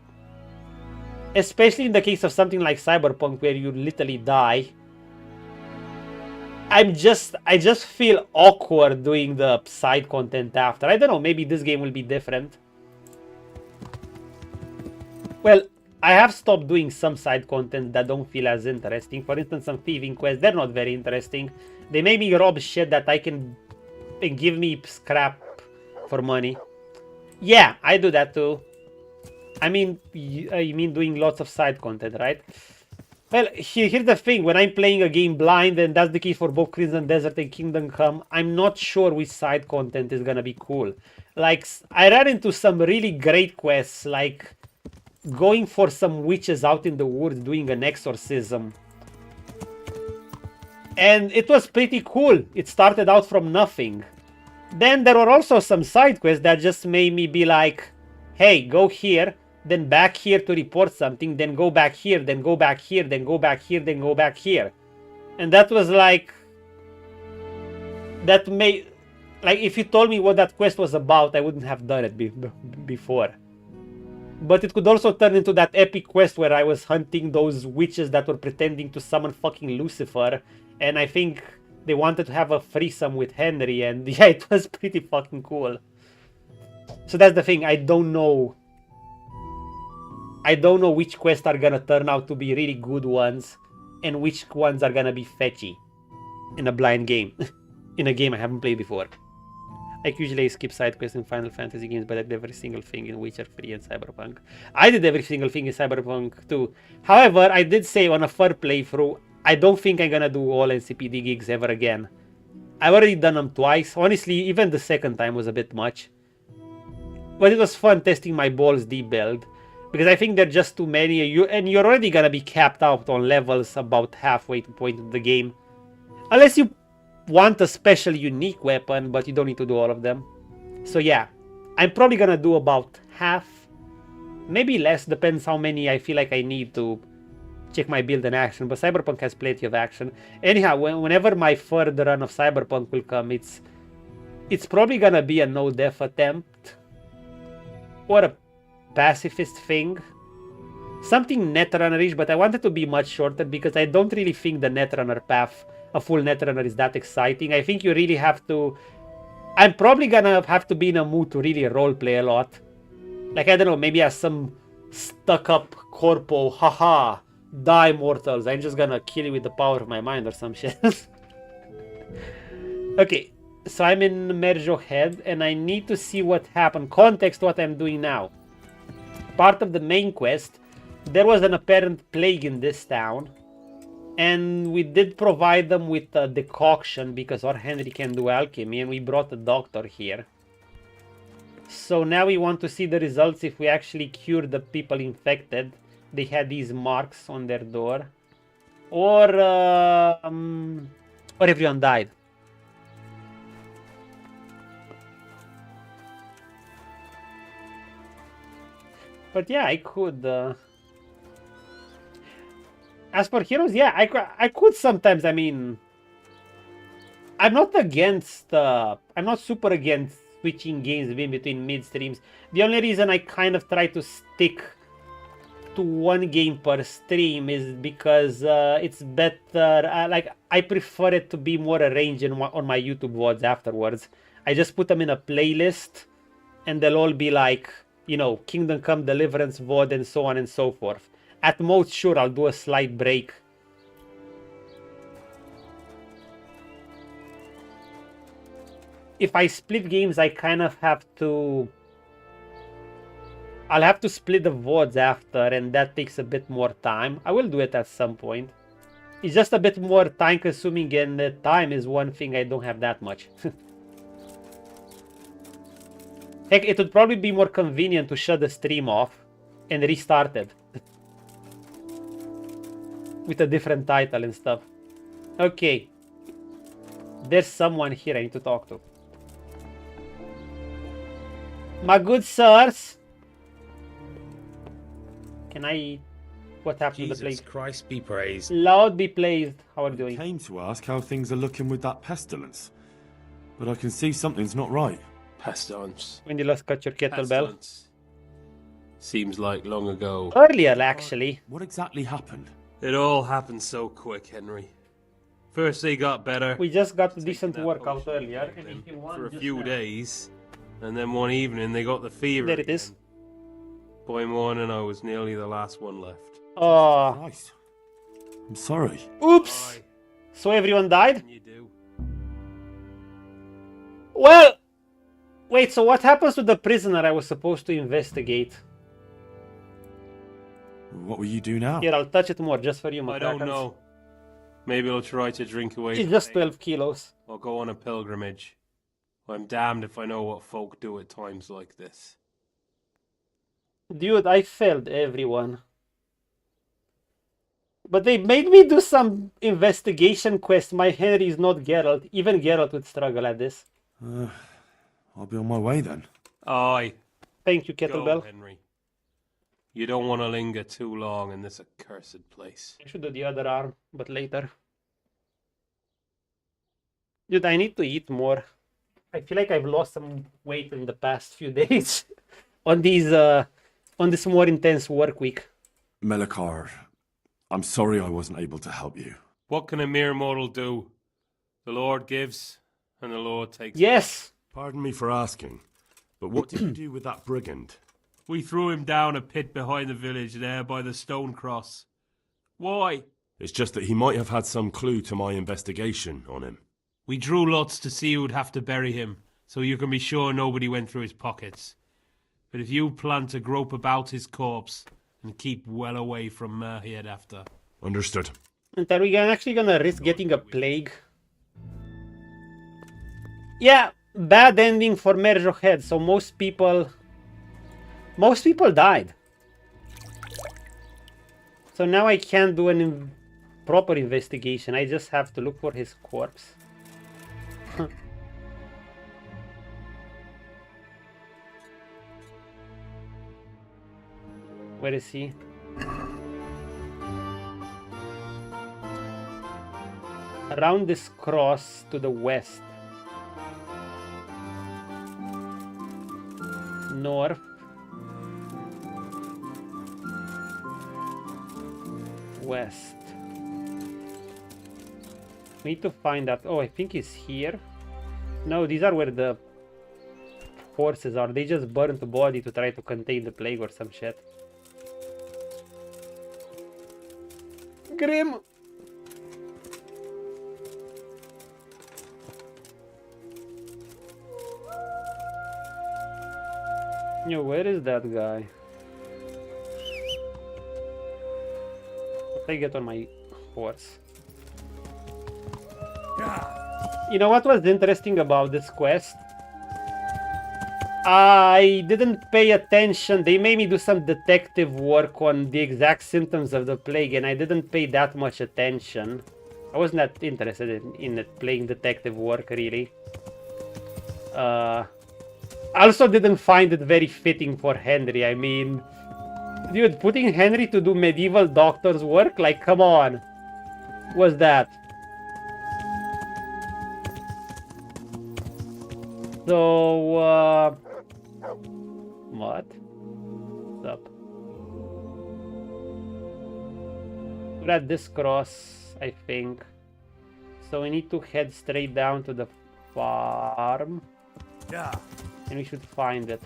Speaker 2: Especially in the case of something like Cyberpunk where you literally die. I just feel awkward doing the side content after. I don't know, maybe this game will be different. Well, I have stopped doing some side content that don't feel as interesting. For instance, some thieving quests, they're not very interesting. They make me rob shit that I can give me scrap for money. Yeah, I do that too. I mean, you mean doing lots of side content, right? Well, here's the thing. When I'm playing a game blind, and that's the case for both Crimson Desert and Kingdom Come, I'm not sure which side content is gonna be cool. Like, I ran into some really great quests, like going for some witches out in the woods doing an exorcism. And it was pretty cool. It started out from nothing. Then there were also some side quests that just made me be like, hey, go here, then back here to report something, then go back here, then go back here, then go back here, then go back here. And that was like... That made... Like, if you told me what that quest was about, I wouldn't have done it before. But it could also turn into that epic quest where I was hunting those witches that were pretending to summon fucking Lucifer. And I think they wanted to have a threesome with Henry, and yeah, it was pretty fucking cool. So that's the thing, I don't know which quests are gonna turn out to be really good ones and which ones are gonna be fetchy in a blind game. In a game I haven't played before. Like, usually I skip side quests in Final Fantasy games, but I did every single thing in Witcher 3 and Cyberpunk. I did every single thing in Cyberpunk too. However, I did say on a third playthrough, I don't think I'm gonna do all NCPD gigs ever again. I've already done them twice. Honestly, even the second time was a bit much. But it was fun testing my balls deep build. Because I think there are just too many. And you're already gonna be capped out on levels about halfway to the point of the game. Unless you want a special unique weapon, but you don't need to do all of them. So yeah, I'm probably gonna do about half. Maybe less, depends how many I feel like I need to check my build in action. But Cyberpunk has plenty of action. Anyhow, whenever my third run of Cyberpunk will come, it's probably gonna be a no-death attempt. Or a pacifist thing. Something Netrunner-ish, but I want it to be much shorter because I don't really think the Netrunner path, a full Netrunner, is that exciting. I think you really have to... I'm probably gonna have to be in a mood to really roleplay a lot. Like, I don't know, maybe as some stuck-up corpo, haha, die mortals, I'm just gonna kill you with the power of my mind or some shit. Okay. So I'm in Merjo Head, and I need to see what happened. Context what I'm doing now. Part of the main quest, there was an apparent plague in this town. And we did provide them with a decoction, because our Henry can do alchemy, and we brought a doctor here. So now we want to see the results if we actually cure the people infected. They had these marks on their door. Or everyone died. But yeah, I could... As for heroes, yeah, I could sometimes, I mean... I'm not against... I'm not super against switching games in between mid-streams. The only reason I kind of try to stick to one game per stream is because it's better... like, I prefer it to be more arranged on my YouTube VODs afterwards. I just put them in a playlist, and they'll all be like... You know, Kingdom Come, Deliverance, VOD, and so on and so forth. At most, sure, I'll do a slight break. If I split games, I kind of have to... I'll have to split the VODs after, and that takes a bit more time. I will do it at some point. It's just a bit more time consuming, and the time is one thing I don't have that much. Heck, it would probably be more convenient to shut the stream off and restart it. With a different title and stuff. Okay. There's someone here I need to talk to. My good sirs. Can I... What happened to the plague?
Speaker 8: Jesus Christ be praised.
Speaker 2: Lord be praised. How are you doing?
Speaker 8: I came to ask how things are looking with that pestilence. But I can see something's not right.
Speaker 16: Pestilence.
Speaker 2: When you last cut your kettlebell?
Speaker 16: Seems like long ago.
Speaker 2: Earlier, actually.
Speaker 8: What exactly happened?
Speaker 16: It all happened so quick, Henry. First they got better.
Speaker 2: We just got a decent workout earlier. And if you want,
Speaker 16: for a
Speaker 2: just
Speaker 16: few days. And then one evening they got the fever.
Speaker 2: There it is.
Speaker 16: By morning I was nearly the last one left.
Speaker 2: Oh.
Speaker 8: Christ. I'm sorry.
Speaker 2: Oops. So everyone died?
Speaker 16: You do.
Speaker 2: Well, wait, so what happens to the prisoner I was supposed to investigate?
Speaker 8: What will you do now?
Speaker 2: Here, I'll touch it more just for you,
Speaker 16: I don't know. Maybe I'll try to drink away.
Speaker 2: It's just 12 kilos.
Speaker 16: I'll go on a pilgrimage. I'm damned if I know what folk do at times like this.
Speaker 2: Dude, I failed everyone. But they made me do some investigation quest. My Henry is not Geralt. Even Geralt would struggle at this.
Speaker 8: I'll be on my way then.
Speaker 16: Aye.
Speaker 2: Thank you, Kettlebell.
Speaker 16: Go, Henry. You don't want to linger too long in this accursed place.
Speaker 2: I should do the other arm, but later. Dude, I need to eat more. I feel like I've lost some weight in the past few days on these on this more intense work week.
Speaker 8: Melikar, I'm sorry I wasn't able to help you.
Speaker 16: What can a mere mortal do? The Lord gives, and the Lord takes.
Speaker 2: Yes!
Speaker 8: Pardon me for asking, but what did you do with that brigand?
Speaker 16: We threw him down a pit behind the village there by the stone cross. Why?
Speaker 8: It's just that he might have had some clue to my investigation on him.
Speaker 16: We drew lots to see who would have to bury him, so you can be sure nobody went through his pockets. But if you plan to grope about his corpse, and keep well away from Merhead after.
Speaker 8: Understood.
Speaker 2: And are we actually gonna risk getting a plague? Yeah, bad ending for Merhead, so most people died. So now I can't do an proper investigation. I just have to look for his corpse. Where is he? Around this cross to the west. North. West. We need to find that. Oh, I think he's here. No, these are where the horses are. They just burned the body to try to contain the plague or some shit. Grim! Yo, where is that guy? I get on my horse. You know what was interesting about this quest? I didn't pay attention. They made me do some detective work on the exact symptoms of the plague, and I didn't pay that much attention. I wasn't that interested in playing detective work, really. I also didn't find it very fitting for Henry. I mean, dude, putting Henry to do medieval doctor's work? Like, come on. What's that? So, what? What's up? We're at this cross, I think. So we need to head straight down to the farm.
Speaker 4: Yeah.
Speaker 2: And we should find it.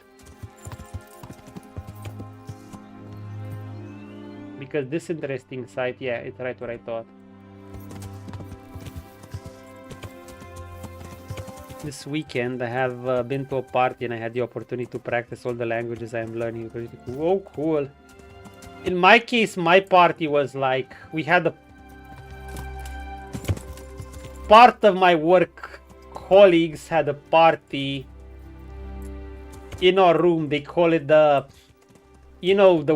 Speaker 2: Because this interesting site, yeah, it's right what I thought. This weekend I have been to a party and I had the opportunity to practice all the languages I am learning. Whoa, cool. In my case, my party was like, we had part of my work colleagues had a party in our room. They call it the, you know, the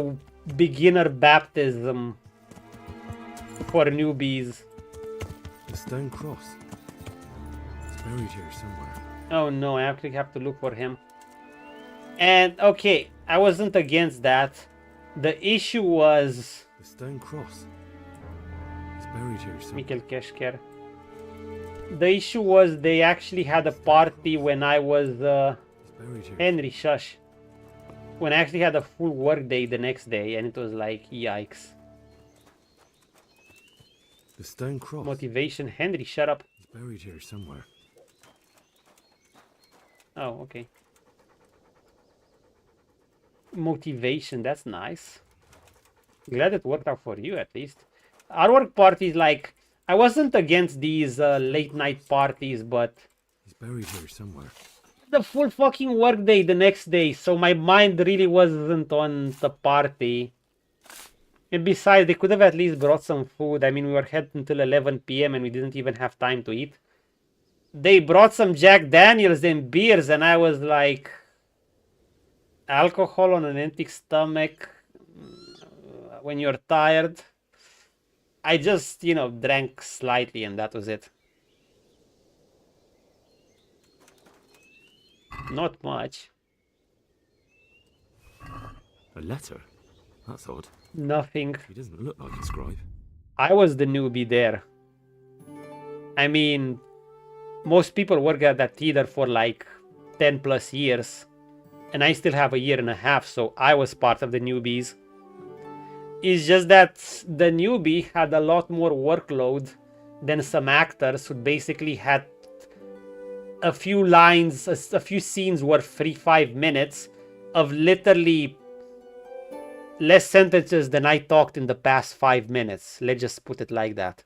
Speaker 2: beginner baptism for newbies.
Speaker 8: The stone cross. It's buried here somewhere.
Speaker 2: Oh no, I actually have to look for him. And okay, I wasn't against that. The issue was
Speaker 8: the stone cross. It's buried here somewhere.
Speaker 2: Mikkel Keshker. The issue was they actually had a party when I was Henry, shush. When I actually had a full work day the next day, and it was like, yikes.
Speaker 8: The stone cross.
Speaker 2: Motivation, Henry, shut up.
Speaker 8: It's buried here somewhere.
Speaker 2: Oh, okay. Motivation, that's nice. Glad it worked out for you at least. Our work parties, like, I wasn't against these late night parties, but
Speaker 8: It's buried here somewhere.
Speaker 2: the full fucking work day the next day, so my mind really wasn't on the party. And besides, they could have at least brought some food. I mean, we were heading until 11 p.m. and we didn't even have time to eat. They brought some Jack Daniels and beers, and I was like, alcohol on an empty stomach when you're tired. I just, you know, drank slightly and that was it. Not much.
Speaker 8: A letter? That's odd.
Speaker 2: Nothing.
Speaker 8: He doesn't look like a scribe.
Speaker 2: I was the newbie there. I mean, most people work at that theater for like 10 plus years. And I still have a year and a half, so I was part of the newbies. It's just that the newbie had a lot more workload than some actors who basically had a few lines, a few scenes worth 3-5 minutes of literally less sentences than I talked in the past 5 minutes. Let's just put it like that.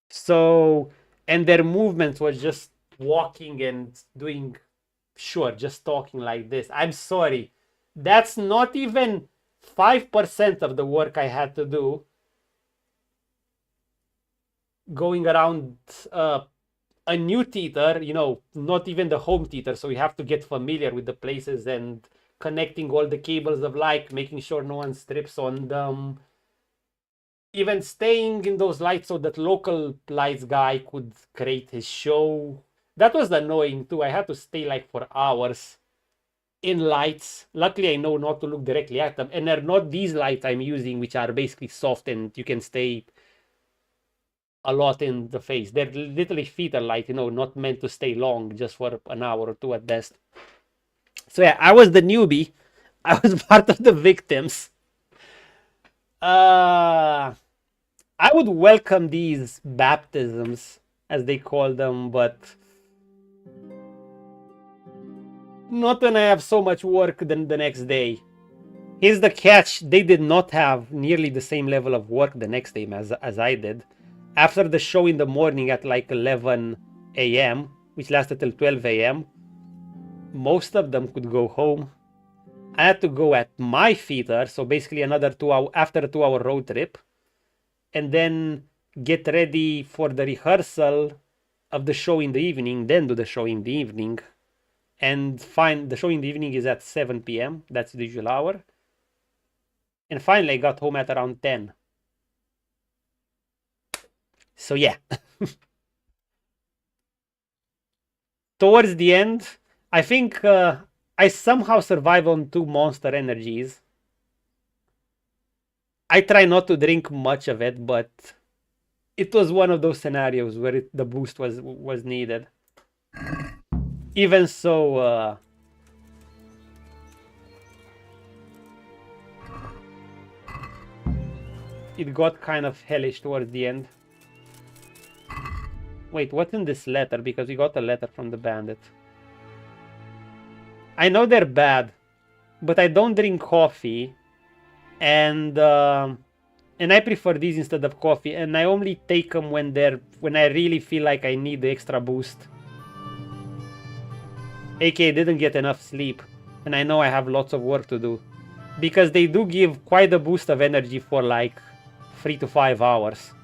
Speaker 2: So, and their movements was just walking and doing, sure, just talking like this. I'm sorry. That's not even 5% of the work I had to do. Going around a new theater, you know, not even the home theater, so you have to get familiar with the places and connecting all the cables of light, making sure no one strips on them. Even staying in those lights so that local lights guy could create his show. That was annoying too. I had to stay like for hours in lights. Luckily, I know not to look directly at them. And they're not these lights I'm using, which are basically soft and you can stay a lot in the face. They're literally theater light, you know, not meant to stay long, just for an hour or two at best. So yeah, I was the newbie. I was part of the victims. I would welcome these baptisms, as they call them, but not when I have so much work the next day. Here's the catch. They did not have nearly the same level of work the next day as I did. After the show in the morning at like 11 a.m., which lasted till 12 a.m., most of them could go home. I had to go at my theater, so basically another 2 hour after a 2-hour road trip, and then get ready for the rehearsal of the show in the evening, then do the show in the evening, and the show in the evening is at 7 p.m. That's the usual hour. And finally, I got home at around 10. So yeah. Towards the end, I think I somehow survive on 2 monster energies. I try not to drink much of it, but it was one of those scenarios where the boost was needed. Even so, it got kind of hellish towards the end. Wait, what's in this letter? Because we got a letter from the bandit. I know they're bad, but I don't drink coffee, and I prefer these instead of coffee, and I only take them when I really feel like I need the extra boost. aka didn't get enough sleep, and I know I have lots of work to do, because they do give quite a boost of energy for like 3 to 5 hours.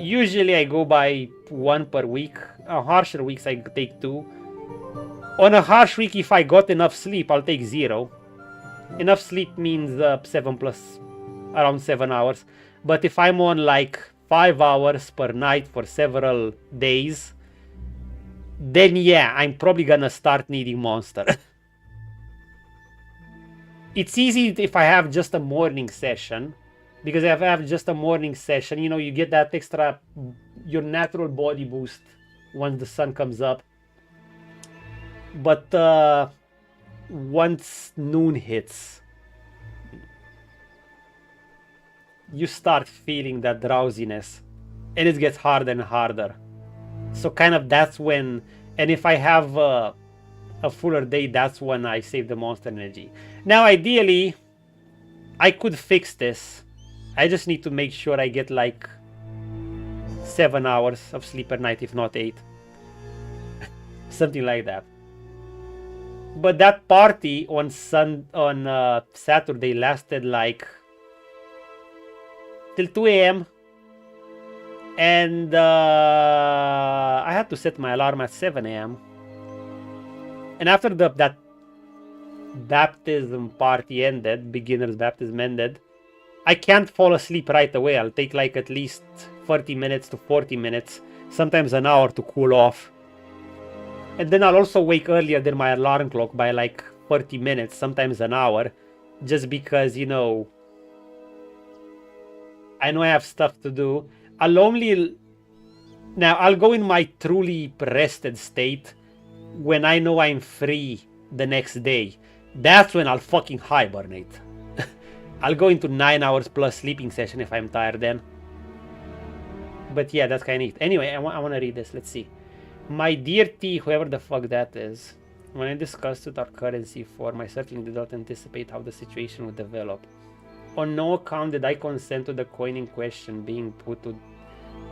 Speaker 2: Usually I go by 1 per week. Harsher weeks I take 2. On a harsh week, if I got enough sleep, I'll take 0. Enough sleep means 7 plus around 7 hours. But if I'm on like 5 hours per night for several days, then yeah, I'm probably gonna start needing monster. It's easy if I have just a morning session, because if I have just a morning session, you know, you get that extra, your natural body boost once the sun comes up. But once noon hits, you start feeling that drowsiness, and it gets harder and harder. So kind of that's when, and if I have a fuller day, that's when I save the monster energy. Now ideally, I could fix this. I just need to make sure I get like 7 hours of sleep per night, if not 8. Something like that. But that party on Saturday lasted like till 2 a.m. And I had to set my alarm at 7 a.m. And after that baptism party ended, beginner's baptism ended, I can't fall asleep right away. I'll take like at least 30 minutes to 40 minutes, sometimes an hour to cool off. And then I'll also wake earlier than my alarm clock by like 30 minutes, sometimes an hour, just because, you know, I know I have stuff to do. Now I'll go in my truly rested state when I know I'm free the next day. That's when I'll fucking hibernate. I'll go into 9 hours plus sleeping session if I'm tired then. But yeah, that's kind of neat. Anyway, I want to read this. Let's see. My dear T, whoever the fuck that is, when I discussed with our currency form, I certainly did not anticipate how the situation would develop. On no account did I consent to the coin in question being put to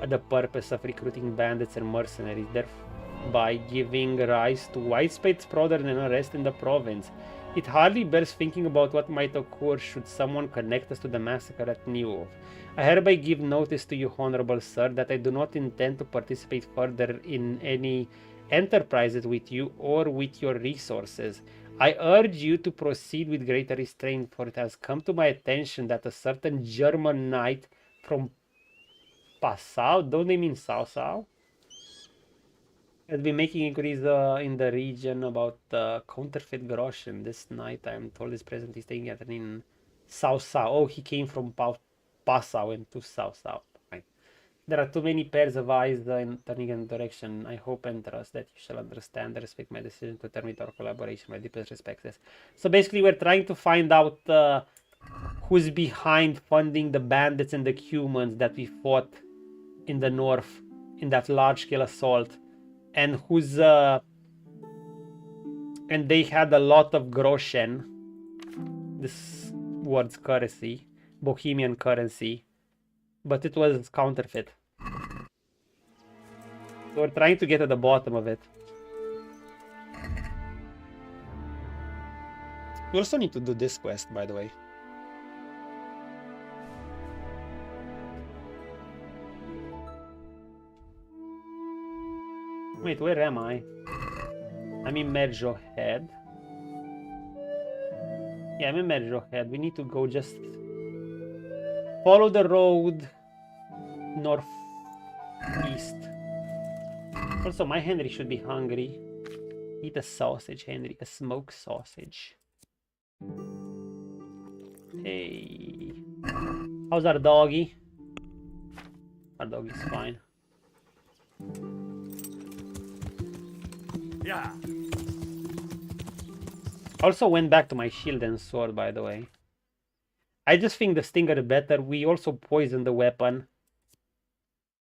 Speaker 2: the purpose of recruiting bandits and mercenaries, thereby giving rise to widespread slaughter and unrest in the province. It hardly bears thinking about what might occur should someone connect us to the massacre at New. I hereby give notice to you, Honorable Sir, that I do not intend to participate further in any enterprises with you or with your resources. I urge you to proceed with greater restraint, for it has come to my attention that a certain German knight from Passau, don't they mean Sausau, has been making inquiries in the region about counterfeit groschen. This night, I am told, is present. He's taking it in Sausau. Oh, he came from Passau into Sausau. Right. There are too many pairs of eyes turning in direction. I hope and trust that you shall understand and respect my decision to terminate our collaboration. My deepest respects. So basically, we're trying to find out who's behind funding the bandits and the humans that we fought in the north in that large-scale assault. And who's and they had a lot of groschen, this word's currency, Bohemian currency, but it was counterfeit. So we're trying to get to the bottom of it. We also need to do this quest, by the way. Wait, where am I? I'm in Merjo Head. Yeah, I'm in Merjo Head. We need to go just follow the road northeast. Also, my Henry should be hungry. Eat a sausage, Henry. A smoked sausage. Hey. How's our doggy? Our doggy's fine.
Speaker 4: Yeah.
Speaker 2: Also went back to my shield and sword, by the way. I just think the stinger better. We also poisoned the weapon.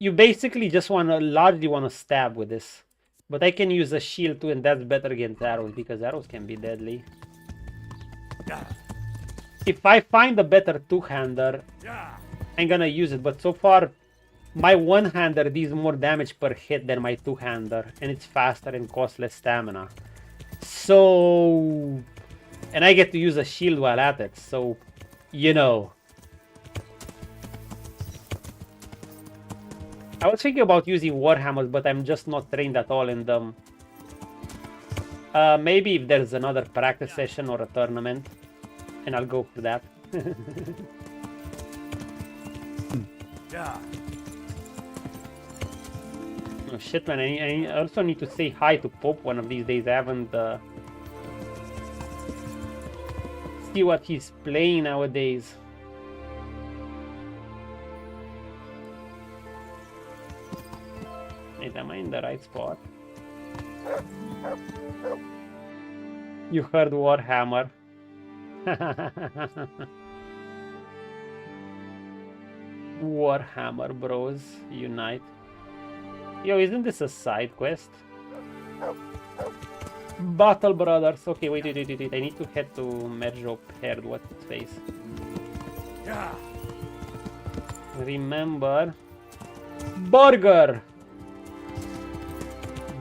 Speaker 2: You basically just largely want to stab with this. But I can use a shield too, and that's better against arrows, because arrows can be deadly.
Speaker 4: Yeah.
Speaker 2: If I find a better two-hander, I'm gonna use it. But so far, my one-hander deals more damage per hit than my two-hander, and it's faster and costs less stamina. So, and I get to use a shield while at it, so, you know. I was thinking about using warhammers, but I'm just not trained at all in them. Maybe if there's another practice session or a tournament, and I'll go for that. Oh shit, man, I also need to say hi to Pope one of these days. I haven't see what he's playing nowadays. Wait, am I in the right spot? You heard Warhammer. Warhammer bros, unite. Yo, isn't this a side quest? Battle Brothers. Okay, wait. I need to head to Merjo Paired. What's its face? Remember. Burger!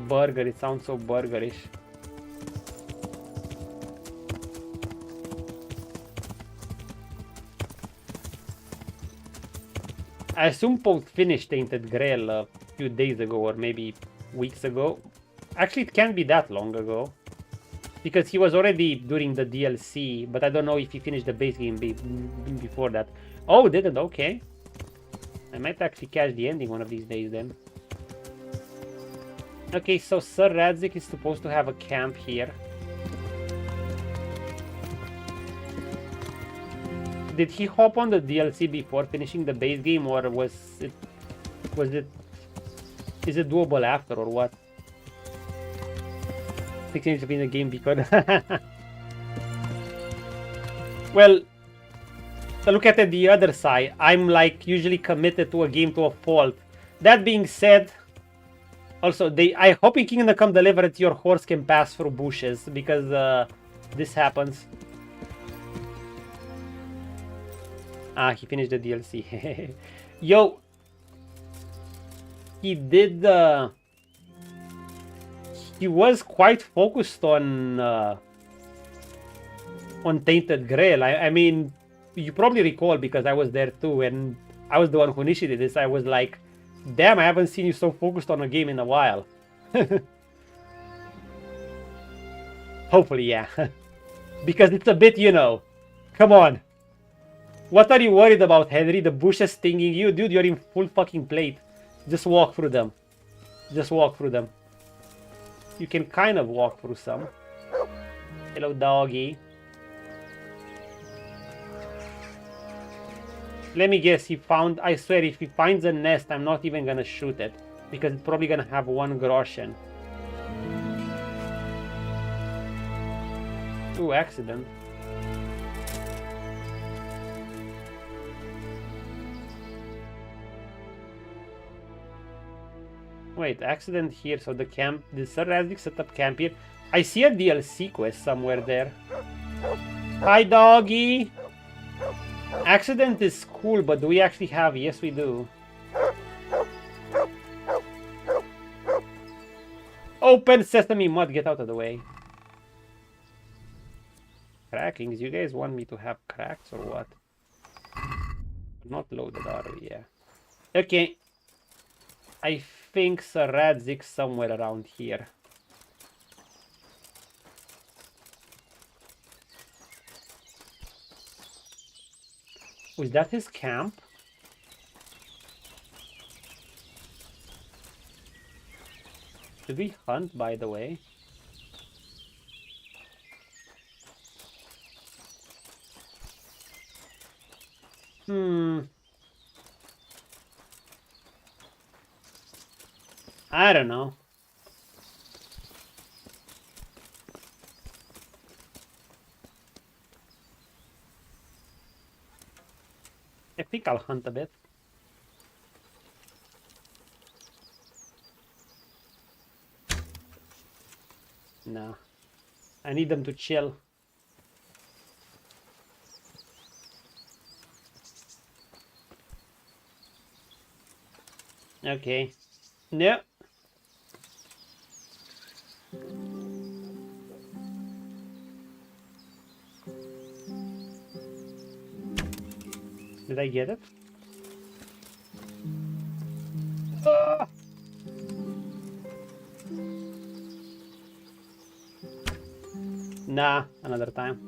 Speaker 2: Burger, it sounds so burgerish. I assume Post finished Tainted Grail a few days ago or maybe weeks ago. Actually, it can't be that long ago. Because he was already during the DLC, but I don't know if he finished the base game before that. Oh, didn't? Okay. I might actually catch the ending one of these days then. Okay, so Sir Radzig is supposed to have a camp here. Did he hop on the DLC before finishing the base game, or is it doable after, or what? 6 minutes to be in the game because well, look at the other side. I'm like usually committed to a game to a fault. That being said, also I hope in Kingdom Come Deliverance your horse can pass through bushes, because this happens. Ah, he finished the DLC. Yo, he did. He was quite focused on Tainted Grail. I mean, you probably recall because I was there too, and I was the one who initiated this. I was like, damn, I haven't seen you so focused on a game in a while. Hopefully, yeah. Because it's a bit, you know, come on. What are you worried about, Henry? The bushes stinging you? Dude, you're in full fucking plate. Just walk through them. Just walk through them. You can kind of walk through some. Hello, doggy. Let me guess, he found... I swear, if he finds a nest, I'm not even gonna shoot it. Because it's probably gonna have 1 groschen. Ooh, accident. Wait, accident here, so the camp... Did Sir Radzig set up camp here? I see a DLC quest somewhere there. Hi, doggy! Accident is cool, but do we actually have... Yes, we do. Open sesame mud, get out of the way. Crackings, you guys want me to have cracks or what? Not loaded, are we? Yeah. Okay. I think Sir Radzig somewhere around here. Was that his camp? Did we hunt, by the way? I don't know. I think I'll hunt a bit. No. I need them to chill. Okay. No. Did I get it? Nah, another time.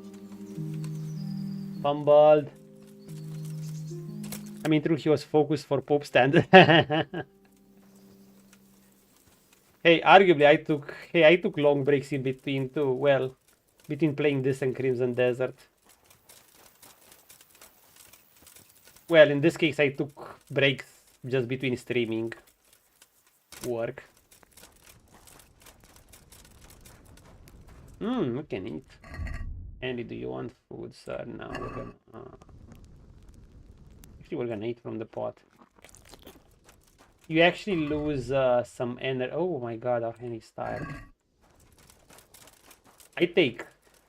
Speaker 2: Fumbled. I mean, true, he was focused for Pope stand. Hey, arguably, I took long breaks in between too. Well, between playing this and Crimson Desert. Well, in this case, I took breaks just between streaming work. We can eat. Andy, do you want food, sir? No, we're gonna. Actually, we're gonna eat from the pot. You actually lose some energy. Oh my god, our Henry's tired.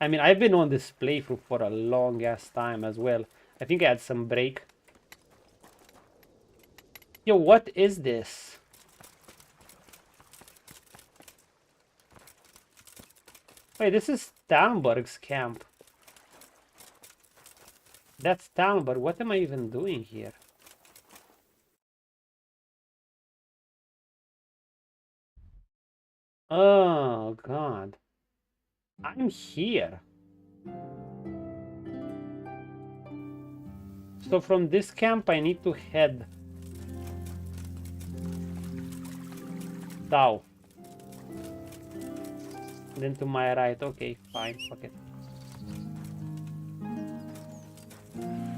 Speaker 2: I mean, I've been on this playthrough for a long ass time as well. I think I had some break. Yo, what is this? Wait, this is Talmberg's camp. That's Talmberg. What am I even doing here? Oh god. I'm here. So from this camp I need to head south. Then to my right. Okay, fine, fuck it.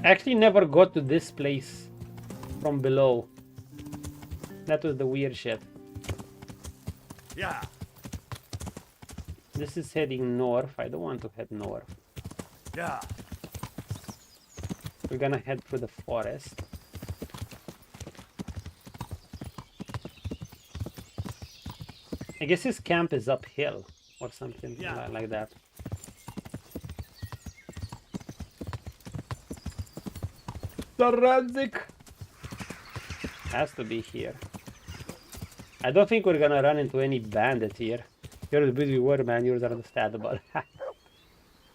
Speaker 2: I actually never got to this place from below. That was the weird shit.
Speaker 15: Yeah.
Speaker 2: This is heading north. I don't want to head north.
Speaker 15: Yeah.
Speaker 2: We're gonna head through the forest. I guess his camp is uphill or something like that. The Radzig has to be here. I don't think we're gonna run into any bandits here. You're the busy word, man. Yours are understandable.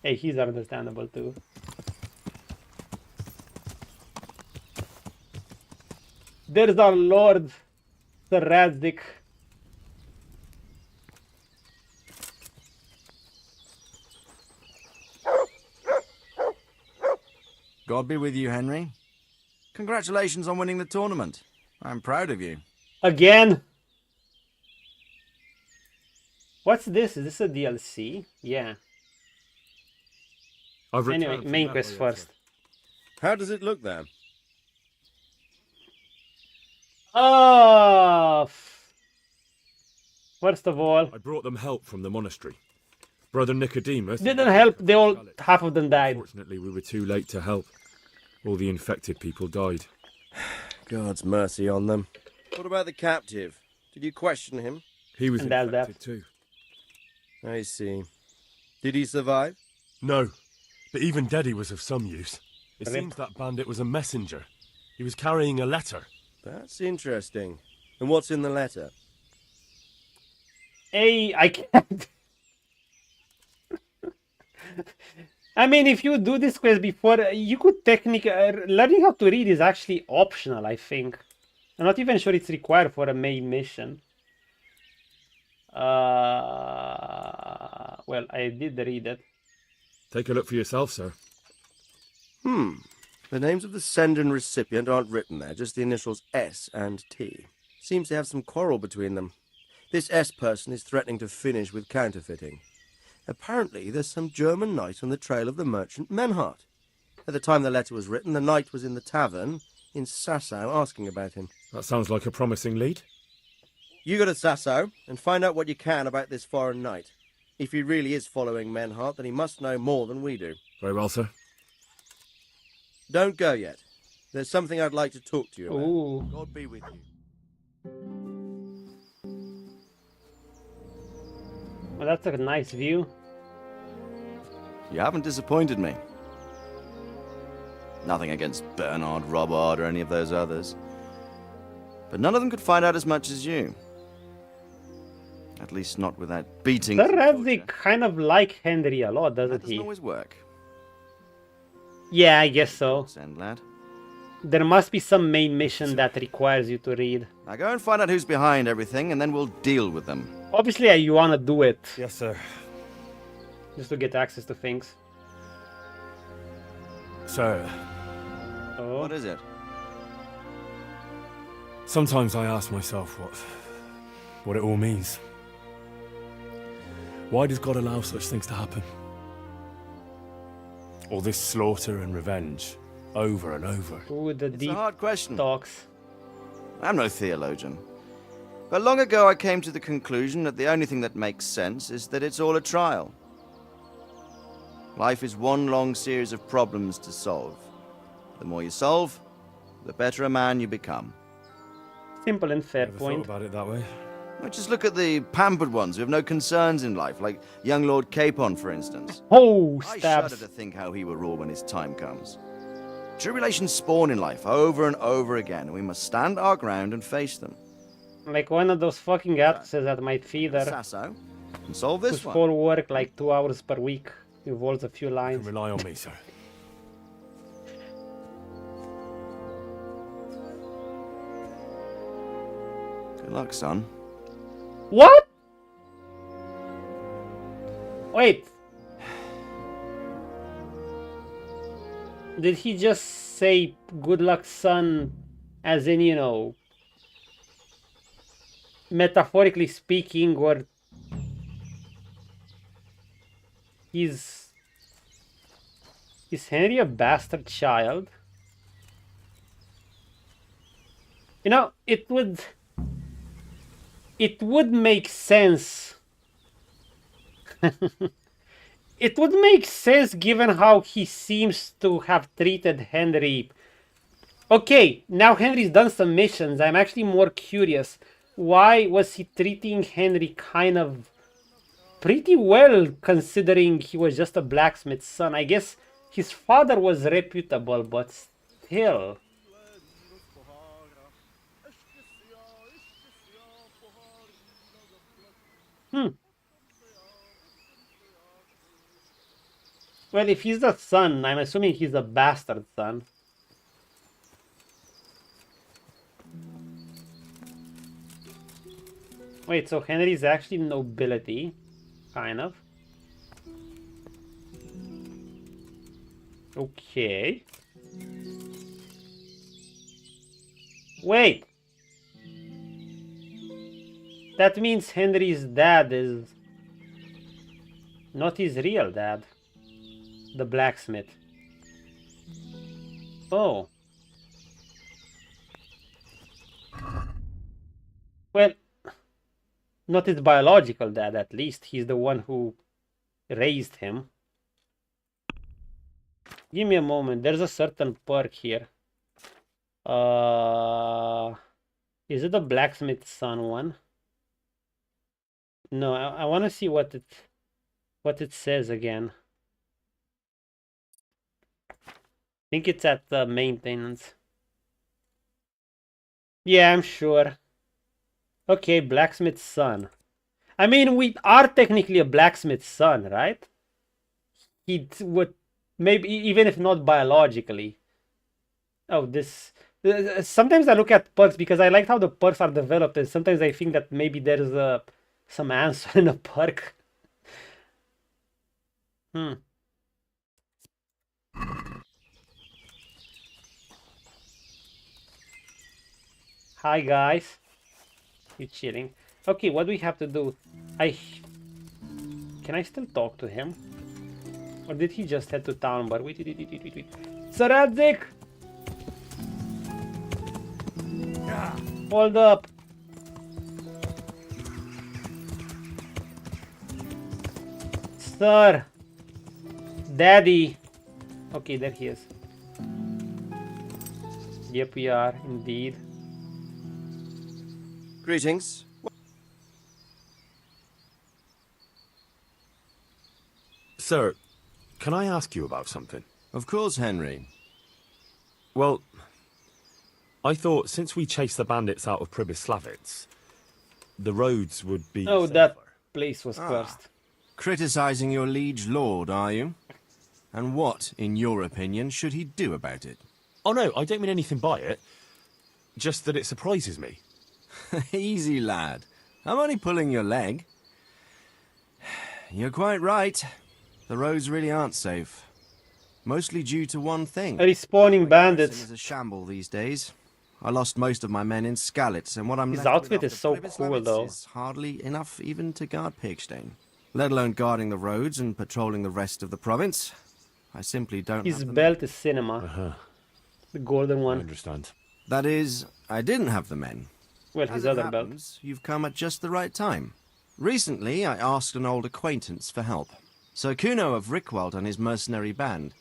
Speaker 2: Hey, he's understandable too. There's our lord, the Radzig.
Speaker 17: God be with you, Henry. Congratulations on winning the tournament. I'm proud of you.
Speaker 2: Again? What's this? Is this a DLC? Yeah. Anyway, main quest first.
Speaker 17: How does it look there?
Speaker 2: First of all,
Speaker 18: I brought them help from the monastery. Brother Nicodemus
Speaker 2: didn't help. They all, half of them died.
Speaker 18: Fortunately, we were too late to help. All the infected people died.
Speaker 17: God's mercy on them. What about the captive? Did you question him?
Speaker 18: He was infected too.
Speaker 17: I see. Did he survive?
Speaker 8: No, but even dead he was of some use. It seems that bandit was a messenger. He was carrying a letter.
Speaker 17: That's interesting. And what's in the letter?
Speaker 2: Hey, I can't. I mean, if you do this quest before, you could technically... learning how to read is actually optional, I think. I'm not even sure it's required for a main mission. Well, I did read it.
Speaker 18: Take a look for yourself, sir.
Speaker 17: The names of the sender and recipient aren't written there, just the initials S and T. Seems to have some quarrel between them. This S person is threatening to finish with counterfeiting. Apparently, there's some German knight on the trail of the merchant Menhart. At the time the letter was written, the knight was in the tavern in Sausau asking about him.
Speaker 18: That sounds like a promising lead.
Speaker 17: You go to Sausau and find out what you can about this foreign knight. If he really is following Menhart, then he must know more than we do.
Speaker 18: Very well, sir.
Speaker 17: Don't go yet. There's something I'd like to talk to you about.
Speaker 2: Ooh.
Speaker 17: God be with you.
Speaker 2: Well, that's a nice view.
Speaker 17: You haven't disappointed me. Nothing against Bernard, Robard, or any of those others. But none of them could find out as much as you. At least not without beating...
Speaker 2: The Radzig kind of like Henry a lot, doesn't he?
Speaker 17: Doesn't always work.
Speaker 2: Yeah, I guess so.
Speaker 17: Send, lad.
Speaker 2: There must be some main mission that requires you to read.
Speaker 17: Now go and find out who's behind everything, and then we'll deal with them.
Speaker 2: Obviously, you want to do it.
Speaker 18: Yes, sir.
Speaker 2: Just to get access to things.
Speaker 8: Sir.
Speaker 2: Oh.
Speaker 17: What is it?
Speaker 8: Sometimes I ask myself what it all means. Why does God allow such things to happen? All this slaughter and revenge, over and over.
Speaker 2: Ooh, the
Speaker 17: It's
Speaker 2: deep
Speaker 17: a hard question.
Speaker 2: talks.
Speaker 17: I'm no theologian. But long ago I came to the conclusion that the only thing that makes sense is that it's all a trial. Life is one long series of problems to solve. The more you solve, the better a man you become.
Speaker 2: Simple and fair
Speaker 8: Never
Speaker 2: point.
Speaker 8: thought about it that way.
Speaker 17: Well, just look at the pampered ones who have no concerns in life, like young Lord Capon, for instance.
Speaker 2: Oh,
Speaker 17: I
Speaker 2: stabs.
Speaker 17: shudder to think how he will rule when his time comes. Tribulations spawn in life over and over again, and we must stand our ground and face them.
Speaker 2: Like one of those fucking actresses at my theater.
Speaker 17: Sausau, and solve this
Speaker 2: whose
Speaker 17: one.
Speaker 2: whole work, like 2 hours per week, involves a few lines.
Speaker 8: You can rely on me, sir.
Speaker 17: Good luck, son.
Speaker 2: What? Wait. Did he just say good luck, son, as in, you know, metaphorically speaking, or is Henry a bastard child? You know, it would make sense. It would make sense given how he seems to have treated Henry. Okay, now Henry's done some missions. I'm actually more curious. Why was he treating Henry kind of pretty well, considering he was just a blacksmith's son? I guess his father was reputable, but still. Well, if he's the son, I'm assuming he's a bastard son. Wait, so Henry's actually nobility, kind of. Okay. Wait. That means Henry's dad is not his real dad. The blacksmith. Oh. Well, not his biological dad, at least. He's the one who raised him. Give me a moment. There's a certain perk here. Is it the blacksmith's son one? No, I want to see what it says again. I think it's at the maintenance. Yeah, I'm sure. Okay, blacksmith's son. I mean, we are technically a blacksmith's son, right? He would, maybe, even if not biologically. Oh, this... Sometimes I look at perks because I like how the perks are developed, and sometimes I think that maybe there's some answer in a perk. Hi guys. You chilling? Okay, what do we have to do? Can I still talk to him? Or did he just head to town? But wait. Sir Radzig! Hold up. Sir. Daddy. Okay, there he is. Yep, we are indeed.
Speaker 17: Greetings.
Speaker 8: Sir, can I ask you about something?
Speaker 17: Of course, Henry.
Speaker 8: Well, I thought since we chased the bandits out of Pribyslavitz, the roads would be
Speaker 2: Oh,
Speaker 8: safer.
Speaker 2: that place was cursed.
Speaker 17: Criticizing your liege lord, are you? And what, in your opinion, should he do about it?
Speaker 8: Oh no, I don't mean anything by it. Just that it surprises me.
Speaker 17: Easy, lad. I'm only pulling your leg. You're quite right. The roads really aren't safe. Mostly due to one thing.
Speaker 2: Respawning bandits.
Speaker 17: Is a shamble these days. I lost most of my men in Skalitz, and what I'm
Speaker 2: His
Speaker 17: left
Speaker 2: outfit
Speaker 17: with
Speaker 2: is so
Speaker 17: after
Speaker 2: cool,
Speaker 17: Pribyslavitz
Speaker 2: though.
Speaker 17: is hardly enough even to guard Pigstein, let alone guarding the roads and patrolling the rest of the province. I simply don't
Speaker 2: His
Speaker 17: have the
Speaker 2: belt is cinema. The golden one.
Speaker 8: I understand.
Speaker 17: That is, I didn't have the men.
Speaker 2: Well,
Speaker 17: As
Speaker 2: his
Speaker 17: it
Speaker 2: other belt.
Speaker 17: happens, you've come at just the right time. Recently, I asked an old acquaintance for help. Sir Kuno of Rickwald and his mercenary band.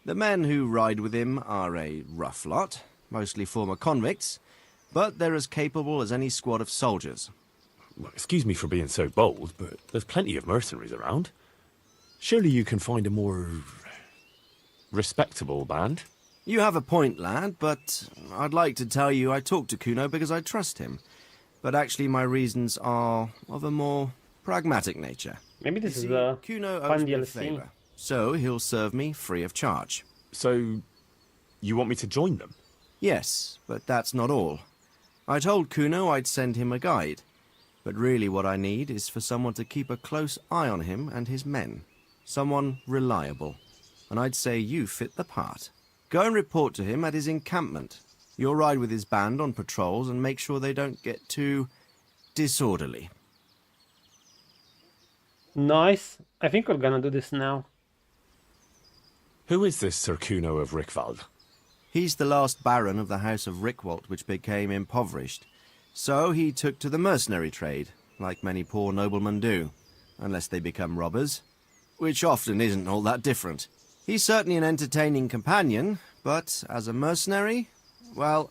Speaker 17: The men who ride with him are a rough lot, mostly former convicts, but they're as capable as any squad of soldiers.
Speaker 8: Well, excuse me for being so bold, but there's plenty of mercenaries around. Surely you can find a more respectable band?
Speaker 17: You have a point, lad, but I'd like to tell you I talked to Kuno because I trust him. But actually my reasons are of a more pragmatic nature.
Speaker 2: Maybe this
Speaker 17: You
Speaker 2: is
Speaker 17: see,
Speaker 2: a
Speaker 17: Kuno
Speaker 2: fun
Speaker 17: owes me a
Speaker 2: DLC.
Speaker 17: favor, so he'll serve me free of charge.
Speaker 8: So, you want me to join them?
Speaker 17: Yes, but that's not all. I told Kuno I'd send him a guide, but really what I need is for someone to keep a close eye on him and his men. Someone reliable. And I'd say you fit the part. Go and report to him at his encampment. You'll ride with his band on patrols and make sure they don't get too disorderly.
Speaker 2: Nice. I think we're gonna do this now.
Speaker 8: Who is this Sir Kuno of Rickwald?
Speaker 17: He's the last baron of the House of Rickwald, which became impoverished. So he took to the mercenary trade, like many poor noblemen do, unless they become robbers, which often isn't all that different. He's certainly an entertaining companion, but as a mercenary, well,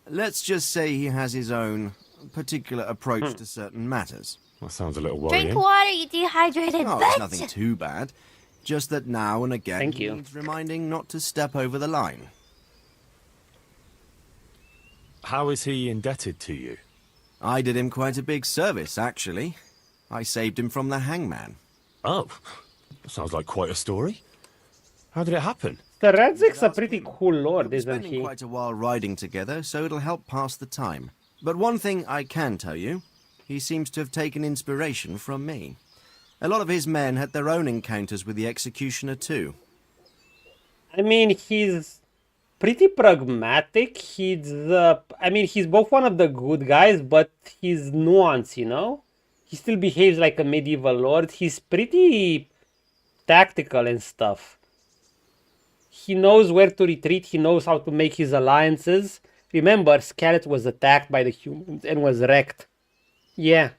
Speaker 17: let's just say he has his own particular approach to certain matters.
Speaker 8: That sounds a little worrying.
Speaker 19: Drink water, you dehydrated
Speaker 17: Oh,
Speaker 19: bitch!
Speaker 17: it's nothing too bad. Just that now and again
Speaker 2: Thank
Speaker 17: he
Speaker 2: you.
Speaker 17: needs reminding not to step over the line.
Speaker 8: How is he indebted to you?
Speaker 17: I did him quite a big service, actually. I saved him from the hangman.
Speaker 8: Oh, that sounds like quite a story. How did it happen?
Speaker 2: The Radzig's a pretty cool lord,
Speaker 17: We're
Speaker 2: isn't
Speaker 17: spending
Speaker 2: he?
Speaker 17: quite a while riding together, so it'll help pass the time. But one thing I can tell you, he seems to have taken inspiration from me. A lot of his men had their own encounters with the executioner too.
Speaker 2: I mean, he's pretty pragmatic. I mean, he's both one of the good guys, but he's nuanced, you know? He still behaves like a medieval lord. He's pretty tactical and stuff. He knows where to retreat. He knows how to make his alliances. Remember, Skalitz was attacked by the humans and was wrecked. Yeah.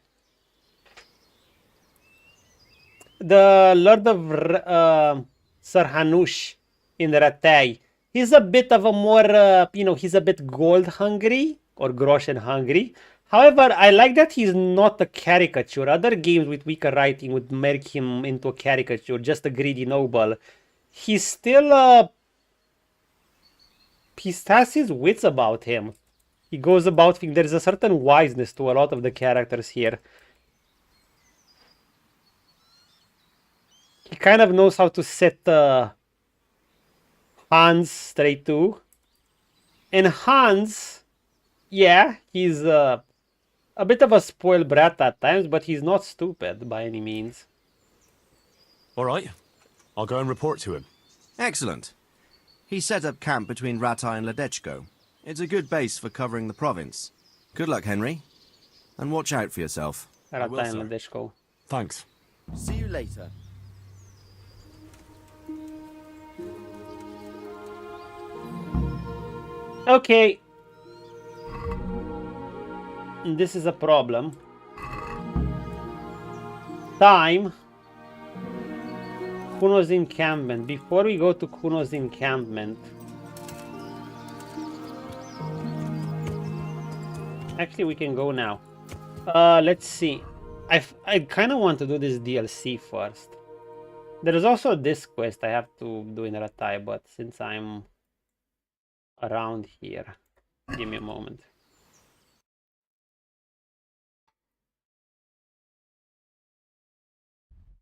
Speaker 2: The Lord of Sir Hanush in Ratay. He's a bit of a more, he's a bit gold hungry or groschen hungry. However, I like that he's not a caricature. Other games with weaker writing would make him into a caricature, just a greedy noble. He's still, he has his wits about him. He goes about things. There's a certain wiseness to a lot of the characters here. He kind of knows how to set Hans straight too. And Hans, yeah, he's a bit of a spoiled brat at times, but he's not stupid by any means.
Speaker 8: All right, I'll go and report to him.
Speaker 17: Excellent. He set up camp between Ratai and Ledechko. It's a good base for covering the province. Good luck, Henry. And watch out for yourself.
Speaker 2: Ratai and Ledechko.
Speaker 8: Thanks.
Speaker 17: See you later.
Speaker 2: Okay. This is a problem. Time. Kuno's encampment. Before we go to Kuno's encampment. Actually, we can go now. Let's see. I kind of want to do this DLC first. There is also this quest I have to do in Ratai, but since I'm around here, give me a moment.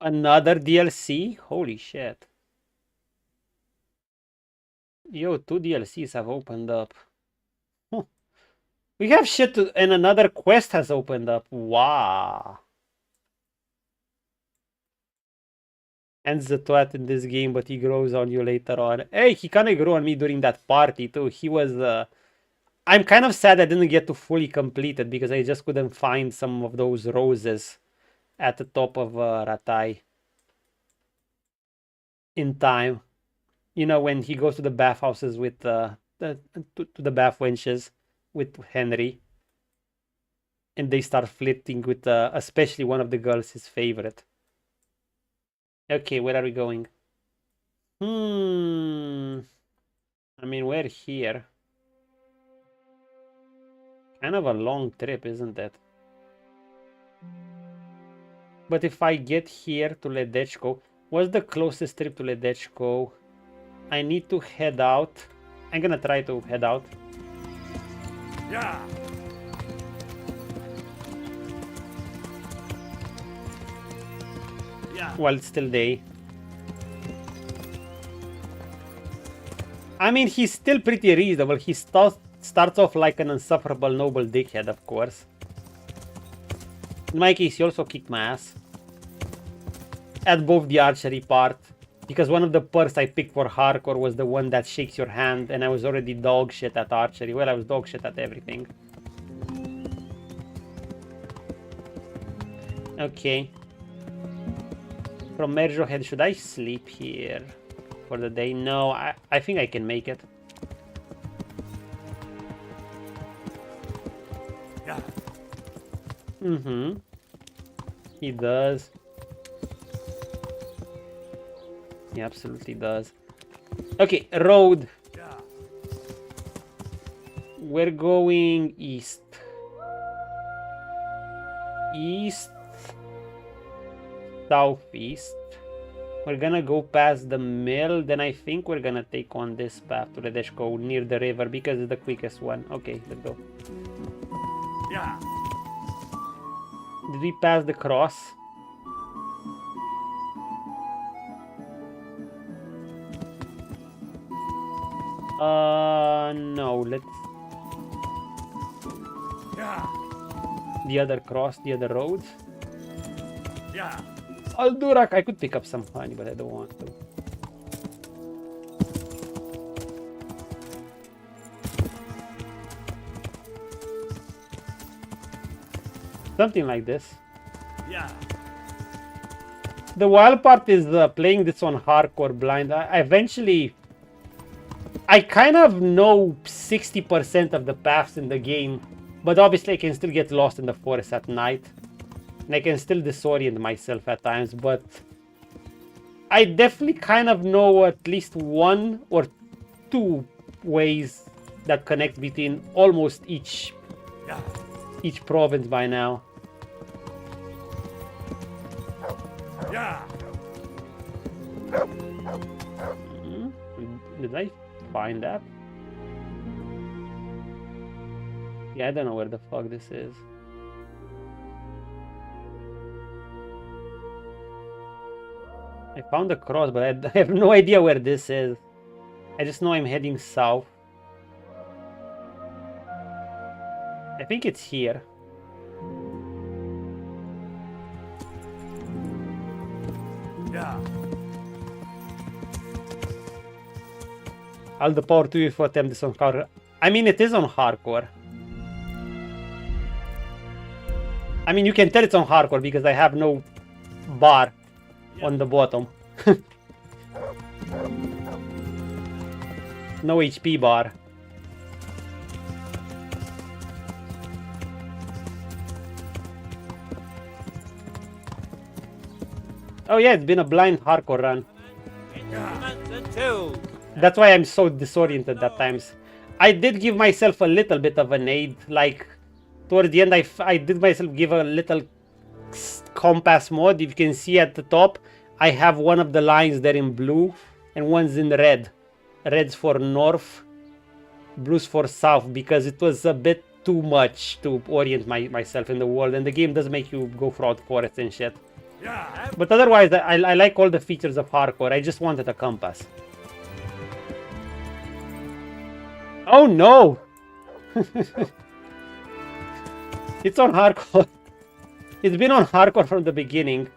Speaker 2: Another DLC? Holy shit. Yo, 2 DLCs have opened up. We have shit to, and another quest has opened up. Wow. ends the twat in this game, but he grows on you later on. Hey, he kind of grew on me during that party too. He was. I'm kind of sad I didn't get to fully complete it because I just couldn't find some of those roses at the top of Ratai in time. You know, when he goes to the bathhouses with to the bath wenches with Henry, and they start flirting with especially one of the girls, his favorite. Okay, where are we going? I mean, we're here. Kind of a long trip, isn't it? But if I get here to Ledechko, what's the closest trip to Ledechko? I need to head out. I'm gonna try to head out.
Speaker 15: Yeah.
Speaker 2: While it's still day. I mean, he's still pretty reasonable. He starts off like an insufferable noble dickhead, of course. In my case, he also kicked my ass. At both the archery part. Because one of the perks I picked for hardcore was the one that shakes your hand, and I was already dog shit at archery. Well, I was dog shit at everything. Okay. From Merjohead, should I sleep here for the day? No, I think I can make it.
Speaker 15: Yeah.
Speaker 2: Mm-hmm. He does. He absolutely does. Okay, road.
Speaker 15: Yeah.
Speaker 2: We're going east. East. Southeast. We're gonna go past the mill, then I think we're gonna take on this path to Ledeshko near the river because it's the quickest one. Okay, let's go.
Speaker 15: Yeah.
Speaker 2: Did we pass the cross? No, let's...
Speaker 15: Yeah.
Speaker 2: The other cross, the other road.
Speaker 15: Yeah.
Speaker 2: Aldurak, I could pick up some honey, but I don't want to. Something like this.
Speaker 15: Yeah.
Speaker 2: The wild part is playing this on hardcore blind. I kind of know 60% of the paths in the game, but obviously I can still get lost in the forest at night. And I can still disorient myself at times, but I definitely kind of know at least one or two ways that connect between almost each province by now.
Speaker 15: Yeah.
Speaker 2: Did I find that? Yeah, I don't know where the fuck this is. I found the cross, but I have no idea where this is. I just know I'm heading south. I think it's here.
Speaker 15: Yeah.
Speaker 2: All the power to you for attempt this on hardcore. I mean, it is on hardcore. I mean, you can tell it's on hardcore because I have no bar on the bottom. No HP bar. Oh yeah, it's been a blind hardcore run. That's why I'm so disoriented at times. I did give myself a little bit of an aid, like toward the end I did myself give a little compass mod. If you can see at the top, I have one of the lines there in blue and one's in red. Red's for north, blue's for south, because it was a bit too much to orient myself in the world, and the game does make you go throughout forests and shit.
Speaker 15: Yeah.
Speaker 2: But otherwise, I like all the features of hardcore. I just wanted a compass. Oh no! It's on hardcore. It's been on hardcore from the beginning.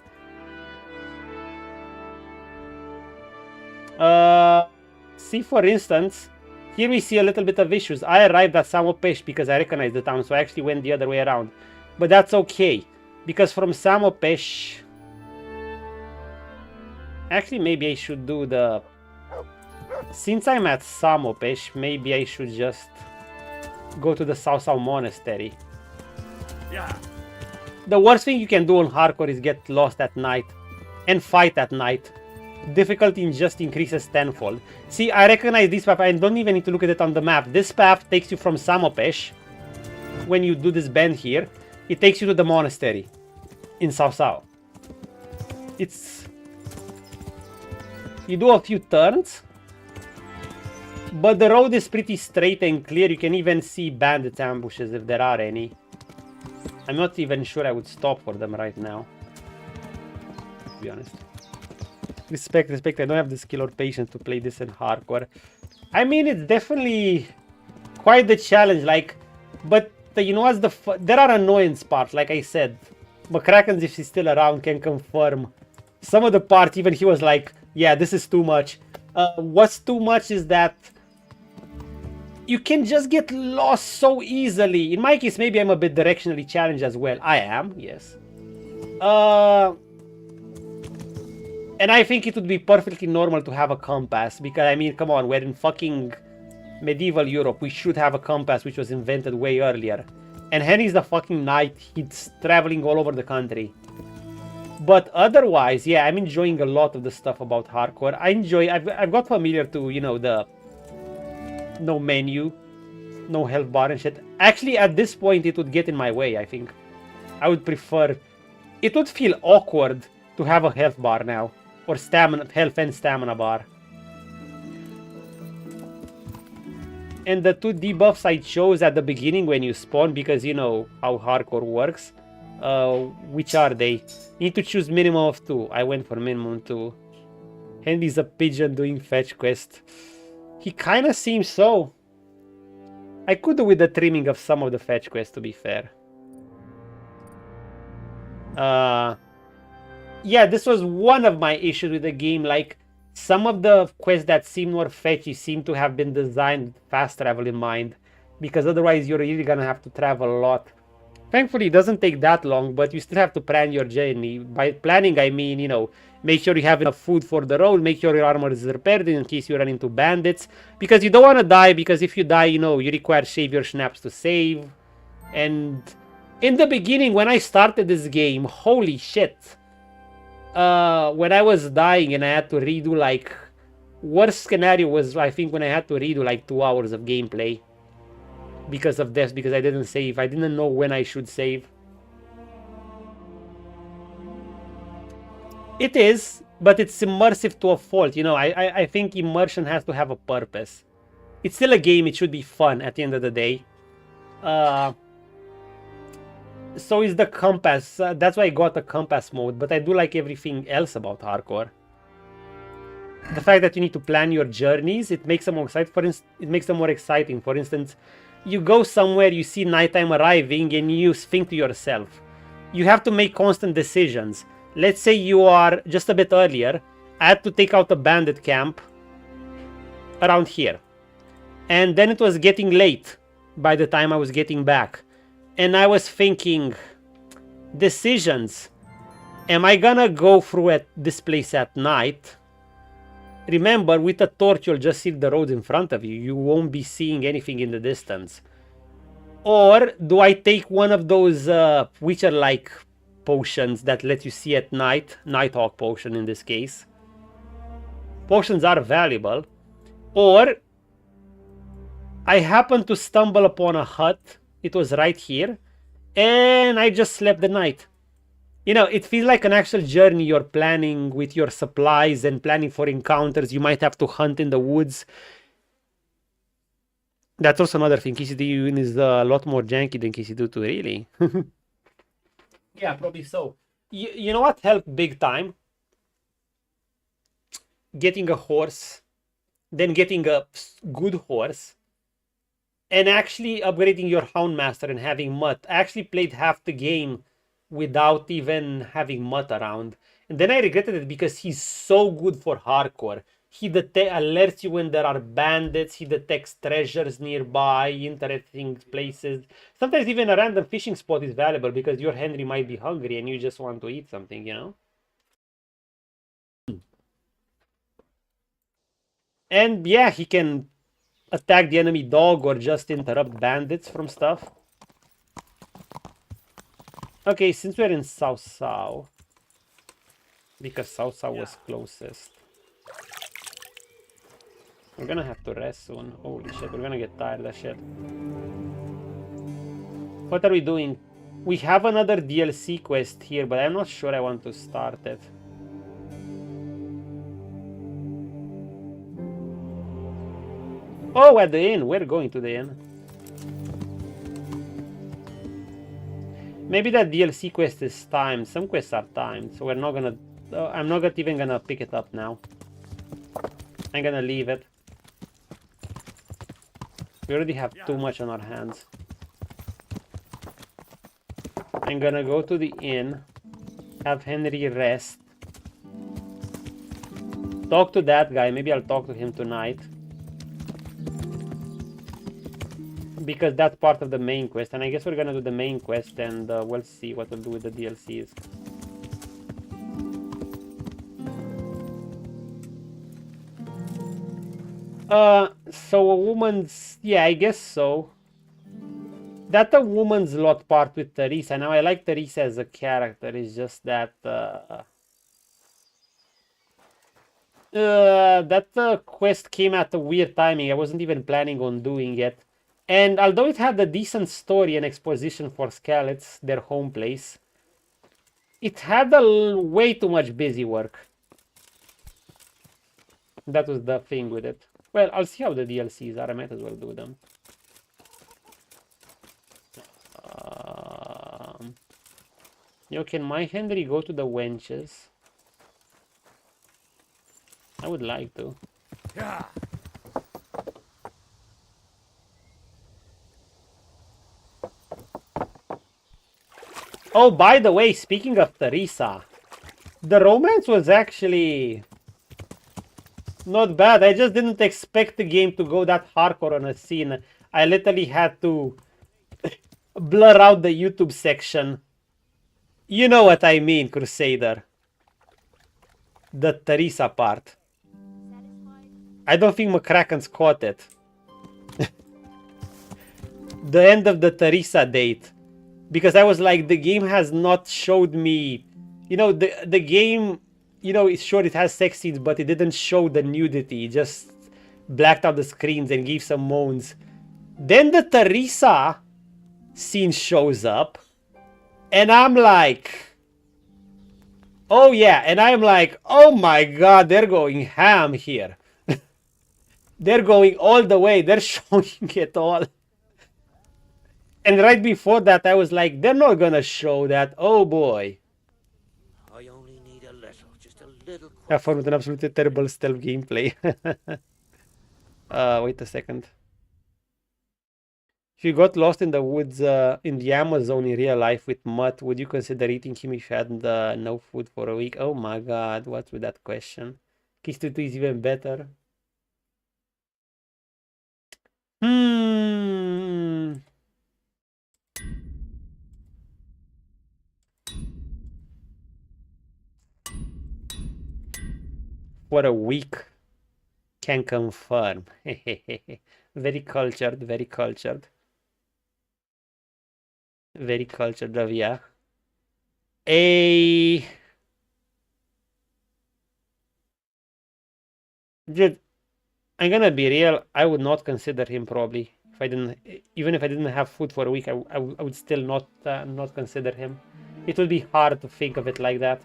Speaker 2: See, for instance, here we see a little bit of issues. I arrived at Samopesh because I recognized the town, so I actually went the other way around. But that's okay, because from Samopesh... Actually, maybe I should do the... Since I'm at Samopesh, maybe I should just go to the Sausau monastery.
Speaker 15: Yeah.
Speaker 2: The worst thing you can do on hardcore is get lost at night and fight at night. Difficulty just increases tenfold. See, I recognize this path. I don't even need to look at it on the map. This path takes you from Samopesh. When you do this bend here, it takes you to the monastery in Sausau. It's... You do a few turns, but the road is pretty straight and clear. You can even see bandit ambushes if there are any. I'm not even sure I would stop for them right now, to be honest. Respect. I don't have the skill or patience to play this in hardcore. I mean, it's definitely quite the challenge, like, but you know what's there are annoyance parts, like I said. McCrackens, if he's still around, can confirm. Some of the parts, even he was like, yeah, this is too much. What's too much is that you can just get lost so easily. In my case, maybe I'm a bit directionally challenged as well. I am, yes. And I think it would be perfectly normal to have a compass, because, I mean, come on, we're in fucking medieval Europe. We should have a compass, which was invented way earlier. And Henry's the fucking knight. He's traveling all over the country. But otherwise, yeah, I'm enjoying a lot of the stuff about hardcore. I've got familiar to, you know, the no menu, no health bar and shit. Actually, at this point, it would get in my way, I think. I would prefer... It would feel awkward to have a health bar now. Or stamina, health and stamina bar. And the two debuffs I chose at the beginning when you spawn, because you know how hardcore works. Which are they? You need to choose minimum of 2. I went for minimum 2. Henry's a pigeon doing fetch quest. He kind of seems so. I could do with the trimming of some of the fetch quests, to be fair. Yeah, this was one of my issues with the game. Like, some of the quests that seem more fetchy seem to have been designed with fast travel in mind, because otherwise you're really gonna have to travel a lot. Thankfully, it doesn't take that long, but you still have to plan your journey. By planning, I mean, you know, make sure you have enough food for the road, make sure your armor is repaired in case you run into bandits, because you don't want to die, because if you die, you know, you require savior snaps to save. And in the beginning, when I started this game, holy shit. When I was dying and I had to redo, like, worst scenario was, I think, when I had to redo like 2 hours of gameplay because of deaths, because I didn't save. I didn't know when I should save. It is, but it's immersive to a fault. You know, I think immersion has to have a purpose. It's still a game. It should be fun at the end of the day. So is the compass. That's why I got the compass mode, but I do like everything else about hardcore. The fact that you need to plan your journeys, it makes them more exciting. It makes them more exciting. For instance, you go somewhere, you see nighttime arriving, and you think to yourself, you have to make constant decisions. Let's say you are just a bit earlier. I had to take out a bandit camp around here, and then it was getting late by the time I was getting back. And I was thinking, decisions. Am I gonna go through at this place at night? Remember, with a torch, you'll just see the road in front of you. You won't be seeing anything in the distance. Or do I take one of those Witcher-like potions that let you see at night? Nighthawk potion in this case. Potions are valuable. Or I happened to stumble upon a hut. It was right here, and I just slept the night. You know, it feels like an actual journey you're planning with your supplies and planning for encounters. You might have to hunt in the woods. That's also another thing. KCD is a lot more janky than KCD2, really. Yeah, probably so. You know what helped big time? Getting a horse, then getting a good horse, and actually upgrading your Houndmaster and having Mutt. I actually played half the game without even having Mutt around. And then I regretted it because he's so good for hardcore. He alerts you when there are bandits. He detects treasures nearby, interesting places. Sometimes even a random fishing spot is valuable because your Henry might be hungry and you just want to eat something, you know? And yeah, he can attack the enemy dog or just interrupt bandits from stuff. Okay, since we're in Sausau, because Sausau was closest, we're gonna have to rest soon. Holy shit, we're gonna get tired of shit. What are we doing? We have another DLC quest here, but I'm not sure I want to start it. Oh, at the inn. We're going to the inn. Maybe that DLC quest is timed. Some quests are timed, so we're not gonna... I'm not even gonna pick it up now. I'm gonna leave it. We already have too much on our hands. I'm gonna go to the inn, have Henry rest, talk to that guy. Maybe I'll talk to him tonight, because that's part of the main quest, and I guess we're gonna do the main quest, and we'll see what we'll do with the DLCs. So a woman's... yeah, I guess so. That a woman's lot part with Teresa. Now I like Teresa as a character. It's just that that quest came at a weird timing. I wasn't even planning on doing it. And although it had a decent story and exposition for Skalitz, their home place, it had way too much busy work. That was the thing with it. Well, I'll see how the DLCs are. I might as well do them. Yo, can my Henry go to the wenches? I would like to.
Speaker 15: Yeah.
Speaker 2: Oh, by the way, speaking of Teresa, the romance was actually not bad. I just didn't expect the game to go that hardcore on a scene. I literally had to blur out the YouTube section. You know what I mean, Crusader. The Teresa part. I don't think McCracken's caught it. The end of the Teresa date. Because I was like, the game has not showed me... You know, the game... You know, it's sure it has sex scenes, but it didn't show the nudity. It just blacked out the screens and gave some moans. Then the Teresa scene shows up. And I'm like... Oh yeah, and I'm like, oh my god, they're going ham here. They're going all the way. They're showing it all. And right before that, I was like, they're not gonna show that. Oh boy.
Speaker 5: I only need a little, just a little.
Speaker 2: Have fun with an absolutely terrible stealth gameplay. Wait a second. If you got lost in the woods in the Amazon in real life with Mutt, would you consider eating him if you had no food for a week? Oh my god, what's with that question? Kiss 2 is even better. For a week. Can confirm. Very cultured, very cultured. Very cultured of yeah. Dude, I'm gonna be real. I would not consider him probably if I didn't. Even if I didn't have food for a week, I would still not consider him. It would be hard to think of it like that.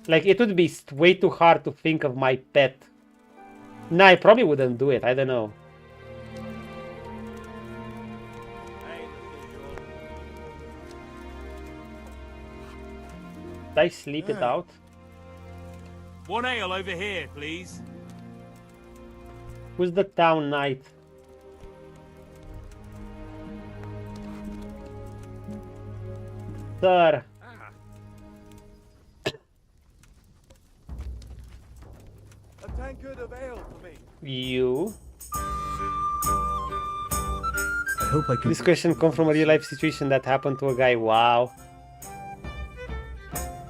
Speaker 2: Like, it would be way too hard to think of my pet. Nah, I probably wouldn't do it. I don't know. Did I sleep it out?
Speaker 16: One ale over here, please.
Speaker 2: Who's the town knight? Sir.
Speaker 11: tankard of ale for me.
Speaker 2: You.
Speaker 15: I hope I can.
Speaker 2: This question comes from a real life situation that happened to a guy. Wow.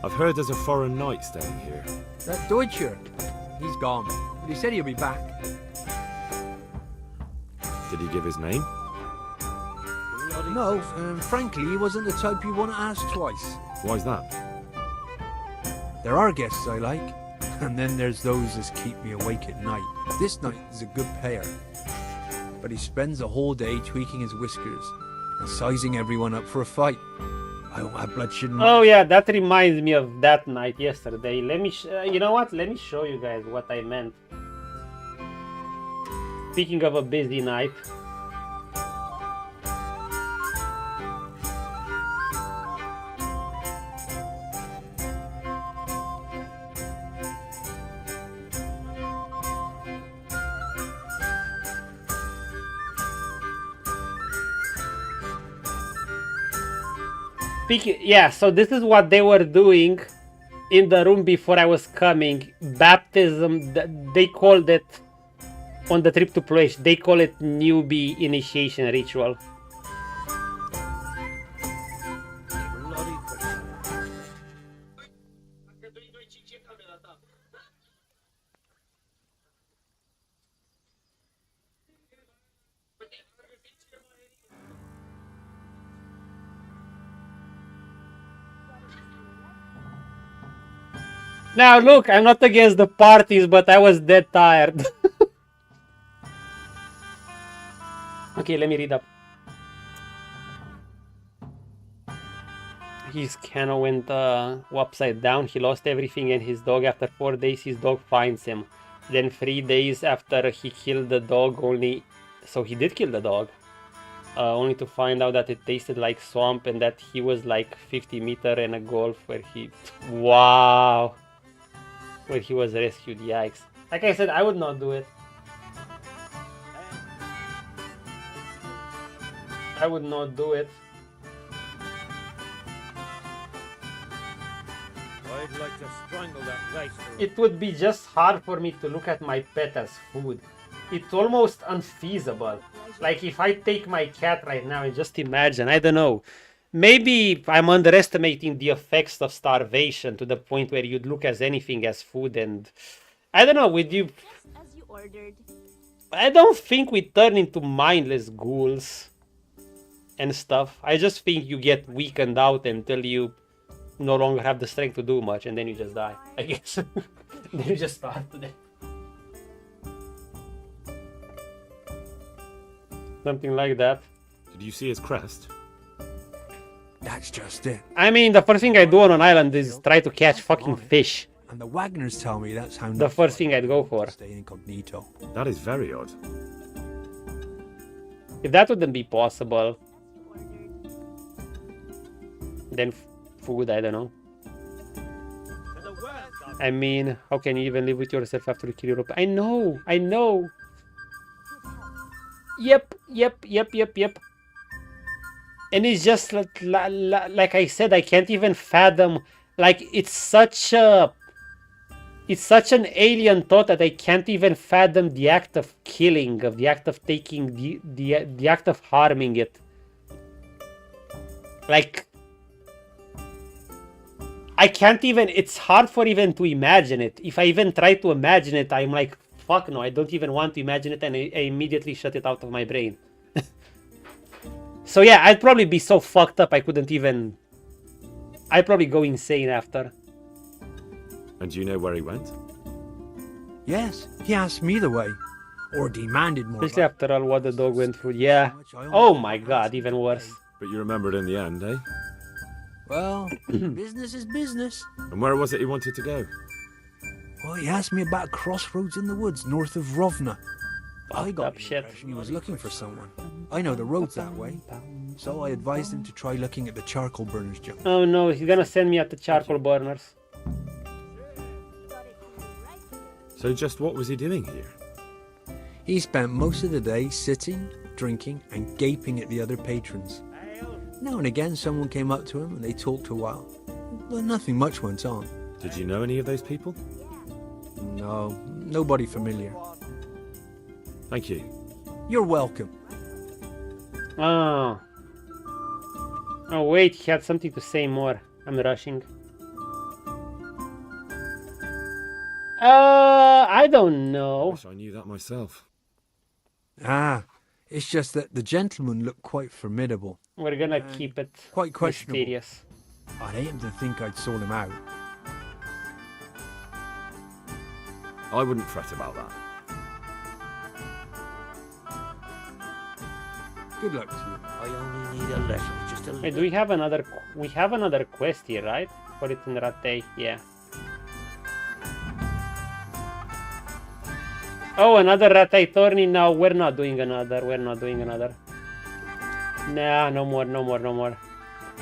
Speaker 18: I've heard there's a foreign knight staying here.
Speaker 15: That Deutscher. He's gone. But he said he'll be back.
Speaker 18: Did he give his name?
Speaker 15: No, frankly, he wasn't the type you want to ask twice.
Speaker 18: Why's that?
Speaker 15: There are guests I like, and then there's those that keep me awake at night. This knight is a good payer, but he spends the whole day tweaking his whiskers and sizing everyone up for a fight. I don't have bloodshed.
Speaker 2: Oh yeah, that reminds me of that night yesterday. Let me, you know what? Let me show you guys what I meant. Speaking of a busy night. Yeah, so this is what they were doing in the room before I was coming. Baptism, they called it, on the trip to Ploiești, they call it newbie initiation ritual. Now look, I'm not against the parties, but I was dead tired. Okay, let me read up. His canoe went upside down. He lost everything and his dog. After 4 days, his dog finds him. Then 3 days after he killed the dog, so he did kill the dog. Only to find out that it tasted like swamp and that he was like 50 meters in a gulf where he... Wow! Where he was rescued, yikes. Like I said, I would not do it. I would not do it.
Speaker 5: I'd like to strangle that place.
Speaker 2: It would be just hard for me to look at my pet as food. It's almost unfeasible. Like if I take my cat right now and just imagine, I don't know. Maybe I'm underestimating the effects of starvation to the point where you'd look at anything as food and... I don't know, with you...
Speaker 12: As you ordered.
Speaker 2: I don't think we turn into mindless ghouls and stuff. I just think you get weakened out until you no longer have the strength to do much and then you just die, I guess. Then you just start to death. Something like that.
Speaker 18: Did you see his crest?
Speaker 15: That's just it.
Speaker 2: I mean, the first thing I do on an island is try to catch fucking fish.
Speaker 15: And the Wagners tell me that's how...
Speaker 2: The first thing I'd go for.
Speaker 15: Stay incognito.
Speaker 18: That is very odd.
Speaker 2: If that wouldn't be possible, then food, I don't know. I mean, how can you even live with yourself after you kill your... I know, I know. Yep. And it's just like I said, I can't even fathom. Like it's such an alien thought that I can't even fathom the act of killing, of the act of taking, the act of harming it. Like I can't even. It's hard for even to imagine it. If I even try to imagine it, I'm like, fuck no, I don't even want to imagine it, and I immediately shut it out of my brain. So yeah, I'd probably be so fucked up I couldn't even... I'd probably go insane after.
Speaker 18: And do you know where he went?
Speaker 15: Yes, he asked me the way. Or demanded more.
Speaker 2: Especially after all what the dog went through, yeah. Oh my god, even worse.
Speaker 18: But you remembered in the end, eh?
Speaker 15: Well, business is business.
Speaker 18: And where was it he wanted to go?
Speaker 15: Well, he asked me about a crossroads in the woods north of Rovna. I got the impression he was looking for someone. I know the roads that way, so I advised him to try looking at the charcoal burners junk.
Speaker 2: Oh no, he's gonna send me at the charcoal burners.
Speaker 18: So just what was he doing here?
Speaker 15: He spent most of the day sitting, drinking, and gaping at the other patrons. Now and again someone came up to him and they talked a while, but nothing much went on.
Speaker 18: Did you know any of those people?
Speaker 15: No, nobody familiar.
Speaker 8: Thank you.
Speaker 15: You're welcome.
Speaker 2: Oh. Oh wait, he had something to say more. I'm rushing. I don't know.
Speaker 18: Wish I knew that myself.
Speaker 15: Ah, it's just that the gentleman looked quite formidable.
Speaker 2: We're gonna keep it
Speaker 15: quite questionable.
Speaker 2: mysterious.
Speaker 15: I'd hate him to think I'd sold him out.
Speaker 18: I wouldn't fret about that.
Speaker 15: Good luck to you.
Speaker 5: I only need a little, just a little.
Speaker 2: Wait, do we have another? We have another quest here, right? For it in Rattay, yeah. Oh, another Rattay tourney. No, we're not doing another. We're not doing another. Nah, no more, no more, no more.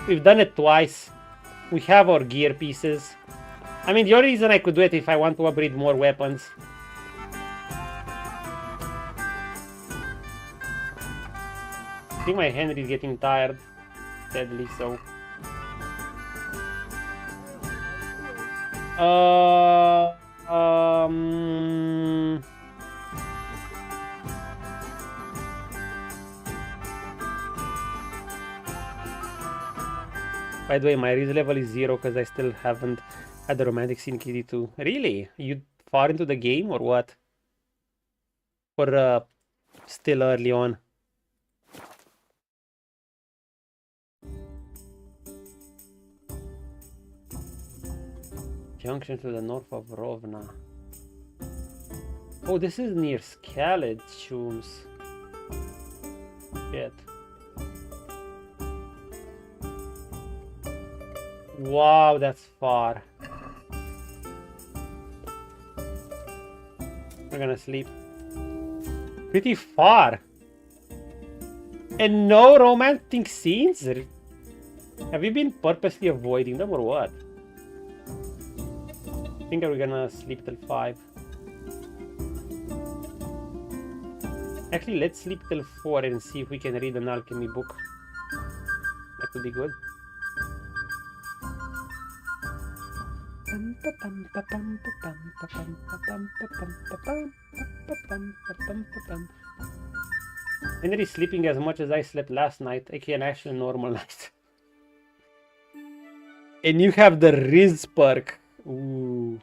Speaker 2: We've done it twice. We have our gear pieces. I mean, the only reason I could do it if I want to upgrade more weapons. I think my Henry is getting tired. Sadly so. By the way, my Riz level is 0 because I still haven't had the romantic scene KD2. Really? You far into the game or what? Or still early on? Junction to the north of Rovna. Oh, this is near Skalitz. Shit. Wow, that's far. We're gonna sleep. Pretty far. And no romantic scenes? Have you been purposely avoiding them or what? I think we're gonna sleep till 5. Actually, let's sleep till 4 and see if we can read an alchemy book. That could be good. Henry's sleeping as much as I slept last night, aka an actual normal night. And you have the Riz perk. Ooh.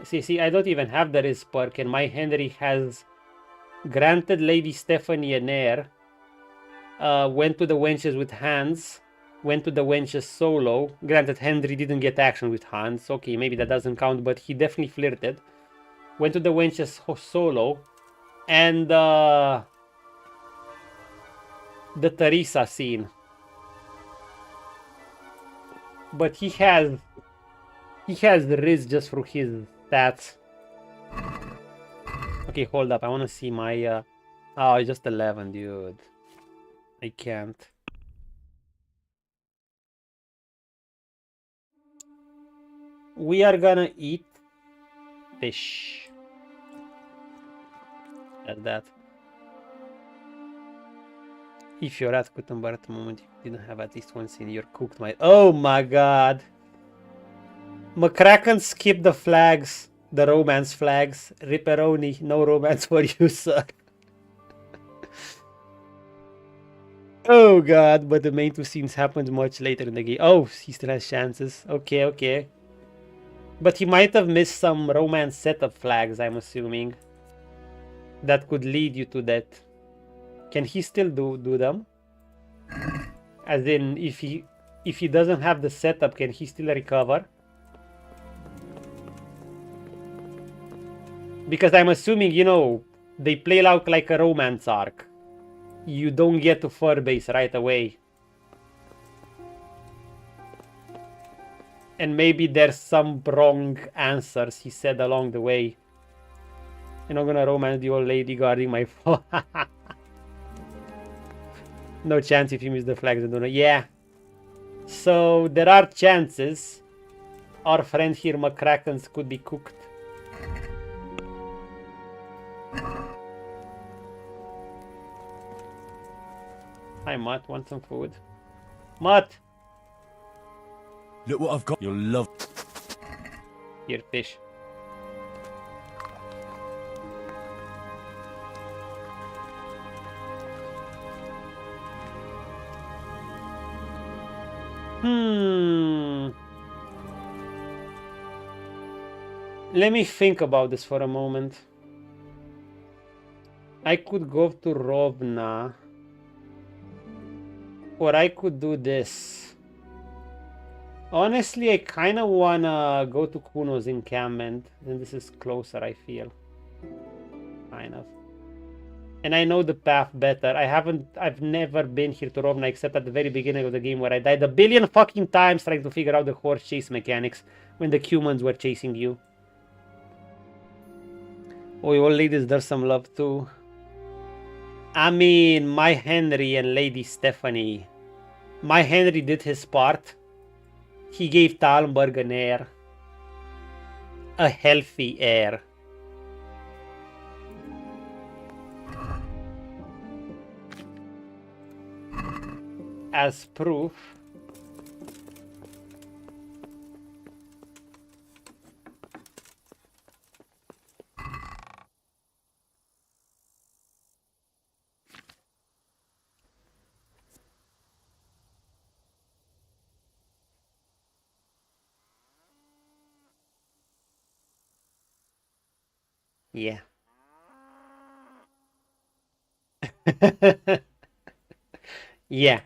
Speaker 2: See, I don't even have the Riz perk, and my Henry has granted Lady Stephanie an heir. Went to the wenches with Hans. Went to the wenches solo. Granted, Henry didn't get action with Hans. Okay, maybe that doesn't count, but he definitely flirted. Went to the wenches solo. And the Teresa scene. But he has the Riz just through his stats. Okay, hold up. I want to see my... Oh, it's just 11, dude. I can't. We are gonna eat fish. Like that. If you're at Gutenberg at the moment, you didn't have at least one scene, you're cooked, my... Oh my god! McCracken skipped the flags. The romance flags. Ripperoni, no romance for you, sir. Oh god, but the main two scenes happened much later in the game. Oh, he still has chances. Okay, okay. But he might have missed some romance setup flags, I'm assuming. That could lead you to that. Can he still do them? As in, if he doesn't have the setup, can he still recover? Because I'm assuming, you know, they play out like a romance arc. You don't get to fur base right away. And maybe there's some wrong answers he said along the way. And I'm gonna romance the old lady guarding my phone. No chance if you miss the flags. I don't know. Yeah. So there are chances. Our friend here, McCrackens, could be cooked. Hi, Matt. Want some food? Matt!
Speaker 18: Look what I've got. You'll love.
Speaker 2: Here, fish. Let me think about this for a moment. I could go to Rovna. Or I could do this. Honestly, I kind of want to go to Kuno's encampment. And this is closer, I feel. Kind of. And I know the path better. I've never been here to Rovna except at the very beginning of the game where I died a billion fucking times trying to figure out the horse chase mechanics when the humans were chasing you. Oh, old ladies, there's some love too. I mean, my Henry and Lady Stephanie. My Henry did his part. He gave Talmberg an heir. A healthy heir. As proof, yeah. Yeah.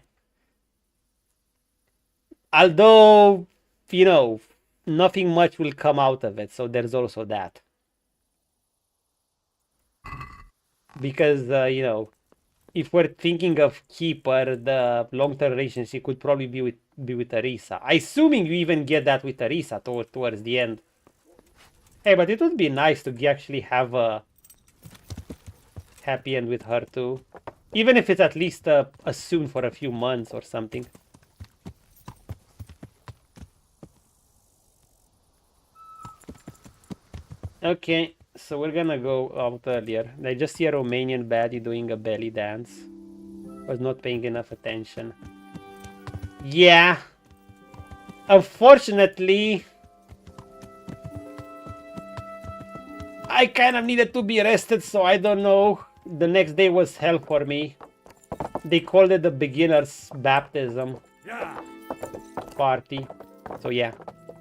Speaker 2: Although, you know, nothing much will come out of it, so there's also that. Because, you know, if we're thinking of Keeper, the long-term relationship could probably be with Arisa. Assuming you even get that with Arisa towards the end. Hey, but it would be nice to actually have a happy end with her too. Even if it's at least assumed for a few months or something. Okay, so we're gonna go out earlier. I just see a Romanian baddie doing a belly dance. Was not paying enough attention. Yeah. Unfortunately, I kind of needed to be rested, so I don't know. The next day was hell for me. They called it the beginner's baptism party. So yeah.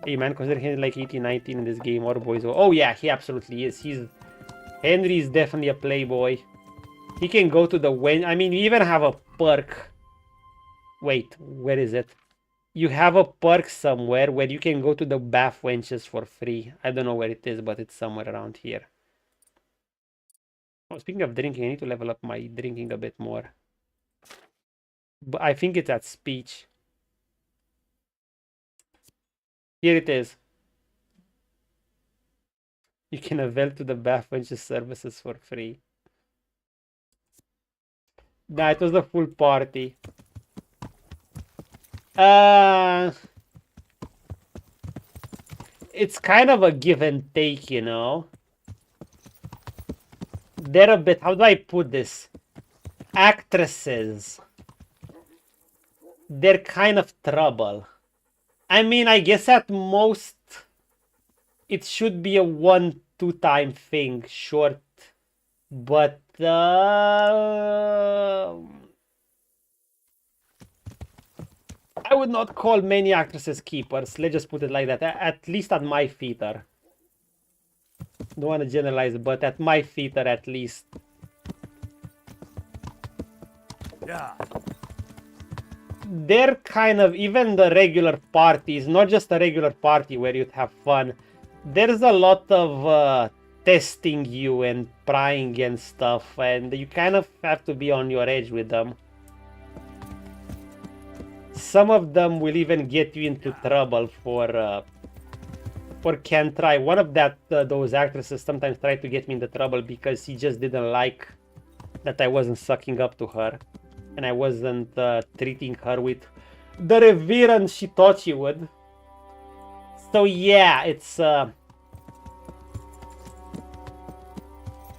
Speaker 2: Hey man, consider him like 18, 19 in this game, or boys. Oh yeah, he absolutely is. Henry is definitely a playboy. He can go to the I mean, you even have a perk. Wait, where is it? You have a perk somewhere where you can go to the bath wenches for free. I don't know where it is, but it's somewhere around here. Oh, speaking of drinking, I need to level up my drinking a bit more. But I think it's at speech. Here it is. You can avail to the bath wenches services for free. Nah, it was the full party. It's kind of a give and take, you know. They're a bit, how do I put this? Actresses. They're kind of trouble. I mean, I guess at most it should be a 1-2 time thing, short. But I would not call many actresses keepers. Let's just put it like that. At least at my theater. Don't want to generalize, but at my theater at least.
Speaker 4: Yeah.
Speaker 2: They're kind of, even the regular parties, not just a regular party where you'd have fun. There's a lot of testing you and prying and stuff, and you kind of have to be on your edge with them. Some of them will even get you into trouble for can try. One of those actresses sometimes tried to get me into trouble because he just didn't like that I wasn't sucking up to her. And I wasn't treating her with the reverence she thought she would. So yeah, it's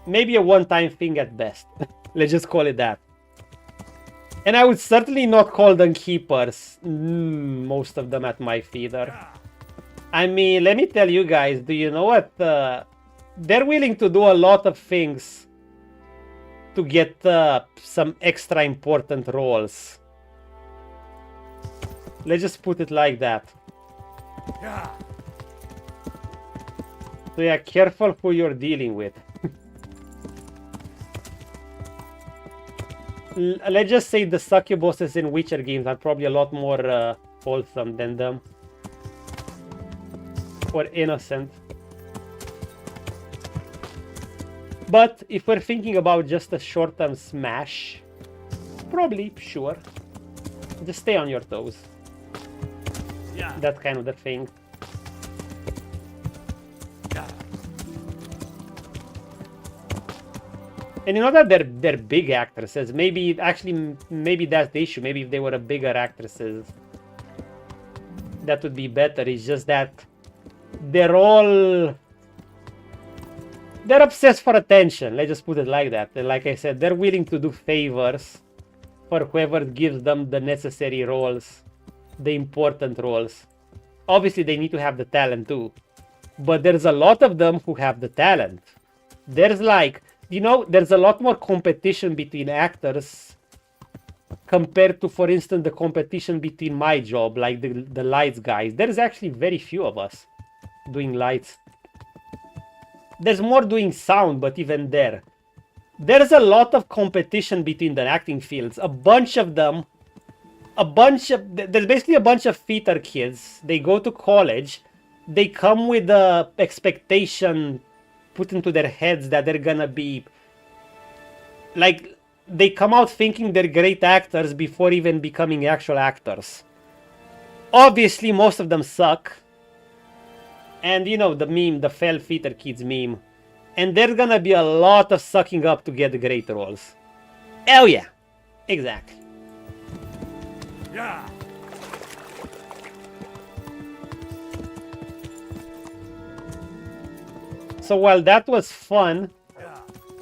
Speaker 2: maybe a one-time thing at best. Let's just call it that. And I would certainly not call them keepers. Most of them at my theater. I mean, let me tell you guys, do you know what? They're willing to do a lot of things to get some extra important roles. Let's just put it like that. So yeah, careful who you're dealing with. Let's just say the succubusses in Witcher games are probably a lot more wholesome than them. Or innocent. But if we're thinking about just a short-term smash, probably, sure. Just stay on your toes.
Speaker 4: Yeah.
Speaker 2: That's kind of the thing. And you know that they're big actresses. Maybe that's the issue. Maybe if they were a bigger actresses, that would be better. It's just that they're obsessed for attention. Let's just put it like that. And like I said, they're willing to do favors for whoever gives them the necessary roles, the important roles. Obviously, they need to have the talent too. But there's a lot of them who have the talent. There's like, you know, there's a lot more competition between actors compared to, for instance, the competition between my job, like the lights guys. There's actually very few of us doing lights. There's more doing sound, but even there's a lot of competition between the acting fields. There's basically a bunch of theater kids. They go to college. They come with the expectation put into their heads that they're gonna be like, they come out thinking they're great actors before even becoming actual actors. Obviously, most of them suck. And you know, the meme, the fell theater kids meme. And there's gonna be a lot of sucking up to get the great roles. Oh yeah, exactly.
Speaker 4: Yeah.
Speaker 2: So while that was fun,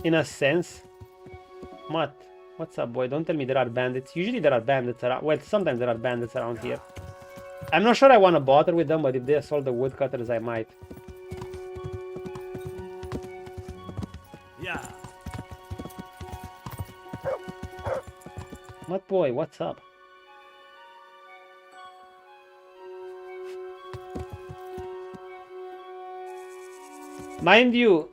Speaker 2: in a sense, what's up, boy? Don't tell me there are bandits. Usually there are bandits around. Well, sometimes there are bandits around here. I'm not sure I want to bother with them, but if they assault the woodcutters, I might.
Speaker 4: Yeah.
Speaker 2: What, boy? What's up? Mind you,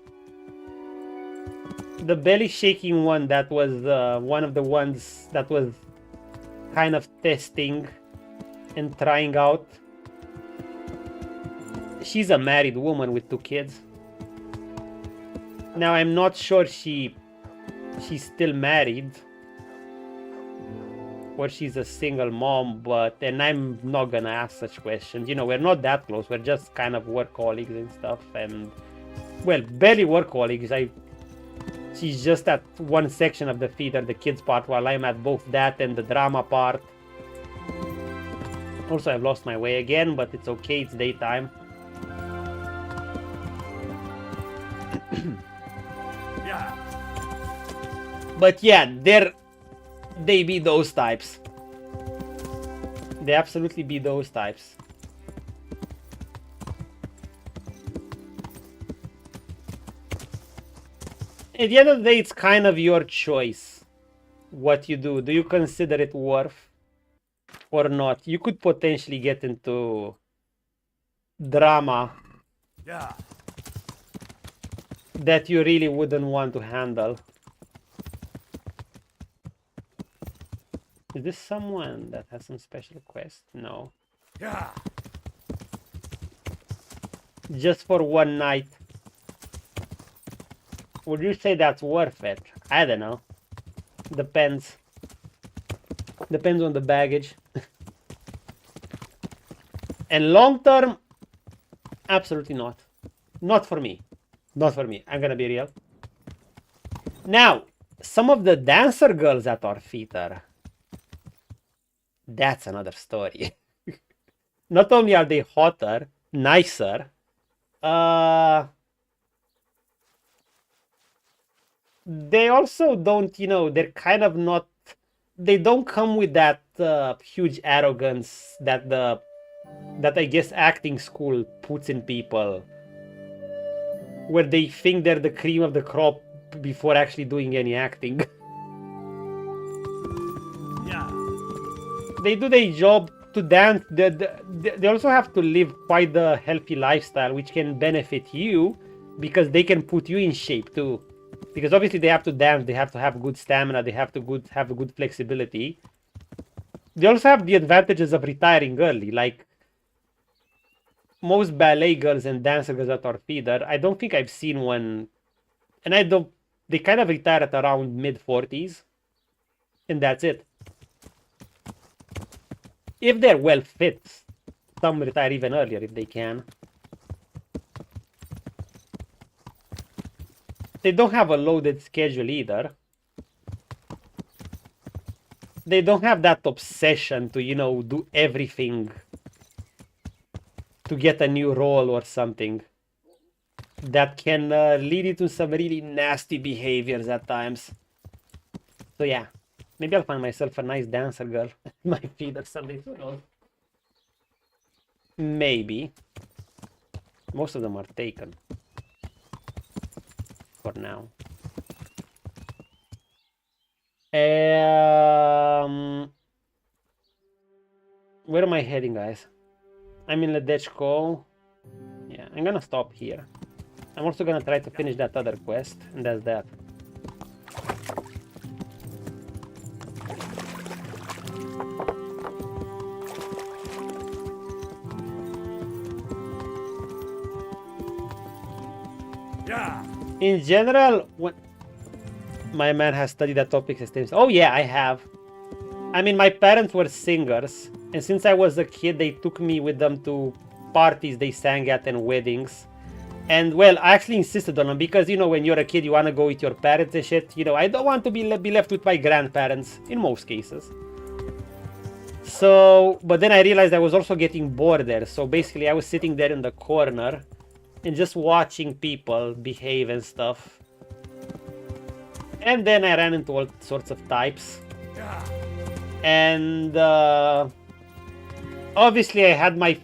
Speaker 2: the belly shaking one, that was one of the ones that was kind of testing and trying out. She's a married woman with 2 kids. Now I'm not sure she's still married or she's a single mom, and I'm not gonna ask such questions. You know, we're not that close. We're just kind of work colleagues and stuff, and well, barely work colleagues. She's just at one section of the theater, the kids part, while I'm at both that and the drama part. Also, I've lost my way again, but it's okay, it's daytime.
Speaker 4: Yeah.
Speaker 2: But yeah, they be those types. They absolutely be those types. At the end of the day, it's kind of your choice what you do. Do you consider it worth or not? You could potentially get into drama that you really wouldn't want to handle. Is this someone that has some special quest? No. Just for one night. Would you say that's worth it? I don't know. Depends. Depends on the baggage. And long term, absolutely not. Not for me. Not for me. I'm gonna be real. Now, some of the dancer girls at our theater, that's another story. Not only are they hotter, nicer, they also don't, you know, they're kind of not, they don't come with that huge arrogance that I guess acting school puts in people, where they think they're the cream of the crop before actually doing any acting. They do their job to dance, they also have to live quite a healthy lifestyle, which can benefit you because they can put you in shape too. Because obviously they have to dance, they have to have good stamina, they have to have a good flexibility. They also have the advantages of retiring early, like most ballet girls and dancer girls that are feeder. I don't think I've seen one, and they kind of retire at around mid-40s, and that's it. If they're well fit, some retire even earlier if they can. They don't have a loaded schedule either. They don't have that obsession to, you know, do everything to get a new role or something. That can lead you to some really nasty behaviors at times. So yeah, maybe I'll find myself a nice dancer girl. My feet or something. Who knows? Maybe. Most of them are taken. For now. Where am I heading, guys? I'm in Ledechko. Yeah, I'm gonna stop here. I'm also gonna try to finish that other quest, and that's that.
Speaker 4: Yeah.
Speaker 2: In general, when my man has studied that topic extensively. Oh yeah, I have. I mean, my parents were singers, and since I was a kid, they took me with them to parties they sang at and weddings. And well, I actually insisted on them because, you know, when you're a kid, you want to go with your parents and shit. You know, I don't want to be left with my grandparents in most cases. So, but then I realized I was also getting bored there. So basically, I was sitting there in the corner and just watching people behave and stuff. And then I ran into all sorts of types. And obviously I had my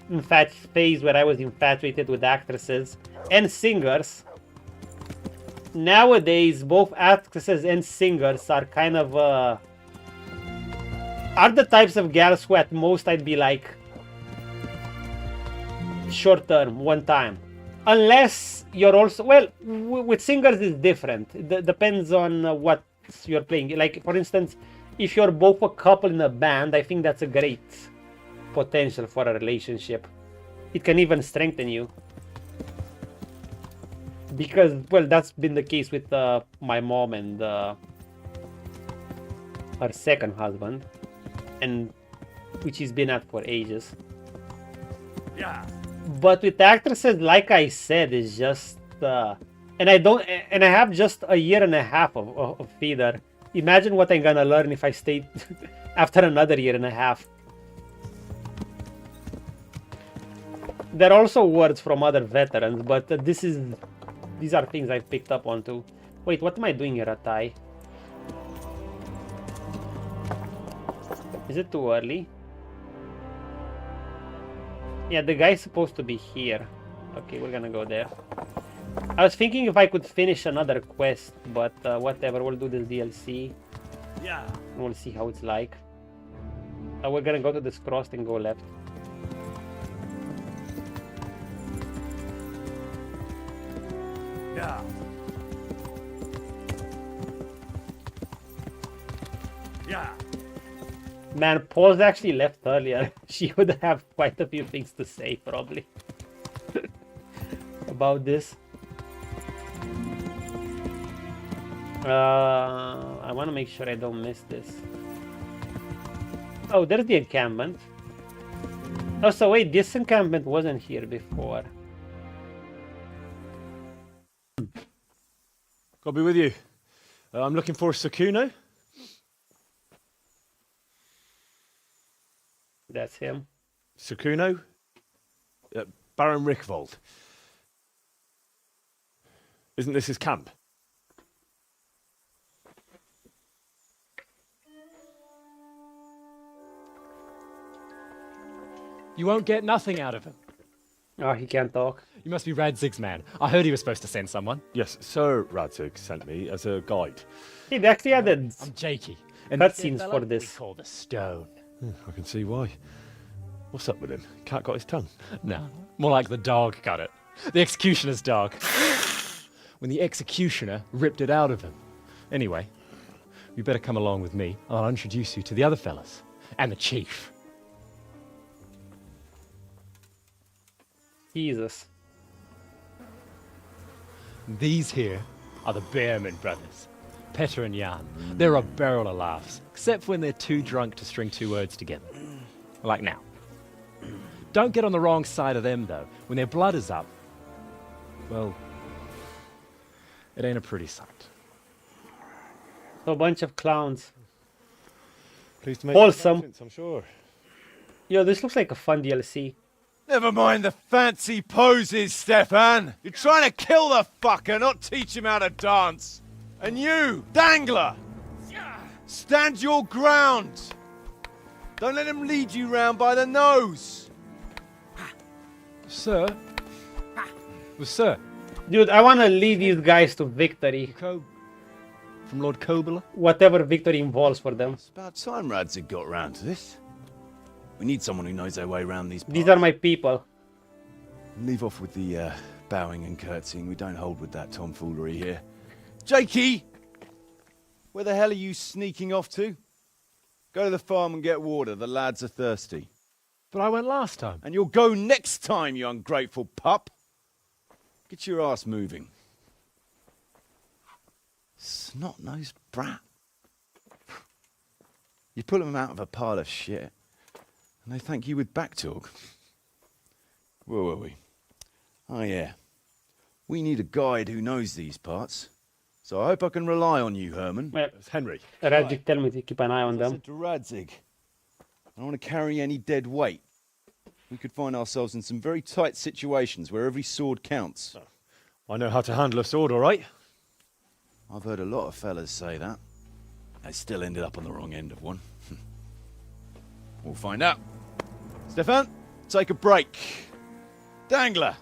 Speaker 2: phase where I was infatuated with actresses and singers. Nowadays, both actresses and singers are kind of are the types of gals who at most I'd be like short term, one time. Unless you're also, well, with singers it's different. It depends on what you're playing. Like, for instance, if you're both a couple in a band, I think that's a great potential for a relationship. It can even strengthen you. Because, well, that's been the case with my mom and her second husband, and which he's been at for ages.
Speaker 4: Yeah.
Speaker 2: But with actresses, like I said, it's just and I have just a year and a half of feeder. Imagine what I'm gonna learn if I stay after another year and a half. There are also words from other veterans, but these are things I've picked up on too. Wait, what am I doing here, Atai? Is it too early? Yeah, the guy's supposed to be here. Okay, we're gonna go there. I was thinking if I could finish another quest, but whatever, we'll do this DLC.
Speaker 4: Yeah.
Speaker 2: And we'll see how it's like. We're gonna go to this cross and go left.
Speaker 4: Yeah. Yeah.
Speaker 2: Man, Paul's actually left earlier. She would have quite a few things to say, probably, about this. I want to make sure I don't miss this. Oh, there's the encampment. Oh, so wait, this encampment wasn't here before.
Speaker 8: I'll be with you. I'm looking for Sakuno.
Speaker 2: That's him.
Speaker 8: Sakuno? Baron Rickvold. Isn't this his camp?
Speaker 19: You won't get nothing out of him.
Speaker 2: Oh, he can't talk.
Speaker 19: You must be Radzig's man. I heard he was supposed to send someone.
Speaker 8: Yes, Sir Radzig sent me as a guide.
Speaker 2: He actually added
Speaker 19: I'm Jakey.
Speaker 2: cutscenes for this.
Speaker 19: We call the stone.
Speaker 8: I can see why.
Speaker 18: What's up with him? Cat got his tongue?
Speaker 19: No, more like the dog got it. The executioner's dog. When the executioner ripped it out of him. Anyway, you better come along with me. I'll introduce you to the other fellas. And the chief.
Speaker 2: Jesus.
Speaker 19: These here are the Behrman brothers. Petter and Jan. They're a barrel of laughs. Except when they're too drunk to string two words together. Like now. Don't get on the wrong side of them, though. When their blood is up, well, it ain't a pretty sight.
Speaker 2: A bunch of clowns.
Speaker 18: Pleased to make
Speaker 2: Wholesome.
Speaker 18: I'm sure.
Speaker 2: Yo, this looks like a fun DLC.
Speaker 20: Never mind the fancy poses, Stefan. You're trying to kill the fucker, not teach him how to dance. And you, Dangler, stand your ground. Don't let him lead you round by the nose.
Speaker 19: Sir? Well, sir.
Speaker 2: Dude, I want to lead these guys to victory.
Speaker 19: From Lord Kobler?
Speaker 2: Whatever victory involves for them.
Speaker 20: It's about time Radzig got round to this. We need someone who knows their way around these parts.
Speaker 2: These are my people.
Speaker 20: Leave off with the bowing and curtsying. We don't hold with that tomfoolery here. Jakey! Where the hell are you sneaking off to? Go to the farm and get water. The lads are thirsty.
Speaker 19: But I went last time.
Speaker 20: And you'll go next time, you ungrateful pup. Get your ass moving. Snot-nosed brat. You pull them out of a pile of shit, and they thank you with back talk. Where were we? Oh yeah. We need a guide who knows these parts. So I hope I can rely on you, Herman.
Speaker 2: Well,
Speaker 18: it's Henry.
Speaker 2: Radzig, tell me to keep an eye on them.
Speaker 20: I said to Radzig, I don't want to carry any dead weight. We could find ourselves in some very tight situations where every sword counts.
Speaker 18: I know how to handle a sword, all right.
Speaker 20: I've heard a lot of fellas say that. They still ended up on the wrong end of one. We'll find out. Stefan, take a break. Dangler,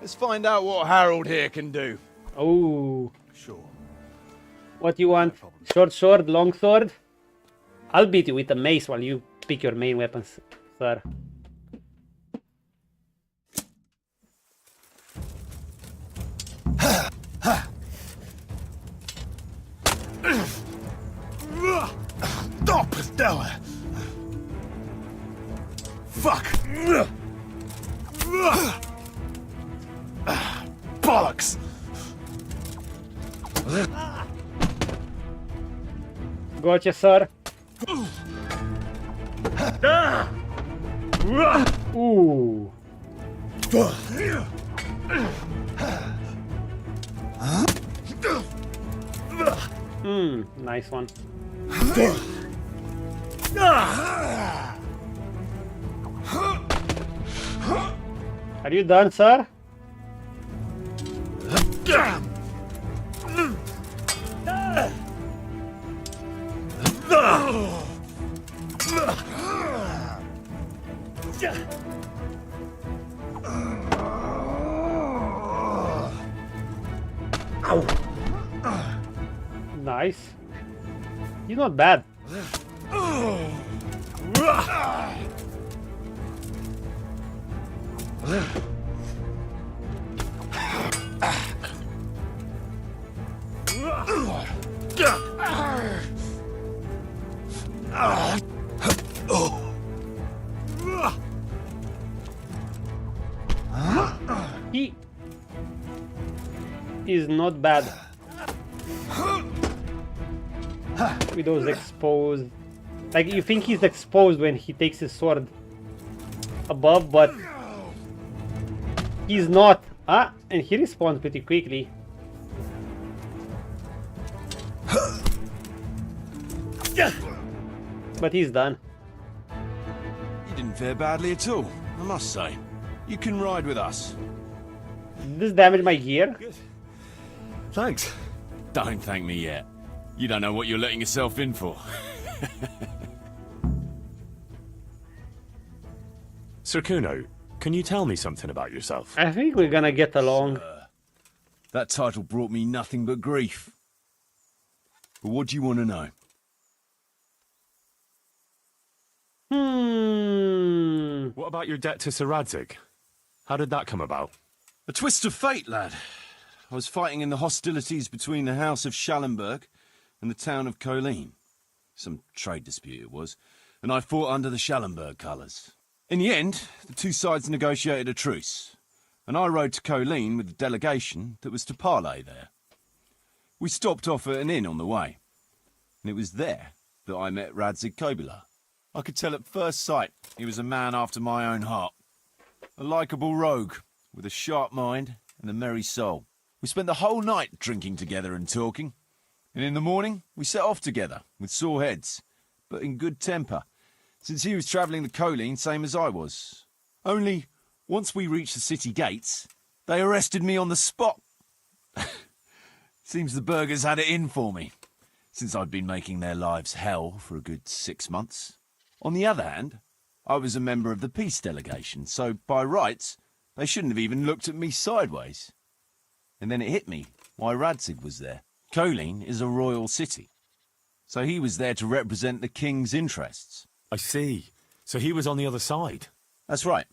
Speaker 20: let's find out what Harold here can do.
Speaker 2: Oh.
Speaker 20: Sure.
Speaker 2: What you want? Short sword, long sword? I'll beat you with a mace while you pick your main weapons, sir.
Speaker 20: Stop, Stella! Fuck! Bollocks!
Speaker 2: Gotcha, sir. Ooh. Nice one. Are you done, sir? Nice. He's not bad. He is not bad with those exposed. Like, you think he's exposed when he takes his sword above, but he's not. Ah, and he respawns pretty quickly. But he's done.
Speaker 20: You didn't fare badly at all, I must say. You can ride with us.
Speaker 2: Did this damage my gear?
Speaker 20: Good. Thanks. Don't thank me yet. You don't know what you're letting yourself in for.
Speaker 18: Sir Kuno, can you tell me something about yourself?
Speaker 2: I think we're gonna get along.
Speaker 20: That title brought me nothing but grief. But what do you want to know?
Speaker 8: What about your debt to Sir Radzig? How did that come about?
Speaker 20: A twist of fate, lad. I was fighting in the hostilities between the House of Schallenberg and the town of Colleen. Some trade dispute it was, and I fought under the Schallenberg colours. In the end, the two sides negotiated a truce, and I rode to Colleen with the delegation that was to parley there. We stopped off at an inn on the way, and it was there that I met Radzig Kobyla. I could tell at first sight he was a man after my own heart. A likeable rogue, with a sharp mind and a merry soul. We spent the whole night drinking together and talking, and in the morning we set off together, with sore heads, but in good temper, since he was travelling the Colleen same as I was. Only, once we reached the city gates, they arrested me on the spot. Seems the burghers had it in for me, since I'd been making their lives hell for a good 6 months. On the other hand, I was a member of the peace delegation, so by rights, they shouldn't have even looked at me sideways. And then it hit me why Radzig was there. Colleen is a royal city, so he was there to represent the king's interests.
Speaker 8: I see. So he was on the other side?
Speaker 20: That's right.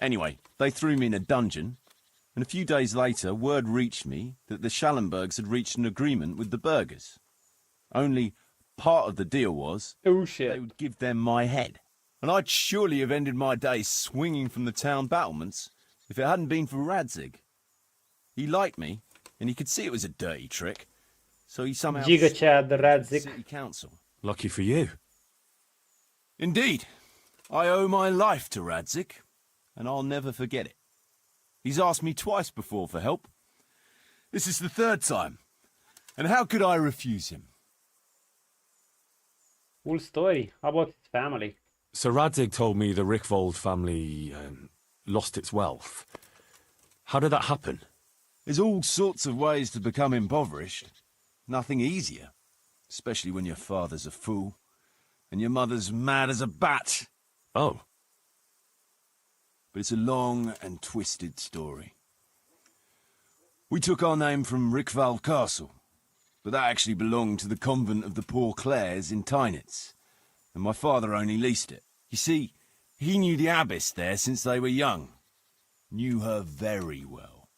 Speaker 20: Anyway, they threw me in a dungeon, and a few days later word reached me that the Schallenbergs had reached an agreement with the burghers. Only part of the deal was they would give them my head. And I'd surely have ended my days swinging from the town battlements if it hadn't been for Radzig. He liked me, and he could see it was a dirty trick, so he somehow
Speaker 2: Giga Chad, the Radzig.
Speaker 20: City Council.
Speaker 8: Lucky for you.
Speaker 20: Indeed. I owe my life to Radzig, and I'll never forget it. He's asked me twice before for help. This is the third time, and how could I refuse him?
Speaker 2: Cool story. How about his family?
Speaker 8: Sir Radzig told me the Rickvold family lost its wealth. How did that happen?
Speaker 20: There's all sorts of ways to become impoverished. Nothing easier, especially when your father's a fool and your mother's mad as a bat.
Speaker 8: Oh.
Speaker 20: But it's a long and twisted story. We took our name from Rickvold Castle, but that actually belonged to the convent of the Poor Clares in Tynitz, and my father only leased it. You see, he knew the abbess there since they were young. Knew her very well.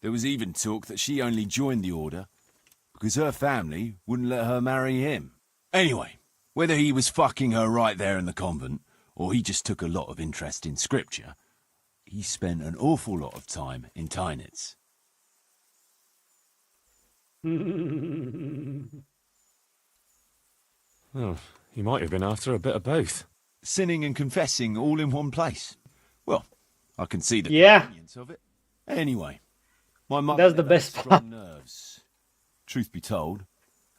Speaker 20: There was even talk that she only joined the order because her family wouldn't let her marry him. Anyway, whether he was fucking her right there in the convent, or he just took a lot of interest in scripture, he spent an awful lot of time in Tynitz.
Speaker 8: Oh, he might have been after a bit of both.
Speaker 20: Sinning and confessing all in one place. Well, I can see the convenience of it. Anyway, my mother
Speaker 2: That's the best
Speaker 20: had
Speaker 2: part.
Speaker 20: strong nerves. Truth be told,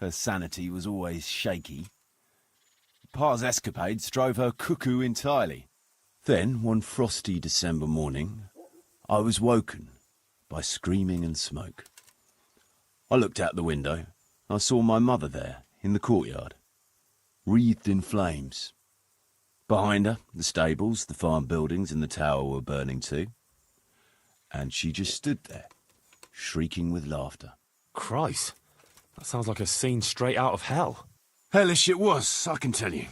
Speaker 20: her sanity was always shaky. Pa's escapades drove her cuckoo entirely. Then, one frosty December morning, I was woken by screaming and smoke. I looked out the window, and I saw my mother there, in the courtyard, wreathed in flames. Behind her, the stables, the farm buildings and the tower were burning too. And she just stood there, shrieking with laughter.
Speaker 8: Christ, that sounds like a scene straight out of hell.
Speaker 20: Hellish it was, I can tell you.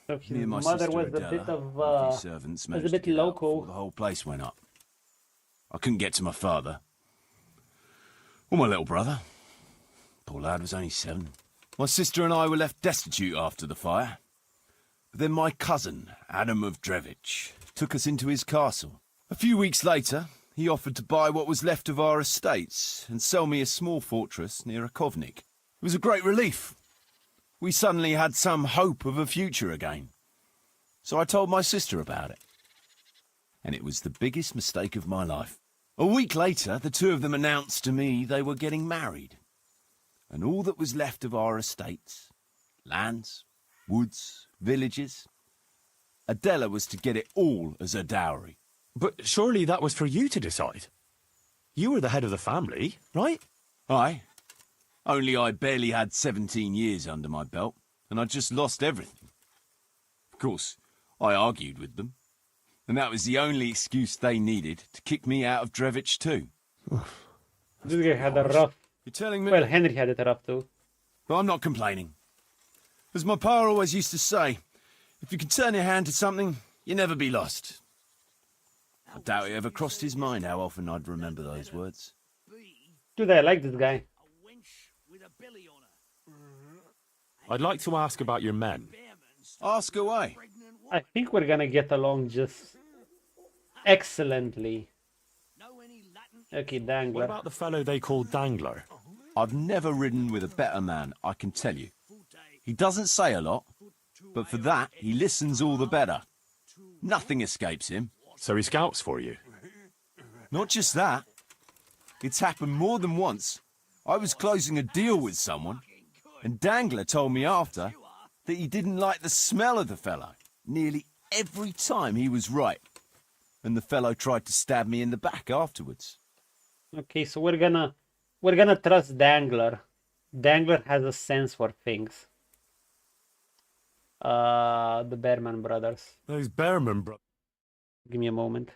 Speaker 2: So his
Speaker 20: Me and my
Speaker 2: mother
Speaker 20: sister
Speaker 2: was a
Speaker 20: Adela,
Speaker 2: bit of
Speaker 20: and a few servants
Speaker 2: was a
Speaker 20: managed
Speaker 2: bit
Speaker 20: to get out
Speaker 2: local.
Speaker 20: before the whole place went up. I couldn't get to my father. Or my little brother. Poor lad was only 7. My sister and I were left destitute after the fire. But then my cousin, Adam of Drevich, took us into his castle. A few weeks later, he offered to buy what was left of our estates and sell me a small fortress near Akovnik. It was a great relief. We suddenly had some hope of a future again. So I told my sister about it. And it was the biggest mistake of my life. A week later, the two of them announced to me they were getting married. And all that was left of our estates, lands, woods, villages, Adela was to get it all as a dowry.
Speaker 8: But surely that was for you to decide. You were the head of the family, right?
Speaker 20: Aye. Only I barely had 17 years under my belt, and I'd just lost everything. Of course, I argued with them, and that was the only excuse they needed to kick me out of Drevich too.
Speaker 2: This guy had a rough.
Speaker 20: You're telling me?
Speaker 2: Well, Henry had it rough too.
Speaker 20: But I'm not complaining. As my pa always used to say, if you can turn your hand to something, you
Speaker 3: You never be lost. I doubt it ever crossed his mind how often I'd remember those words.
Speaker 2: Dude, I like this guy.
Speaker 8: I'd like to ask about your men.
Speaker 3: Ask away.
Speaker 2: I think we're gonna get along just excellently. Okay, Dangler.
Speaker 8: What about the fellow they call Dangler?
Speaker 3: I've never ridden with a better man, I can tell you. He doesn't say a lot, but for that, he listens all the better. Nothing escapes him.
Speaker 8: So he scouts for you?
Speaker 3: Not just that. It's happened more than once. I was closing a deal with someone, and Dangler told me after that he didn't like the smell of the fellow nearly every time he was right. And the fellow tried to stab me in the back afterwards.
Speaker 2: Okay, so we're gonna trust Dangler. Dangler has a sense for things. The Bearman brothers.
Speaker 8: Those Bearman brothers.
Speaker 2: Give me a moment.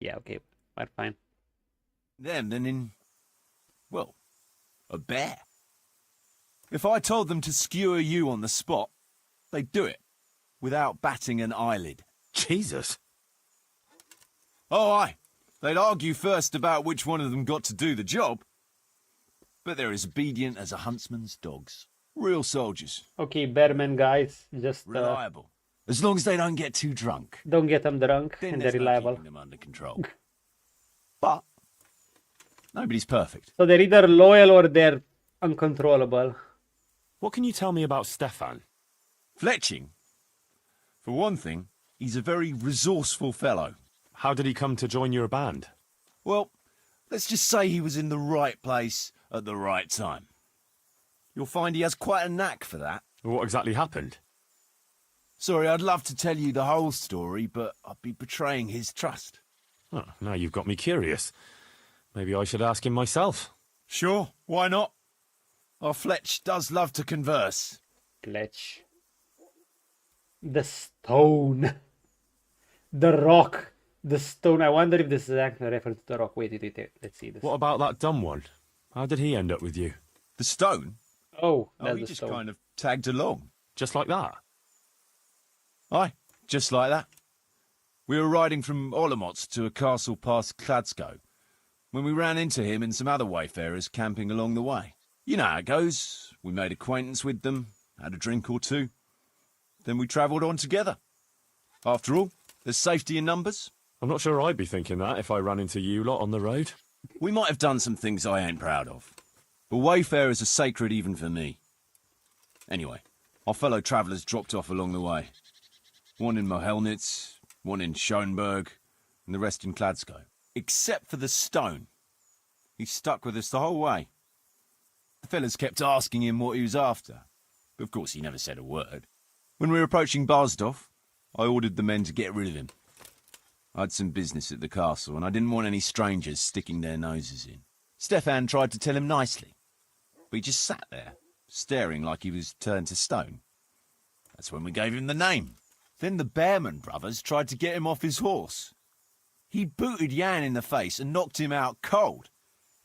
Speaker 2: Yeah, okay, we're fine.
Speaker 3: Them than in, well, a bear. If I told them to skewer you on the spot, they'd do it, without batting an eyelid.
Speaker 8: Jesus.
Speaker 3: Oh, aye. They'd argue first about which one of them got to do the job. But they're as obedient as a huntsman's dogs. Real soldiers.
Speaker 2: Okay, Bearman guys, just...
Speaker 3: reliable. As long as they don't get too drunk.
Speaker 2: Don't get them drunk,
Speaker 3: Then
Speaker 2: and they're
Speaker 3: there's no
Speaker 2: reliable.
Speaker 3: keeping them under control. But nobody's perfect.
Speaker 2: So they're either loyal or they're uncontrollable.
Speaker 8: What can you tell me about Stefan?
Speaker 3: Fletching? For one thing, he's a very resourceful fellow.
Speaker 8: How did he come to join your band?
Speaker 3: Well, let's just say he was in the right place at the right time. You'll find he has quite a knack for that.
Speaker 8: What exactly happened?
Speaker 3: Sorry, I'd love to tell you the whole story, but I'd be betraying his trust.
Speaker 8: Oh, now you've got me curious. Maybe I should ask him myself.
Speaker 3: Sure, why not? Our Fletch does love to converse.
Speaker 2: Fletch. The stone. The rock. The stone. I wonder if this is actually a reference to the rock. Wait. Let's see this.
Speaker 8: What about that dumb one? How did he end up with you?
Speaker 3: The stone?
Speaker 2: Oh, that's
Speaker 3: he
Speaker 2: the
Speaker 3: just
Speaker 2: stone.
Speaker 3: kind of tagged along.
Speaker 8: Just like that?
Speaker 3: Aye, just like that. We were riding from Olomouc to a castle past Kladsko when we ran into him and some other wayfarers camping along the way. You know how it goes. We made acquaintance with them, had a drink or two. Then we travelled on together. After all, there's safety in numbers.
Speaker 8: I'm not sure I'd be thinking that if I ran into you lot on the road.
Speaker 3: We might have done some things I ain't proud of. But wayfarers are sacred even for me. Anyway, our fellow travellers dropped off along the way. One in Mohelnitz, one in Schoenberg, and the rest in Kladsko. Except for the stone. He stuck with us the whole way. The fellas kept asking him what he was after. But of course he never said a word. When we were approaching Barsdorf, I ordered the men to get rid of him. I had some business at the castle, and I didn't want any strangers sticking their noses in. Stefan tried to tell him nicely, but he just sat there, staring like he was turned to stone. That's when we gave him the name. Then the Bearman brothers tried to get him off his horse. He booted Jan in the face and knocked him out cold.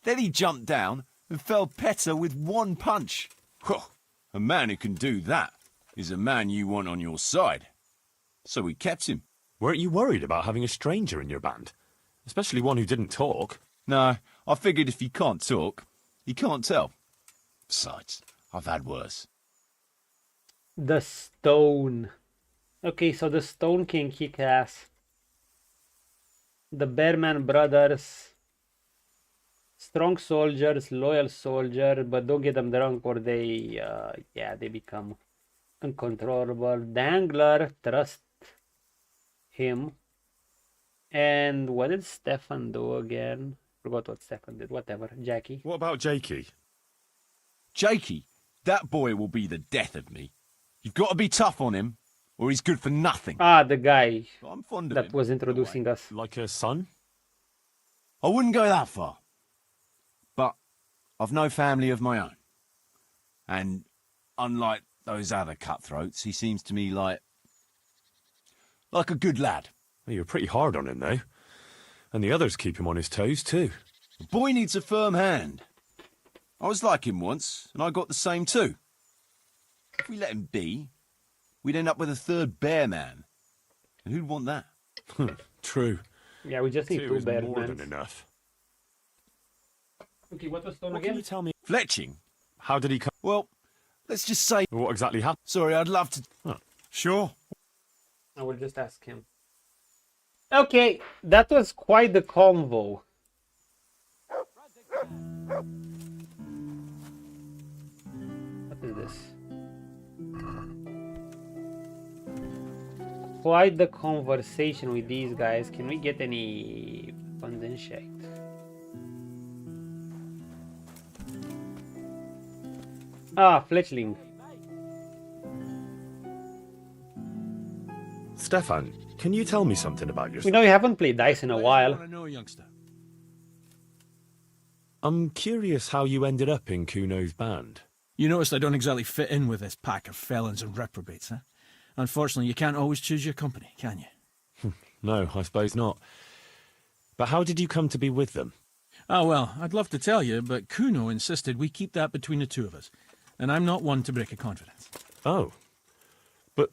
Speaker 3: Then he jumped down and felled Petter with one punch. A man who can do that is a man you want on your side. So we kept him.
Speaker 8: Weren't you worried about having a stranger in your band? Especially one who didn't talk.
Speaker 3: No, I figured if he can't talk, he can't tell. Besides, I've had worse.
Speaker 2: The stone. Okay, so the stone can kick ass. The Bearman brothers. Strong soldiers, loyal soldier, but don't get them drunk or they become uncontrollable. Dangler, trust him. And what did Stefan do again? Forgot what Stefan did. Whatever. Jackie.
Speaker 8: What about Jakey?
Speaker 3: Jakey? That boy will be the death of me. You've got to be tough on him, or he's good for nothing.
Speaker 2: Ah, the guy
Speaker 3: I'm fond of
Speaker 2: that
Speaker 3: him,
Speaker 2: was introducing us.
Speaker 8: Like a son?
Speaker 3: I wouldn't go that far. But I've no family of my own. And unlike those other cutthroats, he seems to me like a good lad.
Speaker 8: Well, you're pretty hard on him, though. And the others keep him on his toes, too.
Speaker 3: The boy needs a firm hand. I was like him once, and I got the same too. If we let him be, we'd end up with a third bear man. And who'd want that?
Speaker 18: True.
Speaker 2: Yeah, we just need 2
Speaker 18: is
Speaker 2: bears,
Speaker 18: more
Speaker 2: man.
Speaker 18: than enough.
Speaker 2: Okay, what was stone
Speaker 18: What
Speaker 2: again?
Speaker 18: can you tell me?
Speaker 3: Fletching?
Speaker 18: How did he come?
Speaker 3: Well, let's just say...
Speaker 18: What exactly happened?
Speaker 3: Sorry, I'd love to...
Speaker 18: Oh.
Speaker 3: Sure.
Speaker 2: I will just ask him. Okay, that was quite the convo. What is this? Quite the conversation with these guys. Can we get any funds inject? Ah, fletchling.
Speaker 8: Stefan, can you tell me something about yourself?
Speaker 2: We know you haven't played dice in a while.
Speaker 4: I know, youngster.
Speaker 8: I'm curious how you ended up in Kuno's band.
Speaker 4: You noticed I don't exactly fit in with this pack of felons and reprobates, huh? Unfortunately, you can't always choose your company, can you?
Speaker 8: No, I suppose not. But how did you come to be with them?
Speaker 4: Oh, well, I'd love to tell you, but Kuno insisted we keep that between the two of us. And I'm not one to break a confidence.
Speaker 8: Oh. But,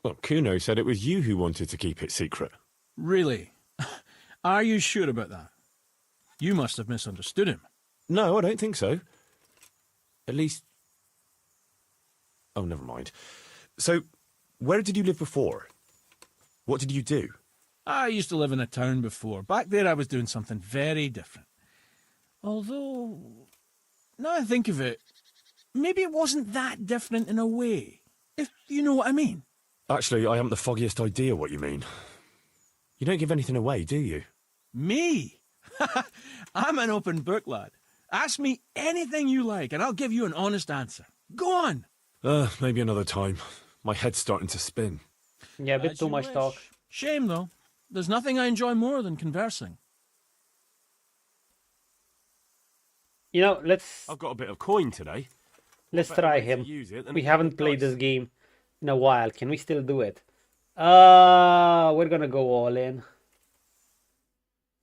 Speaker 8: well, Kuno said it was you who wanted to keep it secret.
Speaker 4: Really? Are you sure about that? You must have misunderstood him.
Speaker 8: No, I don't think so. At least... Oh, never mind. So, where did you live before? What did you do?
Speaker 4: I used to live in a town before. Back there I was doing something very different. Although, now I think of it, maybe it wasn't that different in a way, if you know what I mean.
Speaker 8: Actually, I haven't the foggiest idea what you mean. You don't give anything away, do you?
Speaker 4: Me? I'm an open book, lad. Ask me anything you like, and I'll give you an honest answer. Go on!
Speaker 8: Maybe another time. My head's starting to spin.
Speaker 2: Yeah, a bit too much talk.
Speaker 4: Shame, though. There's nothing I enjoy more than conversing.
Speaker 2: You know, let's...
Speaker 8: I've got a bit of coin today.
Speaker 2: Let's try him.
Speaker 8: It
Speaker 2: We haven't played this game in a while. Can we still do it? We're gonna go all in.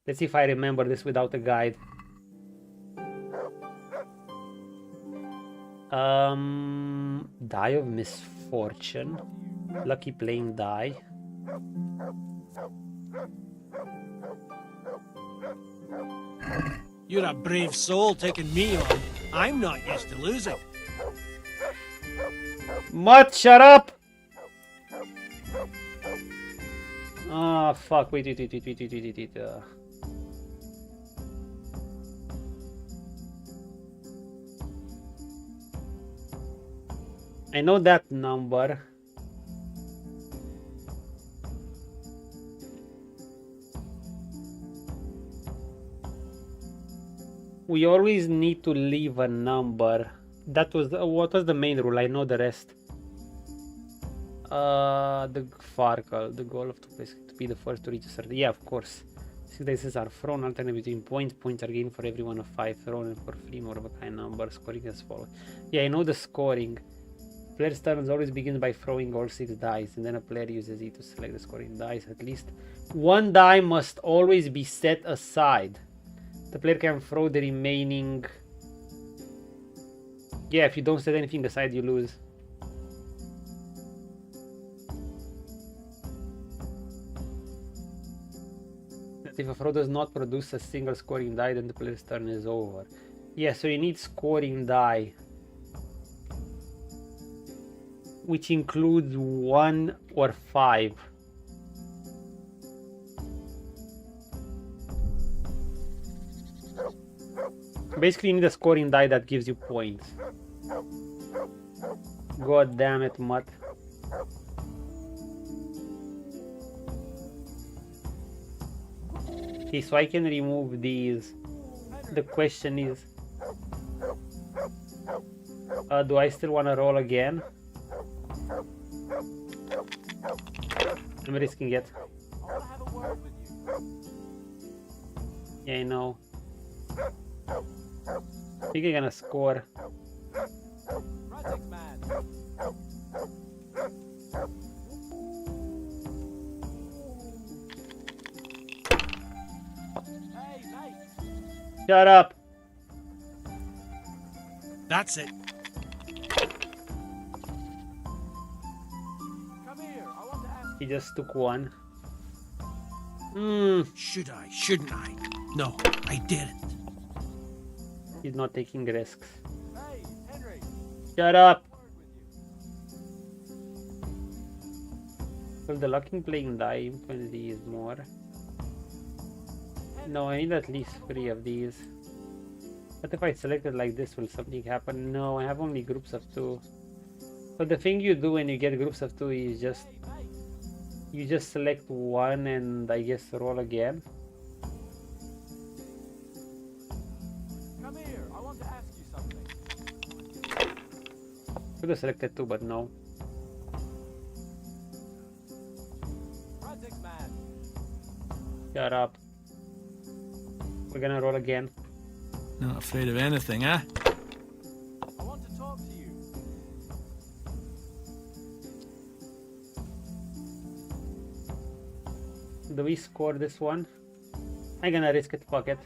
Speaker 2: Let's see if I remember this without a guide. Die of misfortune. Lucky playing die.
Speaker 5: You're a brave soul taking me on. I'm not used to losing.
Speaker 2: Mutt, shut up! Ah, fuck. Wait. I know that number. We always need to leave a number. That was what was the main rule? I know the rest. The Farkle, the goal of two players to be the first to reach a certain. Yeah, of course. 6 dice are thrown, alternate between points. Points are gained for every one of 5 thrown and for 3 more of a kind number. Scoring as follows. Yeah, I know the scoring. Player's turn always begins by throwing all 6 dice, and then a player uses it to select the scoring dice. At least one die must always be set aside. The player can throw the remaining. Yeah, if you don't set anything aside, you lose. If a throw does not produce a single scoring die, then the player's turn is over. Yeah, so you need scoring die, which includes 1 or 5. Basically, you need a scoring die that gives you points. God damn it, Mutt. Okay, so I can remove these. The question is, do I still want to roll again? I'm risking it. Yeah, I know. I think I'm gonna score. Shut up.
Speaker 5: That's it.
Speaker 2: He just took one.
Speaker 4: Should I? Shouldn't I? No, I didn't.
Speaker 2: He's not taking risks.
Speaker 20: Hey, Henry.
Speaker 2: Shut up! Will the locking playing die? Infinity is more. No, I need at least 3 of these. What if I select it like this? Will something happen? No, I have only groups of 2. So the thing you do when you get groups of 2 is just you just select one and I guess roll again.
Speaker 20: Come here, I want to ask you something.
Speaker 2: Could have selected 2, but no.
Speaker 20: Radzig man.
Speaker 2: Shut up. We're gonna roll again.
Speaker 4: Not afraid of anything, eh?
Speaker 20: I want to talk to you.
Speaker 2: Do we score this one? I'm gonna risk it, fuck it.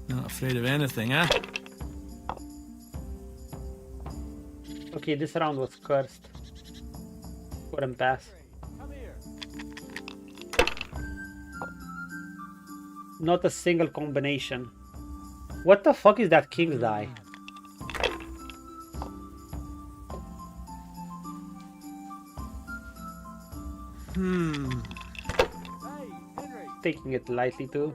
Speaker 4: Not afraid of anything, eh?
Speaker 2: Okay, this round was cursed. Score and pass.
Speaker 20: Come here.
Speaker 2: Not a single combination. What the fuck is that king's die? Taking it lightly too.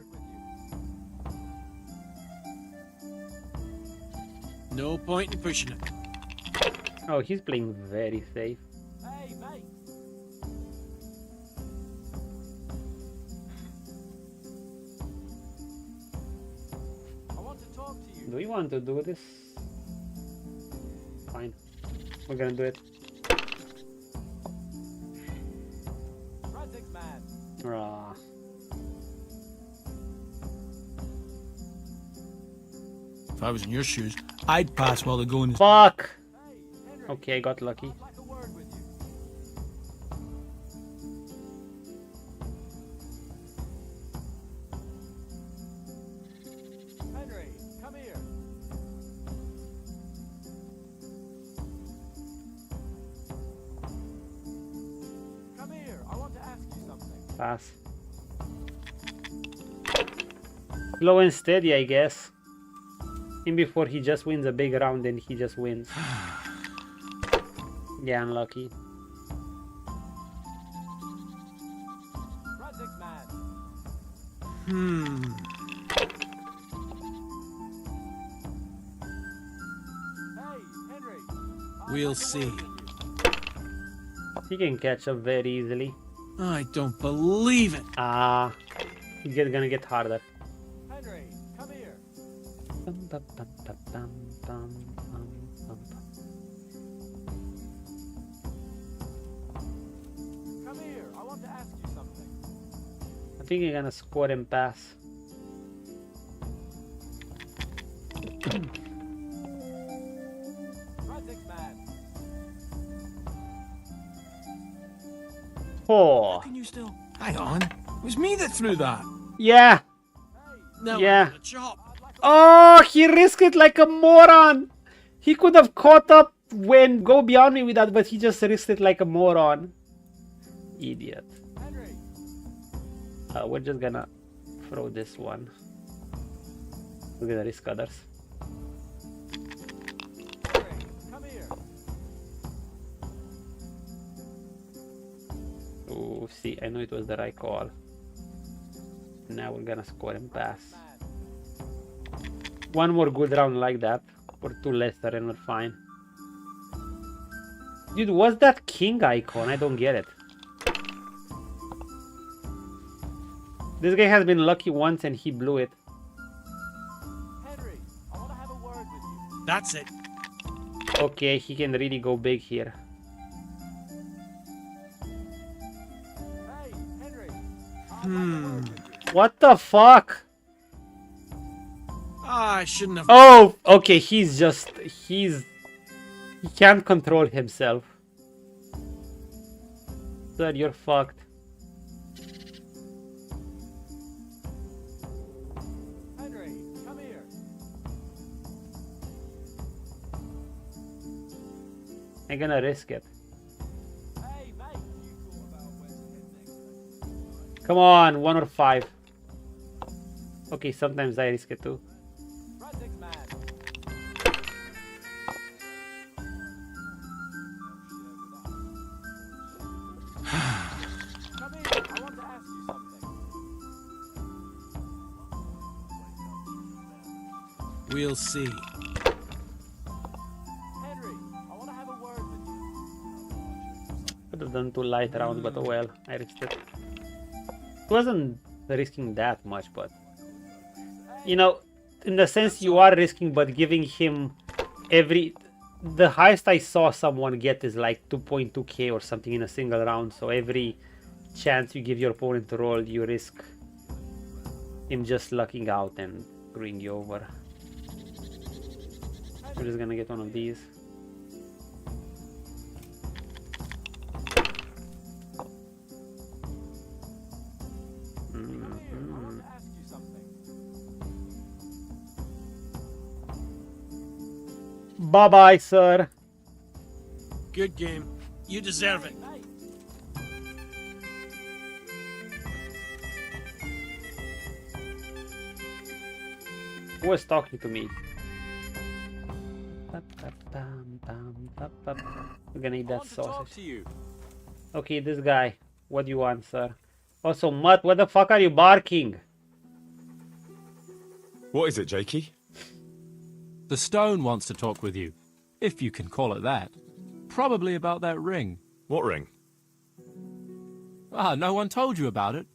Speaker 4: No point in pushing it.
Speaker 2: Oh, he's playing very safe.
Speaker 20: Hey, mate. I want to talk to you.
Speaker 2: Do we want to do this? Fine. We're gonna do it.
Speaker 20: Radzig man.
Speaker 2: Ah.
Speaker 4: If I was in your shoes, I'd pass while the going is...
Speaker 2: Fuck! Okay, I got lucky.
Speaker 20: I'd like a word with you. Henry, come here. Come here, I want to ask you something.
Speaker 2: Pass. Slow and steady, I guess. In before he just wins a big round and he just wins. Yeah, unlucky.
Speaker 20: Radzig man. Hey, Henry.
Speaker 4: We'll see.
Speaker 2: He can catch up very easily.
Speaker 4: I don't believe it.
Speaker 2: Ah, he's gonna get harder.
Speaker 20: Henry, come here. Come here, I want to ask you something.
Speaker 2: I think you're gonna score and pass.
Speaker 20: Radzig man.
Speaker 2: Oh.
Speaker 4: How can you still... Hang on. It was me that threw that.
Speaker 2: Yeah.
Speaker 4: No,
Speaker 2: Yeah.
Speaker 4: a chop.
Speaker 2: Oh, he risked it like a moron. He could have caught up when go beyond me with that, but he just risked it like a moron. Idiot.
Speaker 20: Henry.
Speaker 2: We're just gonna throw this one. We're gonna risk others.
Speaker 20: Henry, come here.
Speaker 2: Oh, see, I know it was the right call. Now we're gonna score and pass. One more good round like that, or 2 lesser, and we're fine. Dude, what's that king icon? I don't get it. This guy has been lucky once and he blew it.
Speaker 20: Henry, I want to have a word with you.
Speaker 4: That's it.
Speaker 2: Okay, he can really go big here.
Speaker 20: Hey, Henry. I'd like a word with you.
Speaker 2: What the fuck?
Speaker 4: I shouldn't have...
Speaker 2: Oh, okay, he can't control himself. Sir, you're fucked.
Speaker 20: Henry, come here.
Speaker 2: I'm gonna risk it.
Speaker 20: Hey, mate. You thought about
Speaker 2: Come on, 1 or 5. Okay, sometimes I risk it too.
Speaker 4: We'll see.
Speaker 2: Could have done 2 light rounds, but oh well, I risked it. It wasn't risking that much, but you know, in the sense you are risking, but giving him the highest I saw someone get is like 2.2k or something in a single round. So every chance you give your opponent to roll, you risk him just lucking out and screwing you over. We're just gonna get one of these. Bye-bye, sir.
Speaker 4: Good game. You deserve it.
Speaker 2: Who was talking to me? We're gonna eat that sausage. Okay, this guy. What do you want, sir? Also, Mutt, what the fuck are you barking?
Speaker 8: What is it, Jakey?
Speaker 19: The stone wants to talk with you, if you can call it that. Probably about that ring.
Speaker 8: What ring?
Speaker 19: Ah, no one told you about it.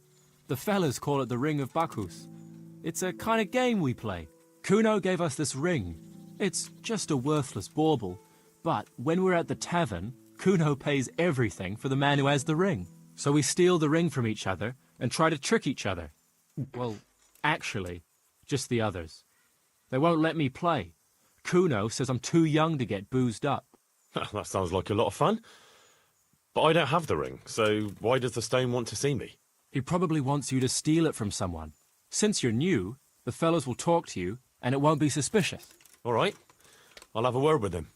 Speaker 19: The fellas call it the Ring of Bacchus. It's a kind of game we play. Kuno gave us this ring. It's just a worthless bauble. But when we're at the tavern, Kuno pays everything for the man who has the ring. So we steal the ring from each other and try to trick each other. Well, actually, just the others. They won't let me play. Kuno says I'm too young to get boozed up.
Speaker 8: That sounds like a lot of fun. But I don't have the ring, so why does the stone want to see me?
Speaker 19: He probably wants you to steal it from someone. Since you're new, the fellows will talk to you, and it won't be suspicious.
Speaker 8: All right. I'll have a word with him.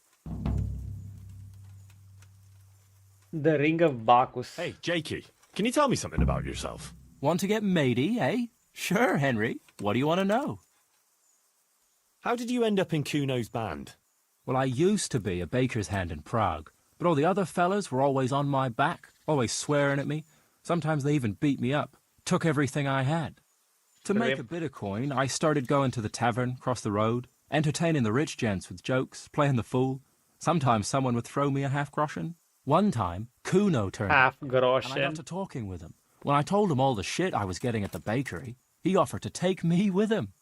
Speaker 2: The Ring of Bacchus.
Speaker 8: Hey, Jakey, can you tell me something about yourself?
Speaker 19: Want to get matey, eh? Sure, Henry. What do you want to know?
Speaker 8: How did you end up in Kuno's band?
Speaker 19: Well, I used to be a baker's hand in Prague, but all the other fellas were always on my back, always swearing at me. Sometimes they even beat me up, took everything I had. To make a bit of coin, I started going to the tavern across the road, entertaining the rich gents with jokes, playing the fool. Sometimes someone would throw me a half-groschen. One time, Kuno turned up, and I got to talking with him. When I told him all the shit I was getting at the bakery, he offered to take me with him.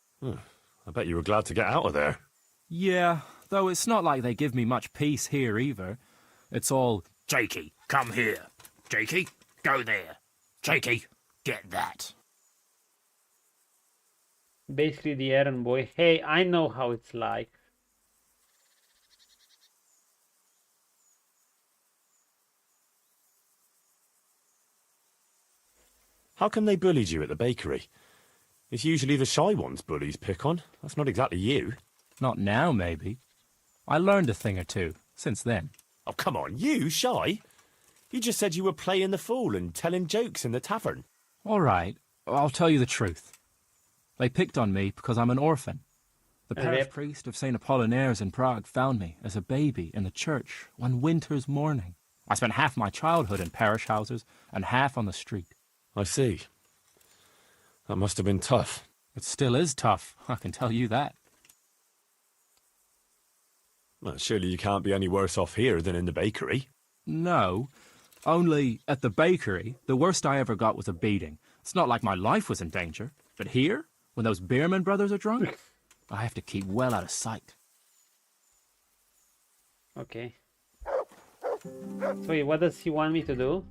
Speaker 8: I bet you were glad to get out of there.
Speaker 19: Yeah, though it's not like they give me much peace here either. It's all,
Speaker 5: Jakey, come here. Jakey, go there. Jakey, get that.
Speaker 2: Basically the errand boy. Hey, I know how it's like.
Speaker 8: How come they bullied you at the bakery? It's usually the shy ones bullies pick on. That's not exactly you.
Speaker 19: Not now, maybe. I learned a thing or two since then.
Speaker 8: Oh, come on, you shy? You just said you were playing the fool and telling jokes in the tavern.
Speaker 19: All right, I'll tell you the truth. They picked on me because I'm an orphan. The parish priest of St. Apollinaire's in Prague found me as a baby in the church one winter's morning. I spent half my childhood in parish houses and half on the street.
Speaker 8: I see. That must have been tough.
Speaker 19: It still is tough, I can tell you that.
Speaker 8: Well, surely you can't be any worse off here than in the bakery.
Speaker 19: No, only at the bakery, the worst I ever got was a beating. It's not like my life was in danger. But here, when those Beerman brothers are drunk, I have to keep well out of sight.
Speaker 2: Okay. So wait, what does he want me to do?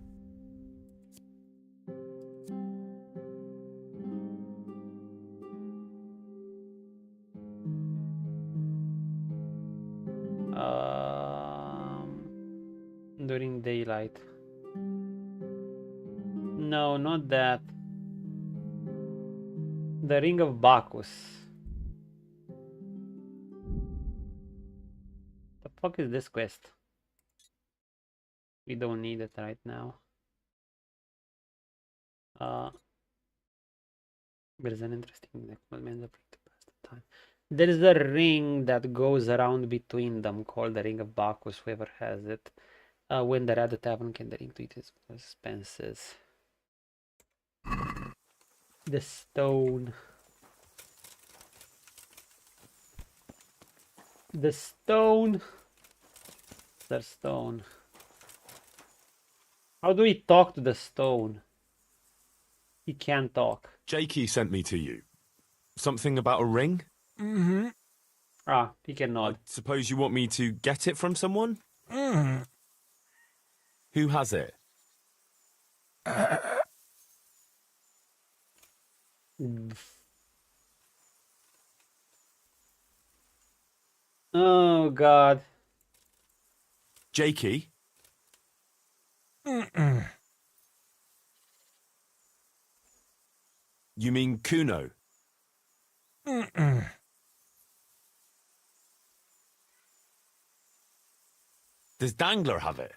Speaker 2: During daylight. No, not that. The Ring of Bacchus. The fuck is this quest? We don't need it right now. There's an interesting time. There is a ring that goes around between them called the Ring of Bacchus, whoever has it. When they're at the tavern, can the ring to its expenses. The stone. The stone. The stone. How do we talk to the stone? He can't talk.
Speaker 8: Jakey sent me to you. Something about a ring?
Speaker 4: Mm-hmm.
Speaker 2: Ah, he can nod.
Speaker 8: I suppose you want me to get it from someone?
Speaker 4: Mm-hmm.
Speaker 8: Who has it?
Speaker 2: Oh, God.
Speaker 8: Jakey?
Speaker 4: Mm-mm.
Speaker 8: You mean Kuno?
Speaker 4: Mm-mm.
Speaker 8: Does Dangler have it?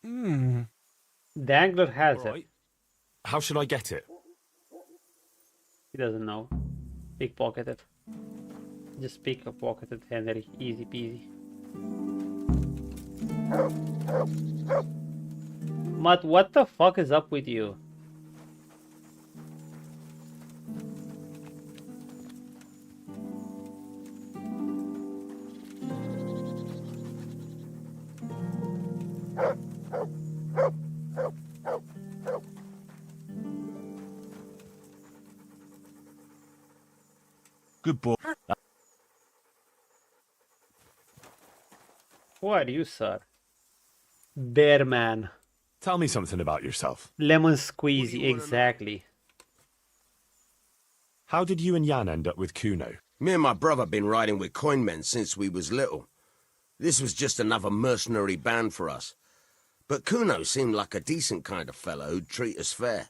Speaker 4: Mm.
Speaker 2: Dangler has
Speaker 8: All right.
Speaker 2: it.
Speaker 8: How should I get it?
Speaker 2: He doesn't know. Pickpocket it. Just pickpocket it, Henry. Easy peasy. Matt, what the fuck is up with you?
Speaker 3: Good boy.
Speaker 2: Who are you, sir? Bear man.
Speaker 8: Tell me something about yourself.
Speaker 2: Lemon squeezy, exactly.
Speaker 8: How did you and Jan end up with Kuno?
Speaker 17: Me and my brother been riding with coinmen since we was little. This was just another mercenary band for us. But Kuno seemed like a decent kind of fellow who'd treat us fair.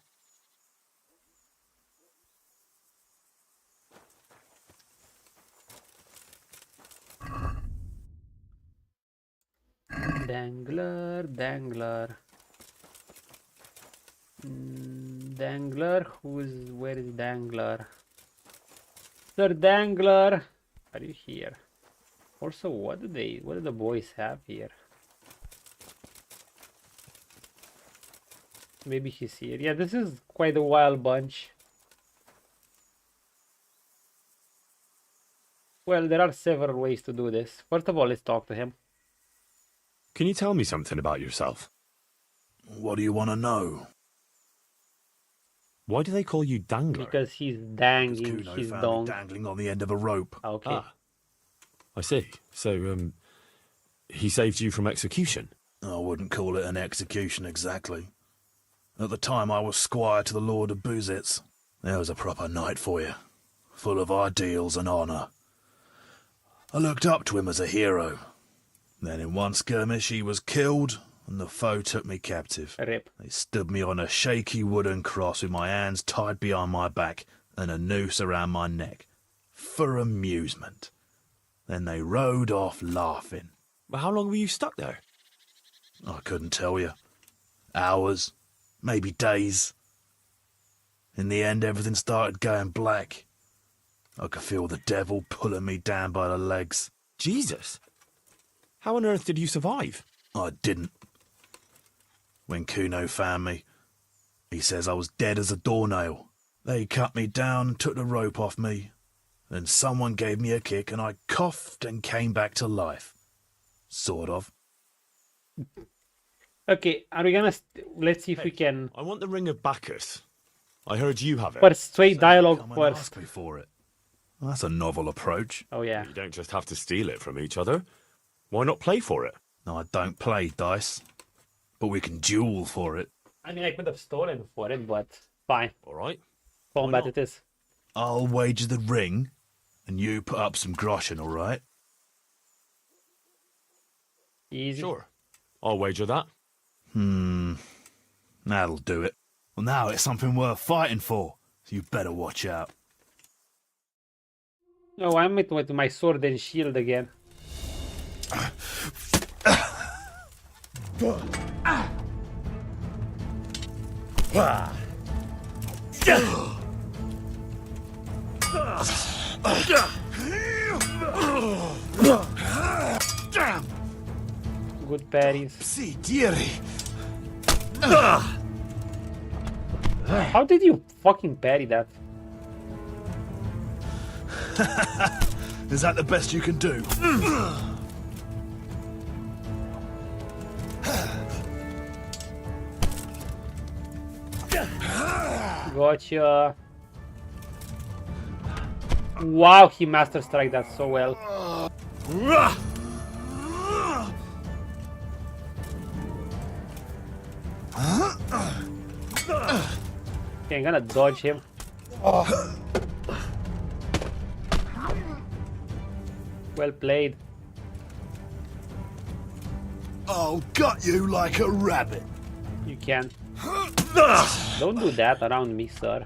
Speaker 2: Dangler, Dangler. Dangler, where is Dangler? Sir Dangler, are you here? Also, what do the boys have here? Maybe he's here. Yeah, this is quite a wild bunch. Well, there are several ways to do this. First of all, let's talk to him.
Speaker 8: Can you tell me something about yourself?
Speaker 3: What do you want to know?
Speaker 8: Why do they call you Dangler?
Speaker 2: Because he's dangling
Speaker 3: Kuno
Speaker 2: his
Speaker 3: found
Speaker 2: dong.
Speaker 3: me dangling on the end of a rope.
Speaker 2: Okay.
Speaker 8: Ah, I see. So, he saved you from execution?
Speaker 3: I wouldn't call it an execution exactly. At the time I was squire to the Lord of Buzitz. There was a proper knight for you, full of ideals and honour. I looked up to him as a hero. Then in one skirmish he was killed, and the foe took me captive.
Speaker 2: Rip.
Speaker 3: They stood me on a shaky wooden cross with my hands tied behind my back and a noose around my neck, for amusement. Then they rode off laughing.
Speaker 8: But how long were you stuck there?
Speaker 3: I couldn't tell you. Hours, maybe days. In the end, everything started going black. I could feel the devil pulling me down by the legs.
Speaker 8: Jesus! How on earth did you survive?
Speaker 3: I didn't. When Kuno found me, he says I was dead as a doornail. They cut me down, took the rope off me, then someone gave me a kick and I coughed and came back to life. Sort of.
Speaker 2: Okay, are we gonna... let's see if we can...
Speaker 8: I want the Ring of Bacchus. I heard you have it.
Speaker 2: But straight dialogue
Speaker 3: Come and
Speaker 2: first.
Speaker 3: ask me for it. That's a novel approach.
Speaker 2: Oh, yeah.
Speaker 8: You don't just have to steal it from each other. Why not play for it?
Speaker 3: No, I don't play dice, but we can duel for it.
Speaker 2: I mean, I could have stolen for it, but fine.
Speaker 8: All right.
Speaker 2: Combat it is.
Speaker 3: I'll wager the ring, and you put up some groschen, all right?
Speaker 2: Easy.
Speaker 8: Sure. I'll wager that.
Speaker 3: That'll do it. Well, now it's something worth fighting for, so you better watch out.
Speaker 2: Oh, I'm with my sword and shield again. Good parries. How did you fucking parry that?
Speaker 11: Is that the best you can do?
Speaker 2: Gotcha. Wow, he master strike that so well. Okay, I'm gonna dodge him. Well played.
Speaker 11: I'll gut you like a rabbit.
Speaker 2: You can. Don't do that around me, sir.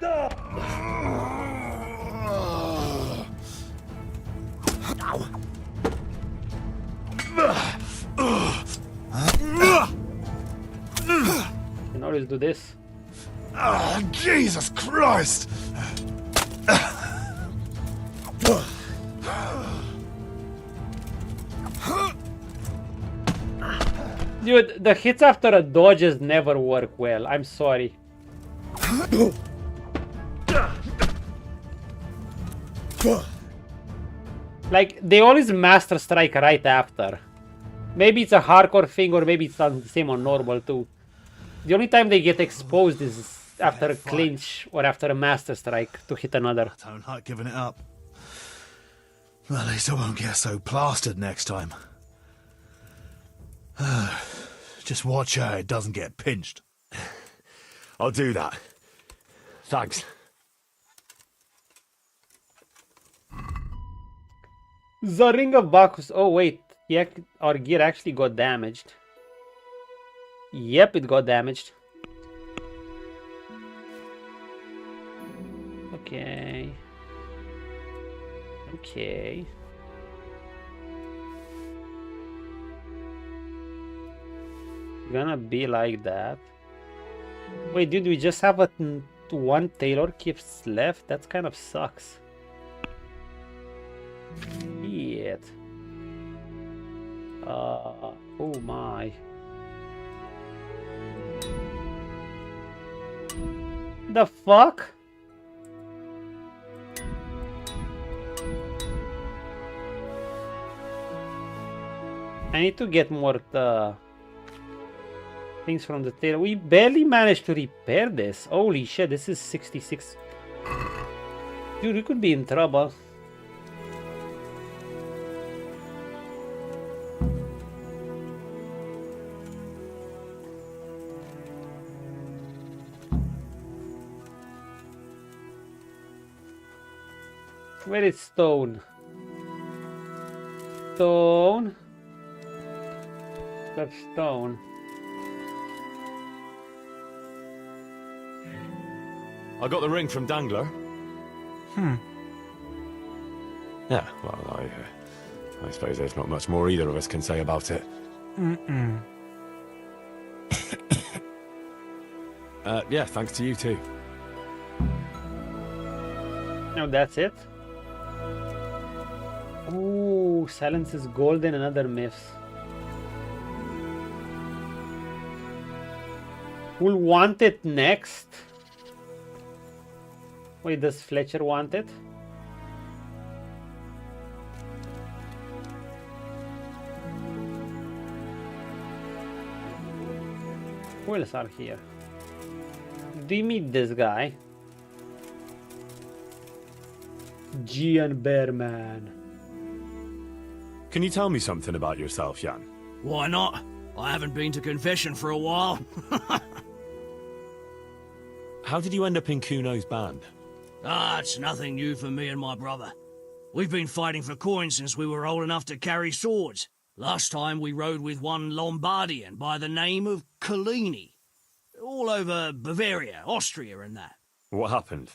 Speaker 2: You can always do this.
Speaker 11: Oh, Jesus Christ!
Speaker 2: Dude, the hits after a dodges never work well. I'm sorry. Like, they always master strike right after. Maybe it's a hardcore thing, or maybe it's the same on normal too. The only time they get exposed is after a clinch or after a master strike to hit another.
Speaker 11: I don't like giving it up. Well, at least I won't get so plastered next time. Just watch out it doesn't get pinched.
Speaker 8: I'll do that. Thanks.
Speaker 2: The Ring of Bacchus. Oh wait, our gear actually got damaged. Yep, it got damaged. Okay. Okay. Gonna be like that. Wait, dude, we just have one tailor keeps left? That kind of sucks. Shit. Oh my. The fuck? I need to get more things from the tailor. We barely managed to repair this. Holy shit, this is 66. Dude, we could be in trouble. Where is stone? Stone. That's stone.
Speaker 8: I got the ring from Dangler. Yeah, well, I suppose there's not much more either of us can say about it. Yeah, thanks to you too.
Speaker 2: No, that's it. Ooh, silence is golden and other myths. Who'll want it next? Wait, does Fletcher want it? Who else are here? Do you meet this guy? Gian Bearman.
Speaker 8: Can you tell me something about yourself, Jan?
Speaker 5: Why not? I haven't been to confession for a while.
Speaker 8: How did you end up in Kuno's band?
Speaker 5: It's nothing new for me and my brother. We've been fighting for coins since we were old enough to carry swords. Last time we rode with one Lombardian by the name of Collini. All over Bavaria, Austria and that.
Speaker 8: What happened?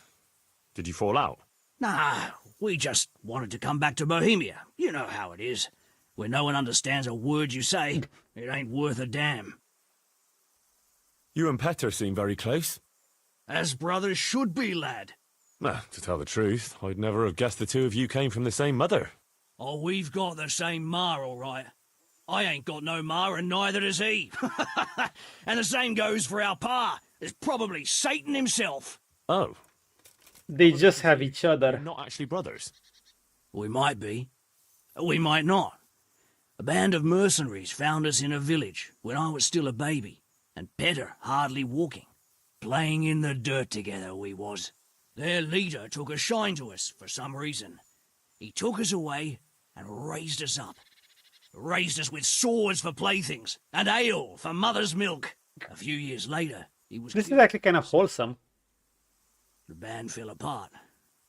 Speaker 8: Did you fall out?
Speaker 5: Nah, we just wanted to come back to Bohemia. You know how it is. Where no one understands a word you say, it ain't worth a damn.
Speaker 8: You and Petter seem very close.
Speaker 5: As brothers should be, lad.
Speaker 18: Nah, to tell the truth, I'd never have guessed the two of you came from the same mother.
Speaker 5: Oh, we've got the same ma, all right. I ain't got no ma, and neither does he. And the same goes for our pa. It's probably Satan himself.
Speaker 18: Oh.
Speaker 2: They just have each other.
Speaker 18: You're not actually brothers.
Speaker 5: We might be. We might not. A band of mercenaries found us in a village when I was still a baby, and Peter hardly walking. Playing in the dirt together we was. Their leader took a shine to us for some reason. He took us away and raised us up. Raised us with swords for playthings and ale for mother's milk. A few years later, he was...
Speaker 2: This is actually kind of wholesome.
Speaker 5: The band fell apart,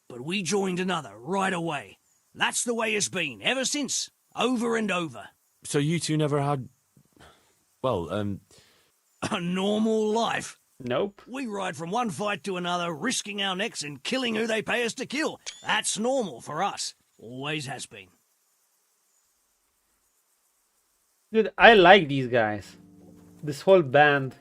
Speaker 5: but we joined another right away. That's the way it's been ever since, over and over.
Speaker 18: So you two never had... well,
Speaker 5: A normal life.
Speaker 2: Nope.
Speaker 5: We ride from one fight to another, risking our necks and killing who they pay us to kill. That's normal for us. Always has been.
Speaker 2: Dude, I like these guys. This whole band.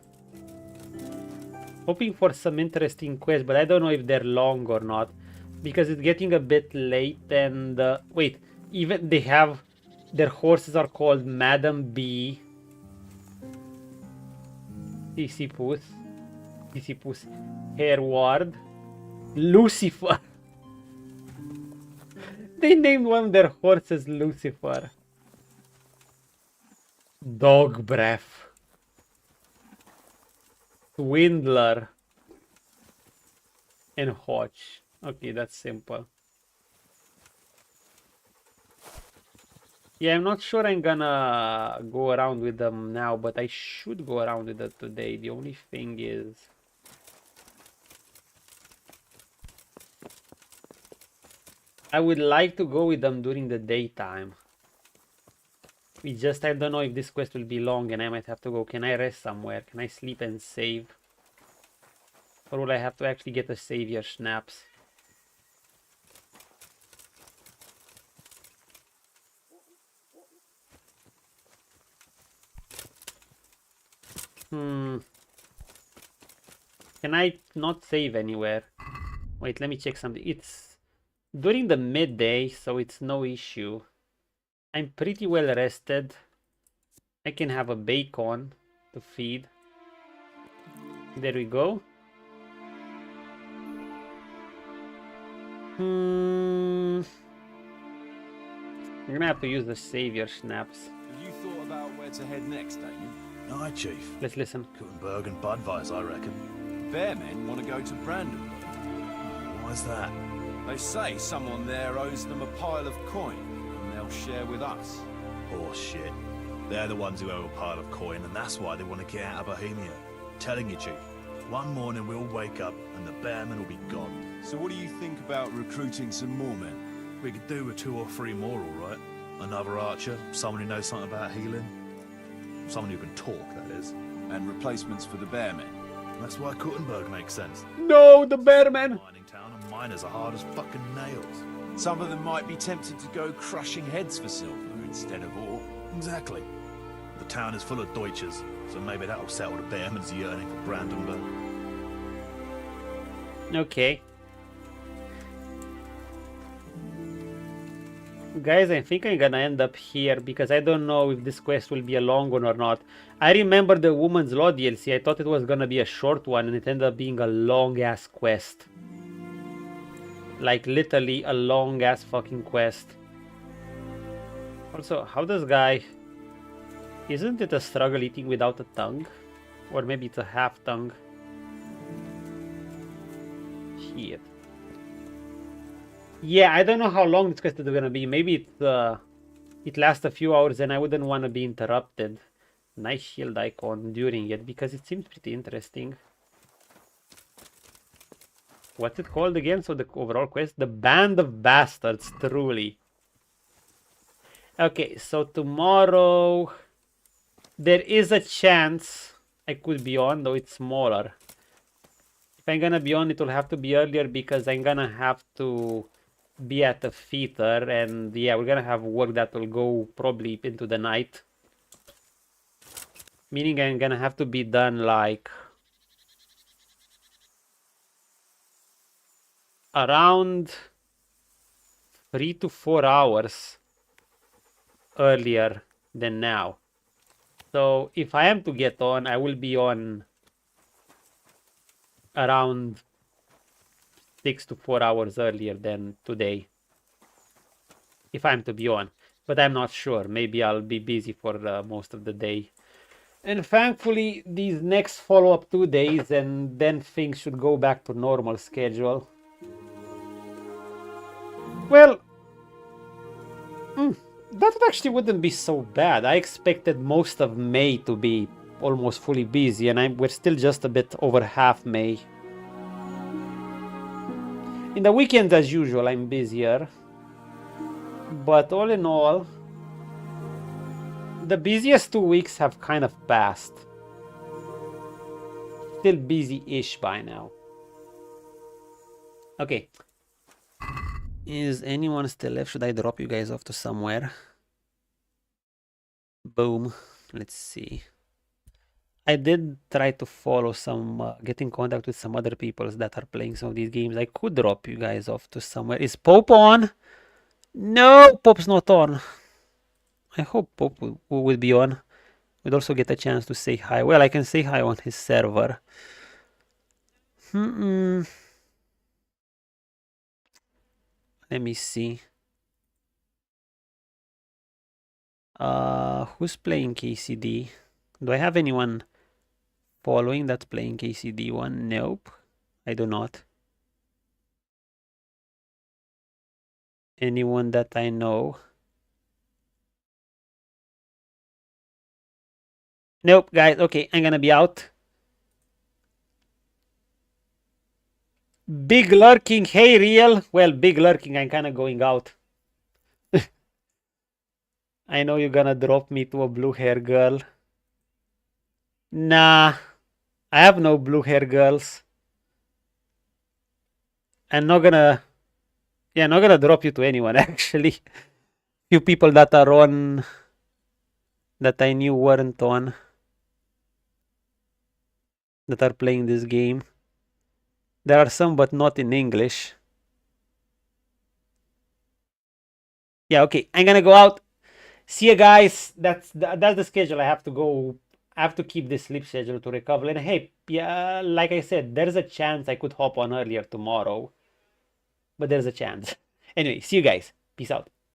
Speaker 2: Hoping for some interesting quests, but I don't know if they're long or not. Because it's getting a bit late and... wait, even they have... their horses are called Madam B. Sisyphus. Sisyphus. Hereward. Lucifer. They named one of their horses Lucifer. Dog breath. Swindler. And Hodge. Okay, that's simple. Yeah, I'm not sure I'm gonna go around with them now, but I should go around with them today. The only thing is... I would like to go with them during the daytime. I don't know if this quest will be long and I might have to go. Can I rest somewhere? Can I sleep and save? Or will I have to actually get a savior snaps? Can I not save anywhere? Wait, let me check something. It's during the midday, so it's no issue. I'm pretty well rested. I can have a bacon to feed. There we go. I'm gonna have to use the savior snaps.
Speaker 3: Have you thought about where to head next, Damien?
Speaker 21: Aye, Chief.
Speaker 2: Let's listen.
Speaker 21: Kuttenberg and Budweis, I reckon.
Speaker 3: Bearmen want to go to Brandenburg.
Speaker 21: Why's that?
Speaker 3: They say someone there owes them a pile of coin, and they'll share with us.
Speaker 21: Oh, shit. They're the ones who owe a pile of coin, and that's why they want to get out of Bohemia. Telling you, Chief. One morning we'll wake up, and the Bearmen will be gone.
Speaker 3: So what do you think about recruiting some more men?
Speaker 21: We could do with 2 or 3 more, all right? Another archer, someone who knows something about healing. Someone who can talk, that is.
Speaker 3: And replacements for the Bearmen.
Speaker 21: That's why Kuttenberg makes sense.
Speaker 2: No, the Bearmen!
Speaker 21: Mining town, and miners are hard as fucking nails.
Speaker 3: Some of them might be tempted to go crushing heads for silver instead of ore.
Speaker 21: Exactly. The town is full of Deutsches, so maybe that'll settle the Bearmen's yearning for Brandenburg.
Speaker 2: Okay. Guys, I think I'm gonna end up here because I don't know if this quest will be a long one or not. I remember the Woman's Law DLC. I thought it was gonna be a short one and it ended up being a long ass quest. Like literally a long ass fucking quest. Also, how does guy... Isn't it a struggle eating without a tongue? Or maybe it's a half tongue. Shit. Yeah, I don't know how long this quest is gonna be. Maybe it lasts a few hours and I wouldn't want to be interrupted. Nice shield icon during it because it seems pretty interesting. What's it called again? So the overall quest? The Band of Bastards, truly. Okay, so tomorrow there is a chance I could be on, though it's smaller. If I'm gonna be on, it will have to be earlier because I'm gonna have to be at the theater, and yeah, we're gonna have work that will go probably into the night. Meaning I'm gonna have to be done like around 3 to 4 hours earlier than now. So if I am to get on, I will be on around 6 to 4 hours earlier than today. If I'm to be on. But I'm not sure. Maybe I'll be busy for most of the day. And thankfully, these next follow-up 2 days, and then things should go back to normal schedule. Well, that actually wouldn't be so bad. I expected most of May to be almost fully busy, and we're still just a bit over half May. In the weekends, as usual, I'm busier. But all in all, the busiest 2 weeks have kind of passed. Still busy-ish by now. Okay. Is anyone still left? Should I drop you guys off to somewhere? Boom. Let's see. I did try to follow some, get in contact with some other people that are playing some of these games. I could drop you guys off to somewhere. Is Pope on? No, Pope's not on. I hope Pope will be on. We'd also get a chance to say hi. Well, I can say hi on his server. Let me see. Who's playing KCD? Do I have anyone following that's playing KCD one? Nope, I do not. Anyone that I know? Nope, guys. Okay, I'm gonna be out. Big lurking. Hey, real. Well, big lurking. I'm kind of going out. I know you're gonna drop me to a blue hair girl. Nah, I have no blue hair girls. I'm not gonna, yeah, not gonna drop you to anyone actually. Few people that are on that I knew weren't on that are playing this game. There are some, but not in English. Yeah, okay, I'm gonna go out. See you guys. That's the schedule. I have to go. I have to keep this sleep schedule to recover. And hey, yeah, like I said, there's a chance I could hop on earlier tomorrow. But there's a chance. Anyway, see you guys. Peace out.